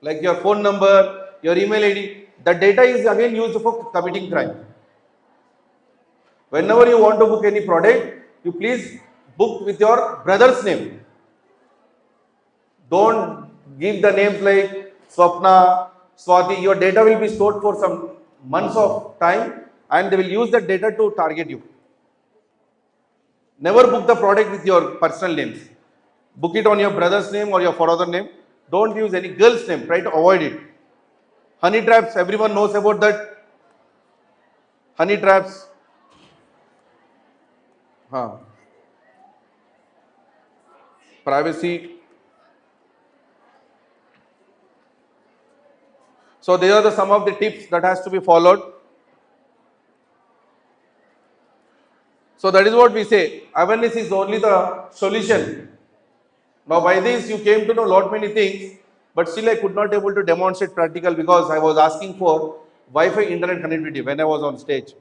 like your phone number, your email ID, the data is again used for committing crime. Whenever you want to book any product, you please book with your brother's name. Don't give the names like Swapna, Swati. Your data will be stored for some months of time, and they will use that data to target you. Never book the product with your personal names. Book it on your brother's name or your father's name. Don't use any girl's name. Try to avoid it. Honey traps, everyone knows about that. Honey traps. Privacy. So these are some of the tips that has to be followed. So that is what we say. Awareness is only the solution. Now by this you came to know lot many things, but still I could not able to demonstrate practical because I was asking for Wi-Fi internet connectivity when I was on stage.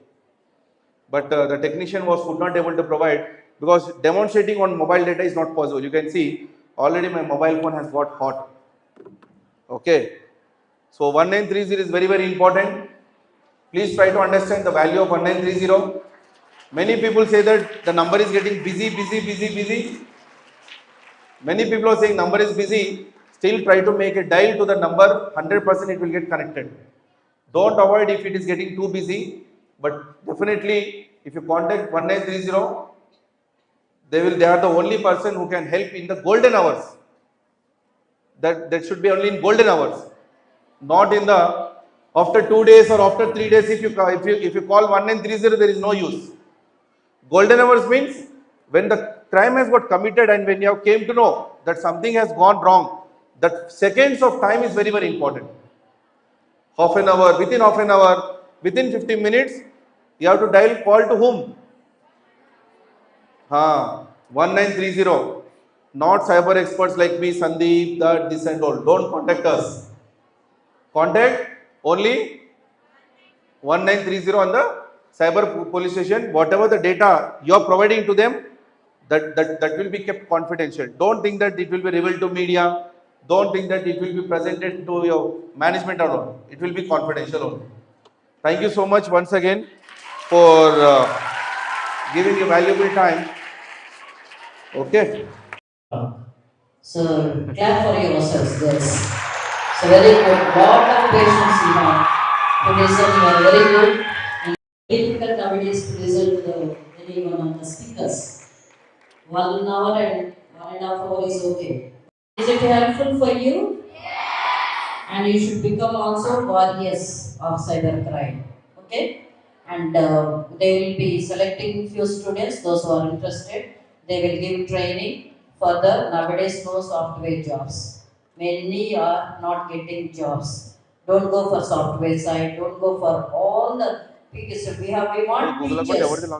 But the technician was could not able to provide because demonstrating on mobile data is not possible. You can see already my mobile phone has got hot. Okay. So 1930 is very, very important. Please try to understand the value of 1930. Many people say that the number is getting busy. Many people are saying number is busy. Still try to make a dial to the number, 100% it will get connected. Don't avoid if it is getting too busy, but definitely if you contact 1930, they are the only person who can help in the golden hours. That should be only in golden hours, not in the after 2 days or after 3 days. If you call 1930, there is no use. Golden hours means when the crime has got committed and when you have came to know that something has gone wrong, that seconds of time is very, very important. Half an hour, within half an hour, within 15 minutes, you have to dial call to whom? 1930. Not cyber experts like me, Sandeep, that, this and all. Don't contact us. Contact only 1930 on the cyber police station. Whatever the data you are providing to them, that will be kept confidential. Don't think that it will be revealed to media. Don't think that it will be presented to your management or all. It will be confidential only. Thank you so much once again for giving your valuable time. Okay. So clap for yourselves, girls. So very good. Lot of patience you have to listen. You are very good. And difficult nowadays to listen to any one of the speakers. 1 hour and 1.5 hours is okay. Is it helpful for you? And you should become also warriors of cybercrime. Okay? And they will be selecting few students, those who are interested. They will give training for the nowadays no software jobs. Many are not getting jobs. Don't go for software side, don't go for all the because we want teachers,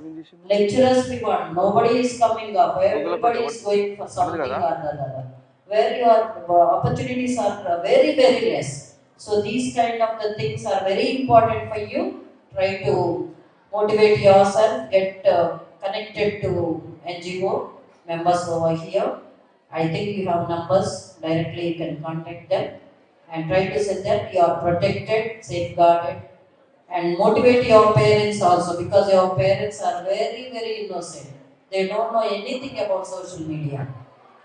lecturers we want. Nobody is coming up. Everybody is going for something or the other. Where your opportunities are very, very less. So these kind of the things are very important for you. Try to motivate yourself, get connected to NGO members over here. I think you have numbers, directly you can contact them and try to say that you are protected, safeguarded, and motivate your parents also because your parents are very, very innocent. They don't know anything about social media.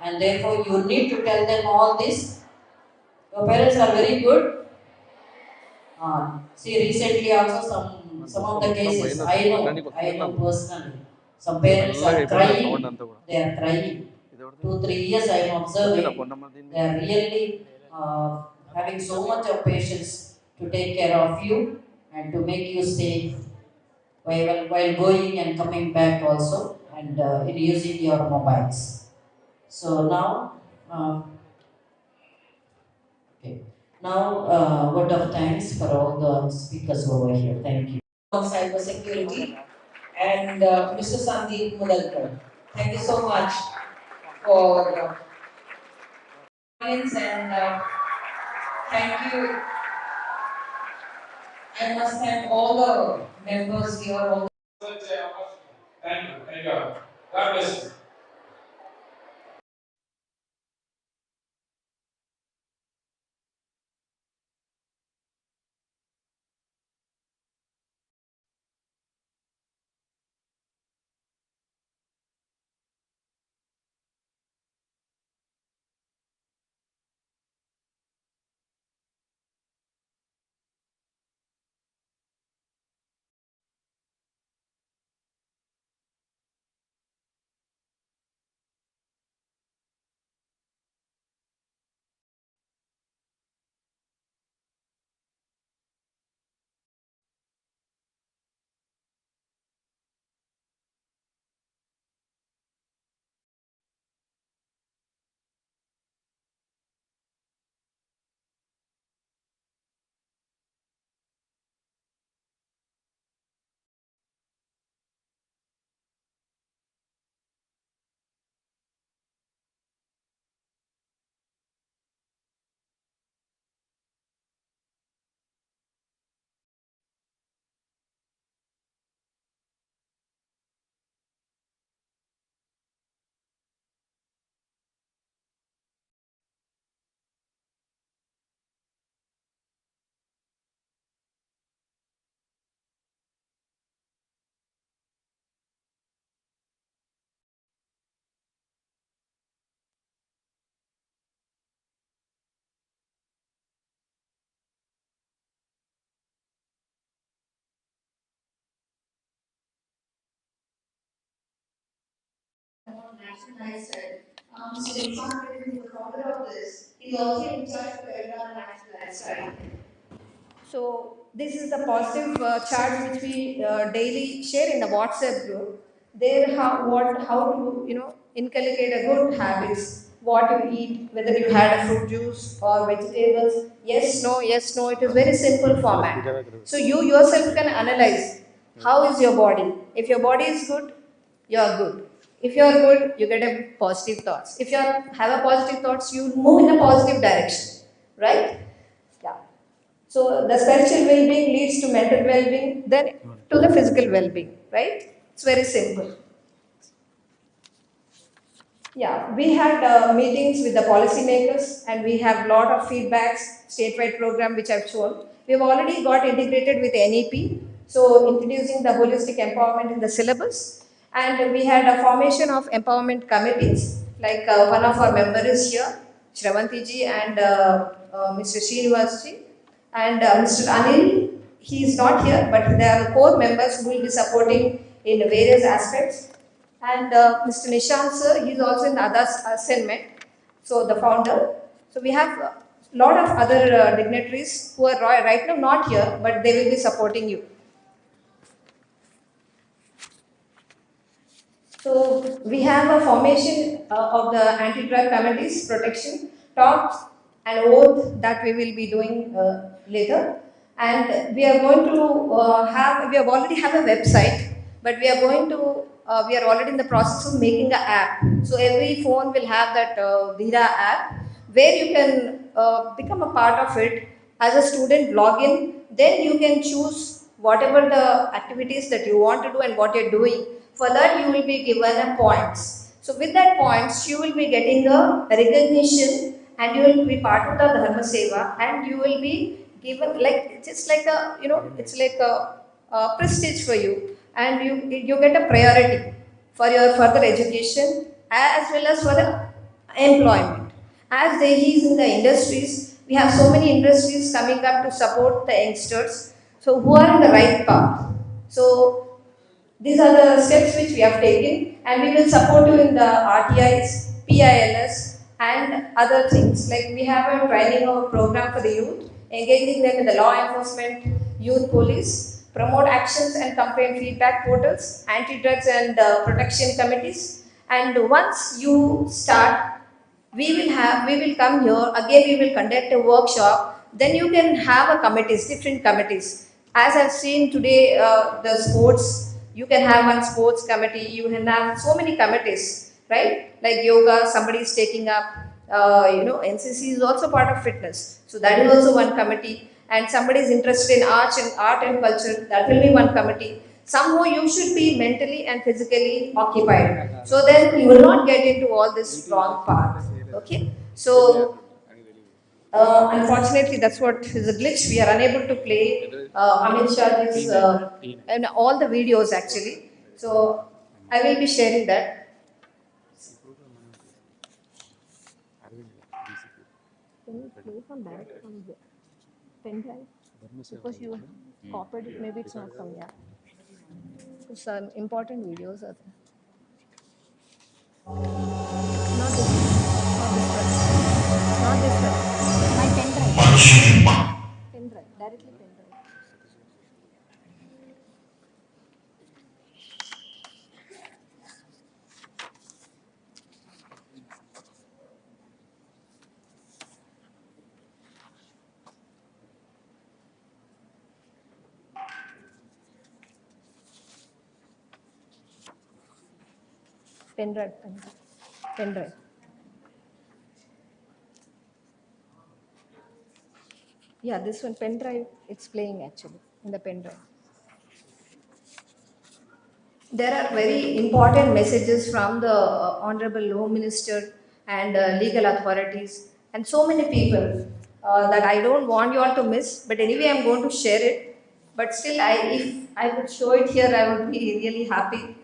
And therefore you need to tell them all this. Your parents are very good. See, recently also some of the cases I know personally. Some parents are crying. They are crying. 2-3 years I am observing. They are really having so much of patience to take care of you and to make you safe while going and coming back also and in using your mobiles. So now, okay. Now, word of thanks for all the speakers over here. Thank you. Of cyber security and Mr. Sandeep Mudalkar. Thank you so much for audience and thank you. I must thank all the members here. All Thank you. God bless you. national lifestyle. Mr. Nishan, who is the founder of this, is also in charge of the national lifestyle. So this is the positive chart which we daily share in the WhatsApp group. There how to inculcate a good habits, what you eat, whether you had a fruit juice or vegetables. Yes, no. It is very simple format. So you yourself can analyze how is your body. If your body is good, you are good. If you are good, you get a positive thoughts. If you have a positive thoughts, you move in a positive direction, right? Yeah. So the spiritual well-being leads to mental well-being, then to the physical well-being, right? It's very simple. Yeah, we had meetings with the policymakers and we have lot of feedbacks, statewide program which I've shown. We've already got integrated with NEP, so introducing the holistic empowerment in the syllabus. And we had a formation of empowerment committees, like one of our members is here, Shravanti ji and Mr. Srinivas ji. And Mr. Anil, he is not here, but there are core members who will be supporting in various aspects. And Mr. Nishant sir, he is also in the other assignment, so the founder. So we have a lot of other dignitaries who are right now not here, but they will be supporting you. So we have a formation of the anti-drug committees, protection, talks and oath that we will be doing later. And we are going to we have already have a website, but we are going to, we are already in the process of making an app. So every phone will have that Dhira app, where you can become a part of it as a student, log in, then you can choose whatever the activities that you want to do and what you're doing. For that you will be given a points. So with that points you will be getting a recognition and you will be part of the Dharma Seva and you will be given like, just like a, it's like a prestige for you, and you get a priority for your further education as well as for the employment. As there is in the industries, we have so many industries coming up to support the youngsters, so who are in the right path. So these are the steps which we have taken, and we will support you in the RTIs, PILS, and other things. Like we have a training or program for the youth, engaging them in the law enforcement, youth police, promote actions and complaint feedback portals, anti-drugs and protection committees. And once you start, we will come here, again we will conduct a workshop, then you can have a committees, different committees. As I've seen today, the sports, you can have one sports committee, you can have so many committees, right? Like yoga, somebody is taking up, NCC is also part of fitness. So that is also one committee. And somebody is interested in art and culture, that will be one committee. Somehow you should be mentally and physically occupied. So then you will not get into all this wrong path. Okay? So unfortunately, that's what is a glitch. We are unable to play Amit Shah's and all the videos actually. So I will be sharing that. Can you play from that from the pen drive? Because you copied it, maybe it's not coming out. Some important videos are there. Not this one. Not this one. My pen drive. Pen drive. Directly pen drive. Pen drive. Pen drive. Yeah, this one, pen drive, it's playing actually in the pen drive. There are very important messages from the Honorable Home Minister and legal authorities and so many people that I don't want you all to miss. But anyway, I'm going to share it. But still, if I would show it here, I would be really happy.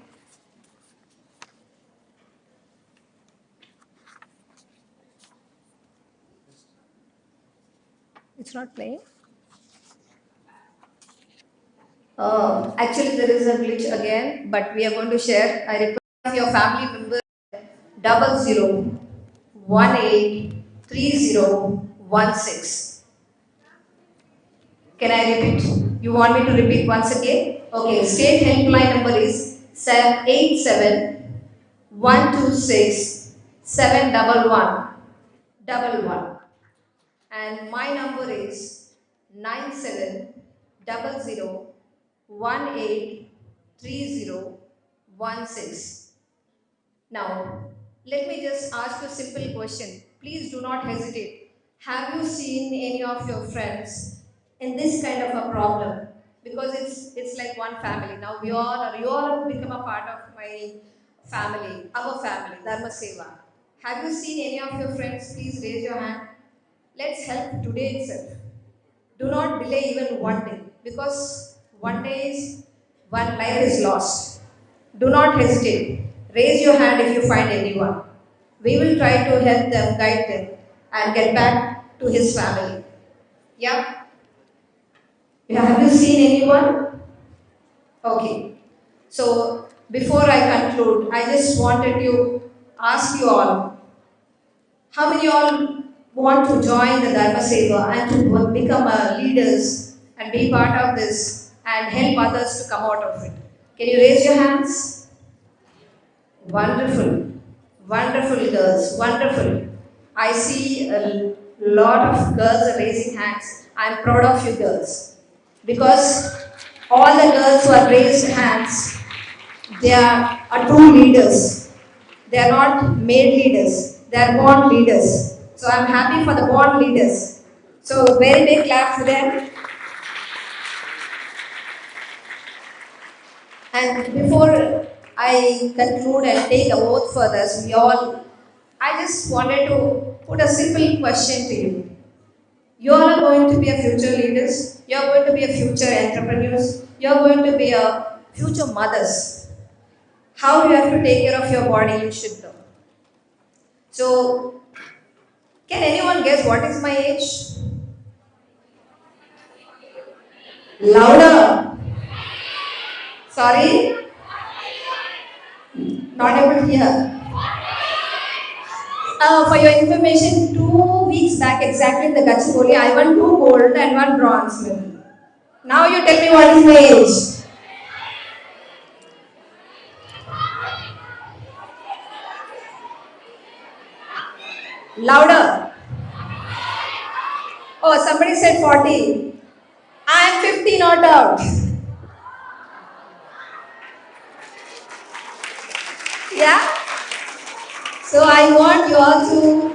It's not playing. Actually, there is a glitch again, but we are going to share. I request your family members. 00183016. Can I repeat? You want me to repeat once again? Okay, state helpline number is 87-126-711. And my number is 9700183016. Now, let me just ask you a simple question. Please do not hesitate. Have you seen any of your friends in this kind of a problem? Because it's like one family. Now you all have become a part of my family, our family, Dharma Seva. Have you seen any of your friends? Please raise your hand. Let's help today itself. Do not delay even one day, because one life is lost. Do not hesitate. Raise your hand if you find anyone. We will try to help them, guide them, and get back to his family. Yeah? Have you seen anyone? Okay. So, before I conclude, I just wanted to ask you all, how many all want to join the Dharma Seva and to become leaders and be part of this and help others to come out of it? Can you raise your hands? Wonderful. Wonderful girls. Wonderful. I see a lot of girls are raising hands. I'm proud of you girls. Because all the girls who have raised hands, they are true leaders. They are not made leaders. They are born leaders. So I'm happy for the born leaders. So very big clap for them. And before I conclude and take a vote for this, I just wanted to put a simple question to you. You all are going to be a future leaders. You are going to be a future entrepreneurs. You are going to be a future mothers. How you have to take care of your body, you should know. So, can anyone guess what is my age? Louder. Sorry? Not able to hear. For your information, 2 weeks back exactly in the Gachibowli, I won 2 gold and 1 bronze medal. Now you tell me what is my age? Louder. Oh, somebody said 40. I am 50 not out. Yeah? So I want you all to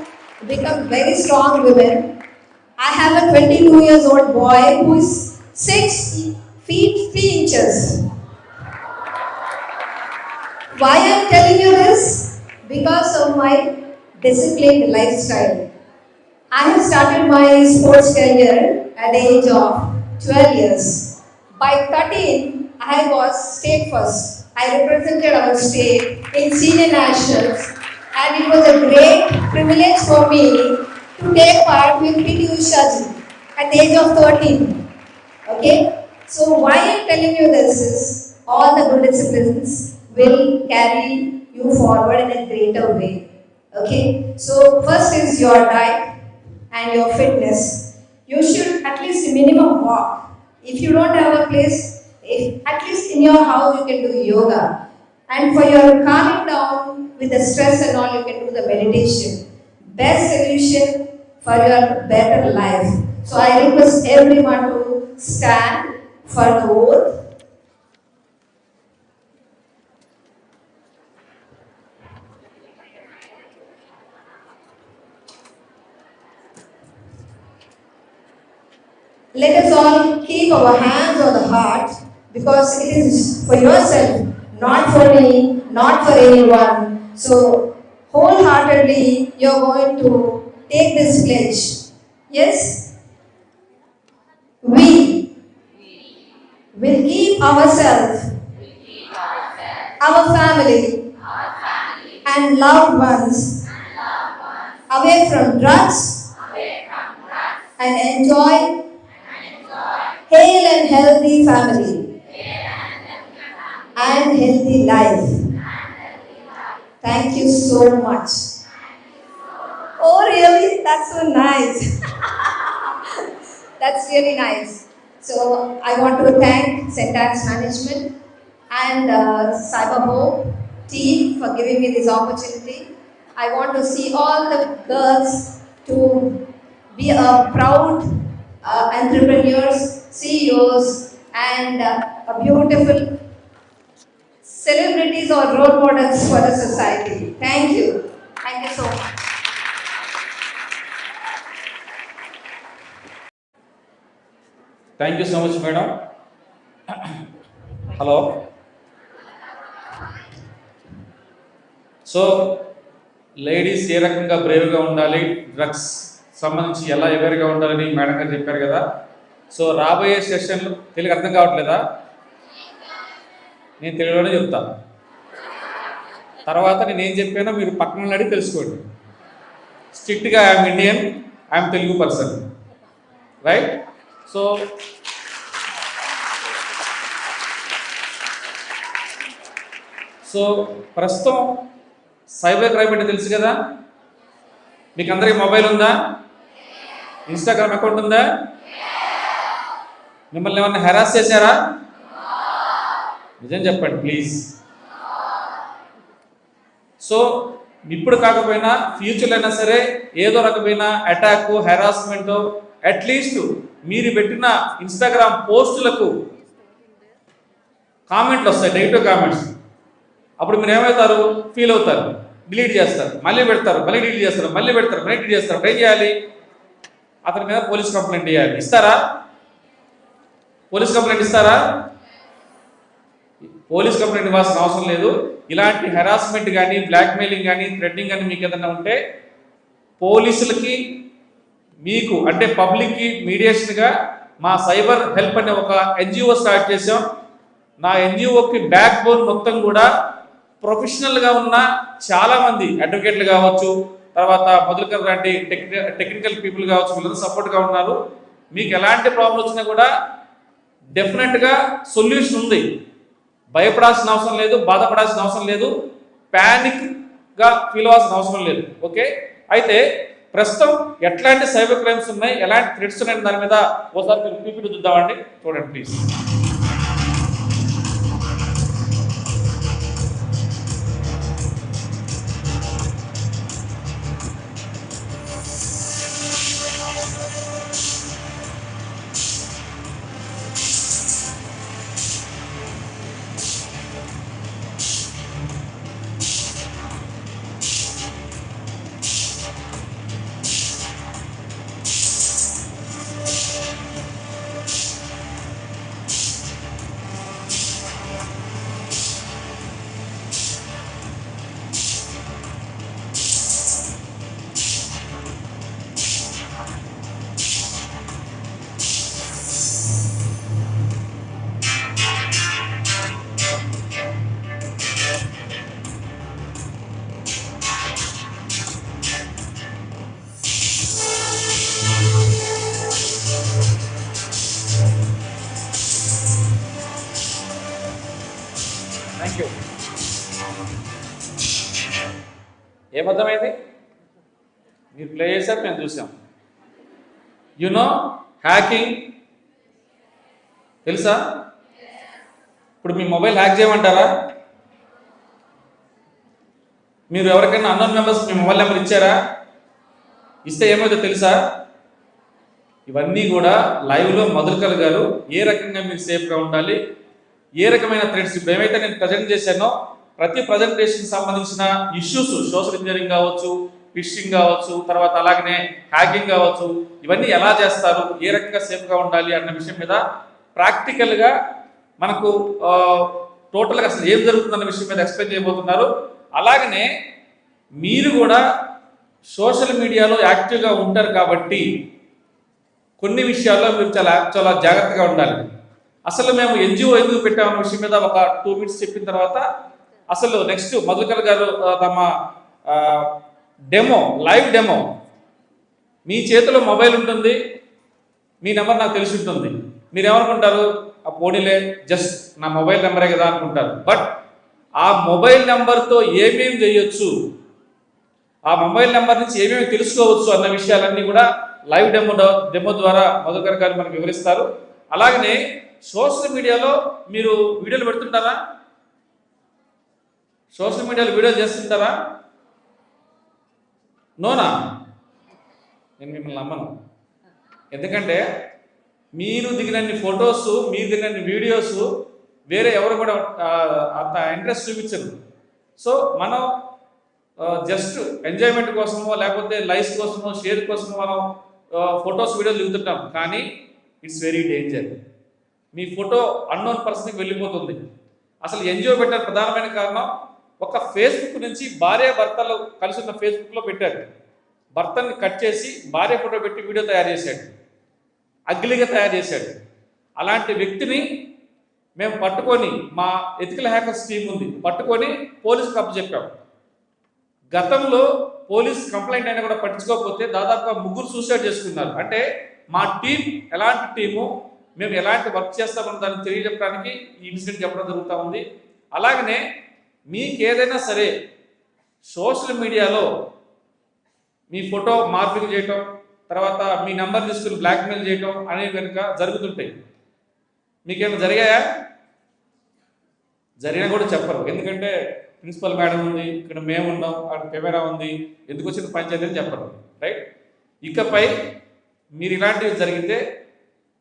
become very strong women. I have a 22 years old boy who is 6 feet 3 inches. Why I am telling you this? Because of my disciplined lifestyle. I have started my sports career at the age of 12 years. By 13, I was state first. I represented our state in senior nationals, and it was a great privilege for me to take part with PT Usha at the age of 13. Okay? So why I am telling you this is, all the good disciplines will carry you forward in a greater way. Okay? So first is your diet and your fitness. You should at least minimum walk. If you don't have a place, at least in your house you can do yoga. And for your calming down with the stress and all, you can do the meditation. Best solution for your better life. So I request everyone to stand for the oath. Let us all keep our hands on the heart, because it is for yourself, not for me, not for anyone. So wholeheartedly you are going to take this pledge. Yes? We will keep ourselves, our family, and loved ones away from drugs and enjoy hale and healthy family and healthy life. Thank you so much. Oh, really? That's so nice. That's really nice. So I want to thank Syntax Management and Cyberhope team for giving me this opportunity. I want to see all the girls to be a proud entrepreneurs, CEOs, and a beautiful celebrities or role models for the society. Thank you. Thank you so much. Thank you so much madam. Hello. So ladies ఏ రకంగా బ్రేవ్గా ఉండాలి, drugs సంబంధించి ఎలా అవేర్గా ఉండాలని madam గారు చెప్పారు కదా. సో రాబోయే సెషన్లు తెలుగు అర్థం కావట్లేదా? నేను తెలుగులోనే చెప్తాను. తర్వాత నేను ఏం చెప్పానో మీరు పక్కన అడిగి తెలుసుకోండి. స్ట్రిక్ట్గా I'm Indian, I'm Telugu person, right? So ప్రస్తుతం సైబర్ క్రైమ్ అంటే తెలుసు కదా. మీకు అందరికీ మొబైల్ ఉందా? ఇన్స్టాగ్రామ్ అకౌంట్ ఉందా? మిమ్మల్ని ఏమన్నా హెరాస్ చేశారా? నిజం చెప్పండి ప్లీజ్. సో ఇప్పుడు కాకపోయినా ఫ్యూచర్లో అయినా సరే ఏదో రకమైన అటాక్, హెరాస్మెంట్, అట్లీస్ట్ మీరు పెట్టిన ఇన్స్టాగ్రామ్ పోస్టులకు కామెంట్లు వస్తాయి, నెగిటివ్ కామెంట్స్. అప్పుడు మీరు ఏమవుతారు? ఫీల్ అవుతారు, డిలీట్ చేస్తారు, మళ్ళీ పెడతారు, మళ్ళీ డిలీట్ చేస్తారు, మళ్ళీ పెడతారు, మళ్ళీ డిలీట్ చేస్తారు. ఏం చేయాలి? అతని మీద పోలీస్ కంప్లైంట్ ఇవ్వాలి. ఇస్తారా? పోలీస్ కంప్లైంట్ ఇస్తారా? పోలీస్ కంప్లైంట్ ఇవ్వాల్సిన అవసరం లేదు. ఇలాంటి హెరాస్మెంట్ కానీ, బ్లాక్మెయిలింగ్ కానీ, థ్రెటనింగ్ కానీ మీకు ఏదైనా ఉంటే పోలీసులకి, మీకు అంటే పబ్లిక్కి మీడియేషన్గా మా సైబర్ హెల్ప్ అనే ఒక ఎన్జిఓ స్టార్ట్ చేసాం. నా ఎన్జిఓకి బ్యాక్ బోన్ మొత్తం కూడా ప్రొఫెషనల్గా ఉన్న చాలామంది అడ్వకేట్లు కావచ్చు, తర్వాత మొదలుకర్ లాంటి టెక్నికల్ పీపుల్ కావచ్చు, వీళ్ళందరూ సపోర్ట్గా ఉన్నారు. మీకు ఎలాంటి ప్రాబ్లం వచ్చినా కూడా డెఫినెట్గా సొల్యూషన్ ఉంది. భయపడాల్సిన అవసరం లేదు, బాధపడాల్సిన అవసరం లేదు, ప్యానిక్గా ఫీల్ అవ్వాల్సిన అవసరం లేదు. ఓకే, అయితే ప్రస్తుతం ఎట్లాంటి సైబర్ క్రైమ్స్ ఉన్నాయి, ఎలాంటి థ్రెట్స్ ఉన్నాయి దాని మీద ఒకసారి మీరు పీపీటీ చూద్దామండి. చూడండి ప్లీజ్. Thank you. ఏమర్థమైంది? మీరు ప్లే చేశారు, మేము చూసాం. యునో హ్యాకింగ్ తెలుసా? ఇప్పుడు మీ మొబైల్ హ్యాక్ చేయమంటారా? మీరు ఎవరికైనా అన్నోన్ మెంబర్స్ మీ మొబైల్ నెంబర్ ఇచ్చారా? ఇస్తే ఏమవుతుందో తెలుసా? ఇవన్నీ కూడా లైవ్లో మధుకర్ గారు ఏ రకంగా మీరు సేఫ్గా ఉండాలి, ఏ రకమైన థ్రెడ్స్, ఇప్పుడు ఏమైతే నేను ప్రజెంట్ చేశానో ప్రతి ప్రజెంటేషన్ సంబంధించిన ఇష్యూస్, సోషల్ ఇంజనీరింగ్ కావచ్చు, ఫిషింగ్ కావచ్చు, తర్వాత అలాగనే హ్యాకింగ్ కావచ్చు, ఇవన్నీ ఎలా చేస్తారు, ఏ రకంగా సేఫ్గా ఉండాలి అన్న విషయం మీద ప్రాక్టికల్గా మనకు టోటల్గా అసలు ఏం జరుగుతుందన్న విషయం మీద ఎక్స్ప్లెయిన్ చేయబోతున్నారు. అలాగనే మీరు కూడా సోషల్ మీడియాలో యాక్టివ్గా ఉంటారు కాబట్టి కొన్ని విషయాల్లో మీరు చాలా జాగ్రత్తగా ఉండాలి. అసలు మేము ఎన్జిఓ ఎందుకు పెట్టామన్న విషయం మీద ఒక 2 minutes చెప్పిన తర్వాత అసలు నెక్స్ట్ మధుకర్ గారు తమ లైవ్ డెమో, మీ చేతిలో మొబైల్ ఉంటుంది, మీ నెంబర్ నాకు తెలిసి ఉంటుంది. మీరు ఏమనుకుంటారు? ఆ పోనీలే జస్ట్ నా మొబైల్ నెంబరే కదా అనుకుంటారు. బట్ ఆ మొబైల్ నెంబర్తో ఏమేమి చేయొచ్చు, ఆ మొబైల్ నెంబర్ నుంచి ఏమేమి తెలుసుకోవచ్చు అన్న విషయాలన్నీ కూడా లైవ్ డెమో ద్వారా మధుకర్ గారు మనకు వివరిస్తారు. అలాగనే సోషల్ మీడియాలో మీరు వీడియోలు పెడుతుంటారా? సోషల్ మీడియాలో వీడియోలు చేస్తుంటారా? నోనా? నేను మిమ్మల్ని నమ్మను. ఎందుకంటే మీరు దిగినన్ని ఫొటోస్, మీరు దిగినన్ని వీడియోస్ వేరే ఎవరు కూడా అంత ఇంట్రెస్ట్ చూపించరు. సో మనం జస్ట్ ఎంజాయ్మెంట్ కోసమో లేకపోతే లైక్స్ కోసమో షేర్ కోసమో మనం ఫొటోస్ వీడియోలు దిగుతుంటాం. కానీ it's very danger. Me photo unknown పర్సన్కి వెళ్ళిపోతుంది. అసలు ఎన్జిఓ పెట్టిన ప్రధానమైన కారణం, ఒక ఫేస్బుక్ నుంచి భార్య భర్తలు కలిసి ఉన్న ఫేస్బుక్లో పెట్టారు. భర్తని కట్ చేసి భార్య ఫోటో పెట్టి వీడియో తయారు చేశాడు, అగ్లీగా తయారు చేశాడు. అలాంటి వ్యక్తిని మేము పట్టుకొని, మా ఎథికల్ హ్యాకర్స్ టీం ఉంది, పట్టుకొని పోలీసుకు అప్పచెప్పాం. గతంలో పోలీస్ కంప్లైంట్ అయినా కూడా పట్టించుకోకపోతే దాదాపుగా 3 సూసైడ్ చేసుకున్నారు. అంటే మా టీం ఎలాంటి టీము, మేము ఎలాంటి వర్క్ చేస్తామని దాన్ని తెలియజెప్పడానికి ఈ ఇన్సిడెంట్ చెప్పడం జరుగుతూ ఉంది. అలాగనే మీకు ఏదైనా సరే సోషల్ మీడియాలో మీ ఫోటో మార్పింగ్ చేయటం, తర్వాత మీ నెంబర్ తీసుకుని బ్లాక్మెయిల్ చేయటం అనేవి కనుక జరుగుతుంటాయి. మీకేమైనా జరిగాయా? జరిగినా కూడా చెప్పరు. ఎందుకంటే ప్రిన్సిపల్ మేడం ఉంది, ఇక్కడ మేము ఉన్నాం, అక్కడ కెమెరా ఉంది, ఎందుకు వచ్చిన పంచాయతీ అని చెప్పరు. రైట్? ఇకపై మీరు ఇలాంటివి జరిగితే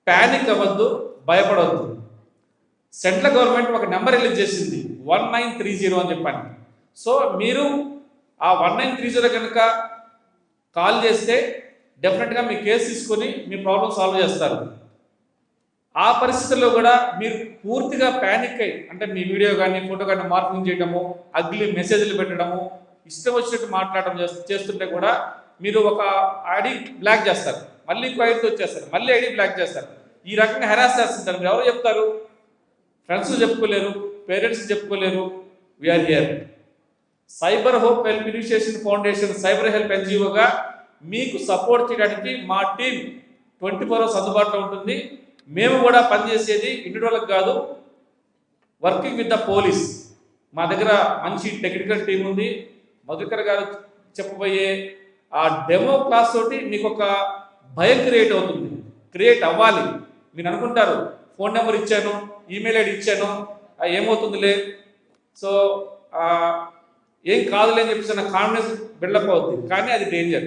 ప్యానిక్ అవ్వద్దు, భయపడవద్దు. సెంట్రల్ గవర్నమెంట్ ఒక నెంబర్ రిలీజ్ చేసింది 1930 అని చెప్పాను. సో మీరు ఆ 1930 కనుక కాల్ చేస్తే డెఫినెట్గా మీ కేసు తీసుకొని మీ ప్రాబ్లం సాల్వ్ చేస్తారు. ఆ పరిస్థితుల్లో కూడా మీరు పూర్తిగా ప్యానిక్ అయ్యి, అంటే మీ వీడియో కానీ ఫోటో కానీ మార్పింగ్ చేయడము, అగ్లీ మెసేజ్లు పెట్టడము, ఇష్టం వచ్చినట్టు మాట్లాడడం చేస్తుంటే కూడా మీరు ఒక ఐడి బ్లాక్ చేస్తారు, మళ్ళీ ఇంకో ఐడితో వచ్చేస్తారు, మళ్ళీ ఐడి బ్లాక్ చేస్తారు. ఈ రకంగా హెరాస్ చేస్తుంటారు. మీరు ఎవరు చెప్తారు? ఫ్రెండ్స్ చెప్పుకోలేరు, పేరెంట్స్ చెప్పుకోలేరు. We're here. Cyber hope help initiation foundation cyber help ఎన్జిఓగా మీకు సపోర్ట్ చేయడానికి మా టీం 24 hours అందుబాటులో ఉంటుంది. మేము కూడా పనిచేసేది ఇండివిజువల్కి కాదు, వర్కింగ్ విత్ ద పోలీస్. మా దగ్గర మంచి టెక్నికల్ టీం ఉంది. మధుకర్ గారు చెప్పబోయే ఆ డెమో క్లాస్ తోటి మీకు ఒక భయం క్రియేట్ అవుతుంది, క్రియేట్ అవ్వాలి. మీరు అనుకుంటారు ఫోన్ నెంబర్ ఇచ్చాను, ఈమెయిల్ ఐడి ఇచ్చాను, ఏమవుతుందిలే, సో ఏం కాదులే అని చెప్పేసి నా కాన్ఫిడెన్స్ బిల్డప్ అవుతుంది. కానీ అది డేంజర్.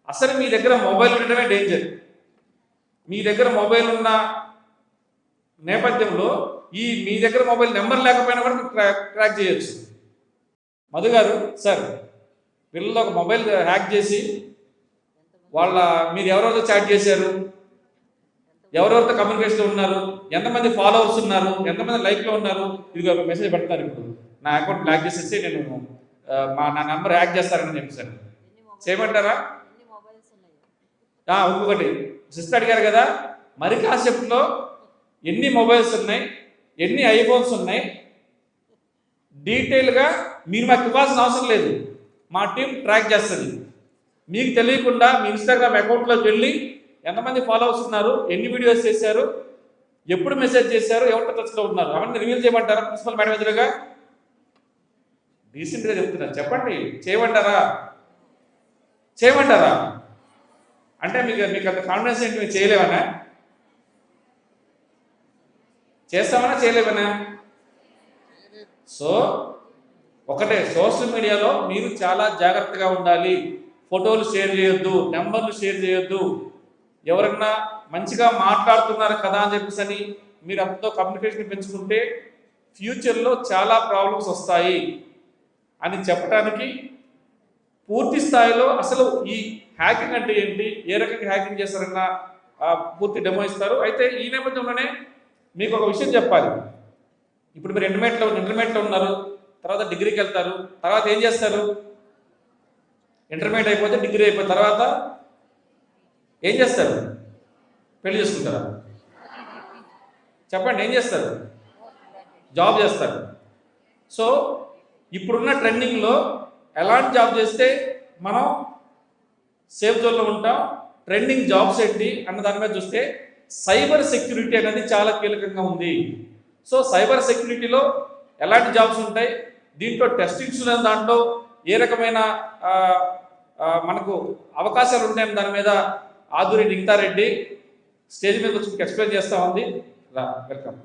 అసలు మీ దగ్గర మొబైల్ ఉండడమే డేంజర్. మీ దగ్గర మొబైల్ ఉన్న నేపథ్యంలో మీ దగ్గర మొబైల్ నెంబర్ లేకపోయినా కూడా ట్రాక్ చేయొచ్చు. మధు గారు, సార్ పిల్లలు ఒక మొబైల్ హ్యాక్ చేసి మీరు ఎవరెవరితో చాట్ చేశారు, ఎవరెవరితో కమ్యూనికేషన్లో ఉన్నారు, ఎంతమంది ఫాలోవర్స్ ఉన్నారు, ఎంతమంది లైక్లో ఉన్నారు, ఇది ఒక మెసేజ్ పెడతారు. ఇప్పుడు నా అకౌంట్ బ్లాక్ చేసేసి నేను నా నెంబర్ హ్యాక్ చేస్తారని చెప్పేసాను. చేయమంటారా? ఇంకొకటి సిస్టర్ అడిగారు కదా, మరి కాన్సెప్ట్లో ఎన్ని మొబైల్స్ ఉన్నాయి, ఎన్ని ఐఫోన్స్ ఉన్నాయి, డీటెయిల్గా మీరు మాకు ఇవ్వాల్సిన అవసరం లేదు, మా టీం ట్రాక్ చేస్తుంది. మీకు తెలియకుండా మీ ఇన్స్టాగ్రామ్ అకౌంట్లోకి వెళ్ళి ఎంతమంది ఫాలోవర్స్ ఉన్నారు, ఎన్ని వీడియోస్ చేశారు, ఎప్పుడు మెసేజ్ చేశారు, ఎవరితో టచ్లో ఉన్నారు, అవన్నీ రివీల్ చేయమంటారా ప్రిన్సిపల్ మేడం ఎదురుగా? డీసెంట్గా చెప్తున్నారు, చెప్పండి. చేయమంటారా? అంటే మీకు అంత కాన్ఫిడెన్స్ ఏంటి? మీరు చేయలేమనా? చేస్తామన్నా చేయలేమనా? సో ఒకటే, సోషల్ మీడియాలో మీరు చాలా జాగ్రత్తగా ఉండాలి. ఫోటోలు షేర్ చేయొద్దు, నెంబర్లు షేర్ చేయొద్దు. ఎవరన్నా మంచిగా మాట్లాడుతున్నారు కదా అని చెప్పేసి మీరు అంతతో కమ్యూనికేషన్ పెంచుకుంటే ఫ్యూచర్లో చాలా ప్రాబ్లమ్స్ వస్తాయి అని చెప్పడానికి పూర్తి స్థాయిలో అసలు ఈ హ్యాకింగ్ అంటే ఏంటి, ఏ రకంగా హ్యాకింగ్ చేస్తారన్న పూర్తి డెమో ఇస్తారు. అయితే ఈ నేపథ్యంలోనే మీకు ఒక విషయం చెప్పాలి. ఇప్పుడు మీరు ఇంటర్మీడియట్లో ఉన్నారు, తర్వాత డిగ్రీకి వెళ్తారు, తర్వాత ఏం చేస్తారు? ఇంటర్మీడియట్ అయిపోతే డిగ్రీ అయిపోయిన తర్వాత ఏం చేస్తారు? పెళ్లి చేసుకుంటారా? చెప్పండి, ఏం చేస్తారు? జాబ్ చేస్తారు. సో ఇప్పుడున్న ట్రెండింగ్లో ఎలాంటి జాబ్ చేస్తే మనం సేఫ్ జోన్లో ఉంటాం, ట్రెండింగ్ జాబ్స్ ఏంటి అన్న దాని మీద చూస్తే సైబర్ సెక్యూరిటీ అనేది చాలా కీలకంగా ఉంది. సో సైబర్ సెక్యూరిటీలో ఎలాంటి జాబ్స్ ఉంటాయి, దీంట్లో టెస్టింగ్స్ దాంట్లో ఏ రకమైన మనకు అవకాశాలు ఉన్నాయని దాని మీద ఆదూరి నిఖితారెడ్డి స్టేజ్ మీద వచ్చి ఎక్స్ప్లెయిన్ చేస్తూ ఉంది. వెల్కమ్.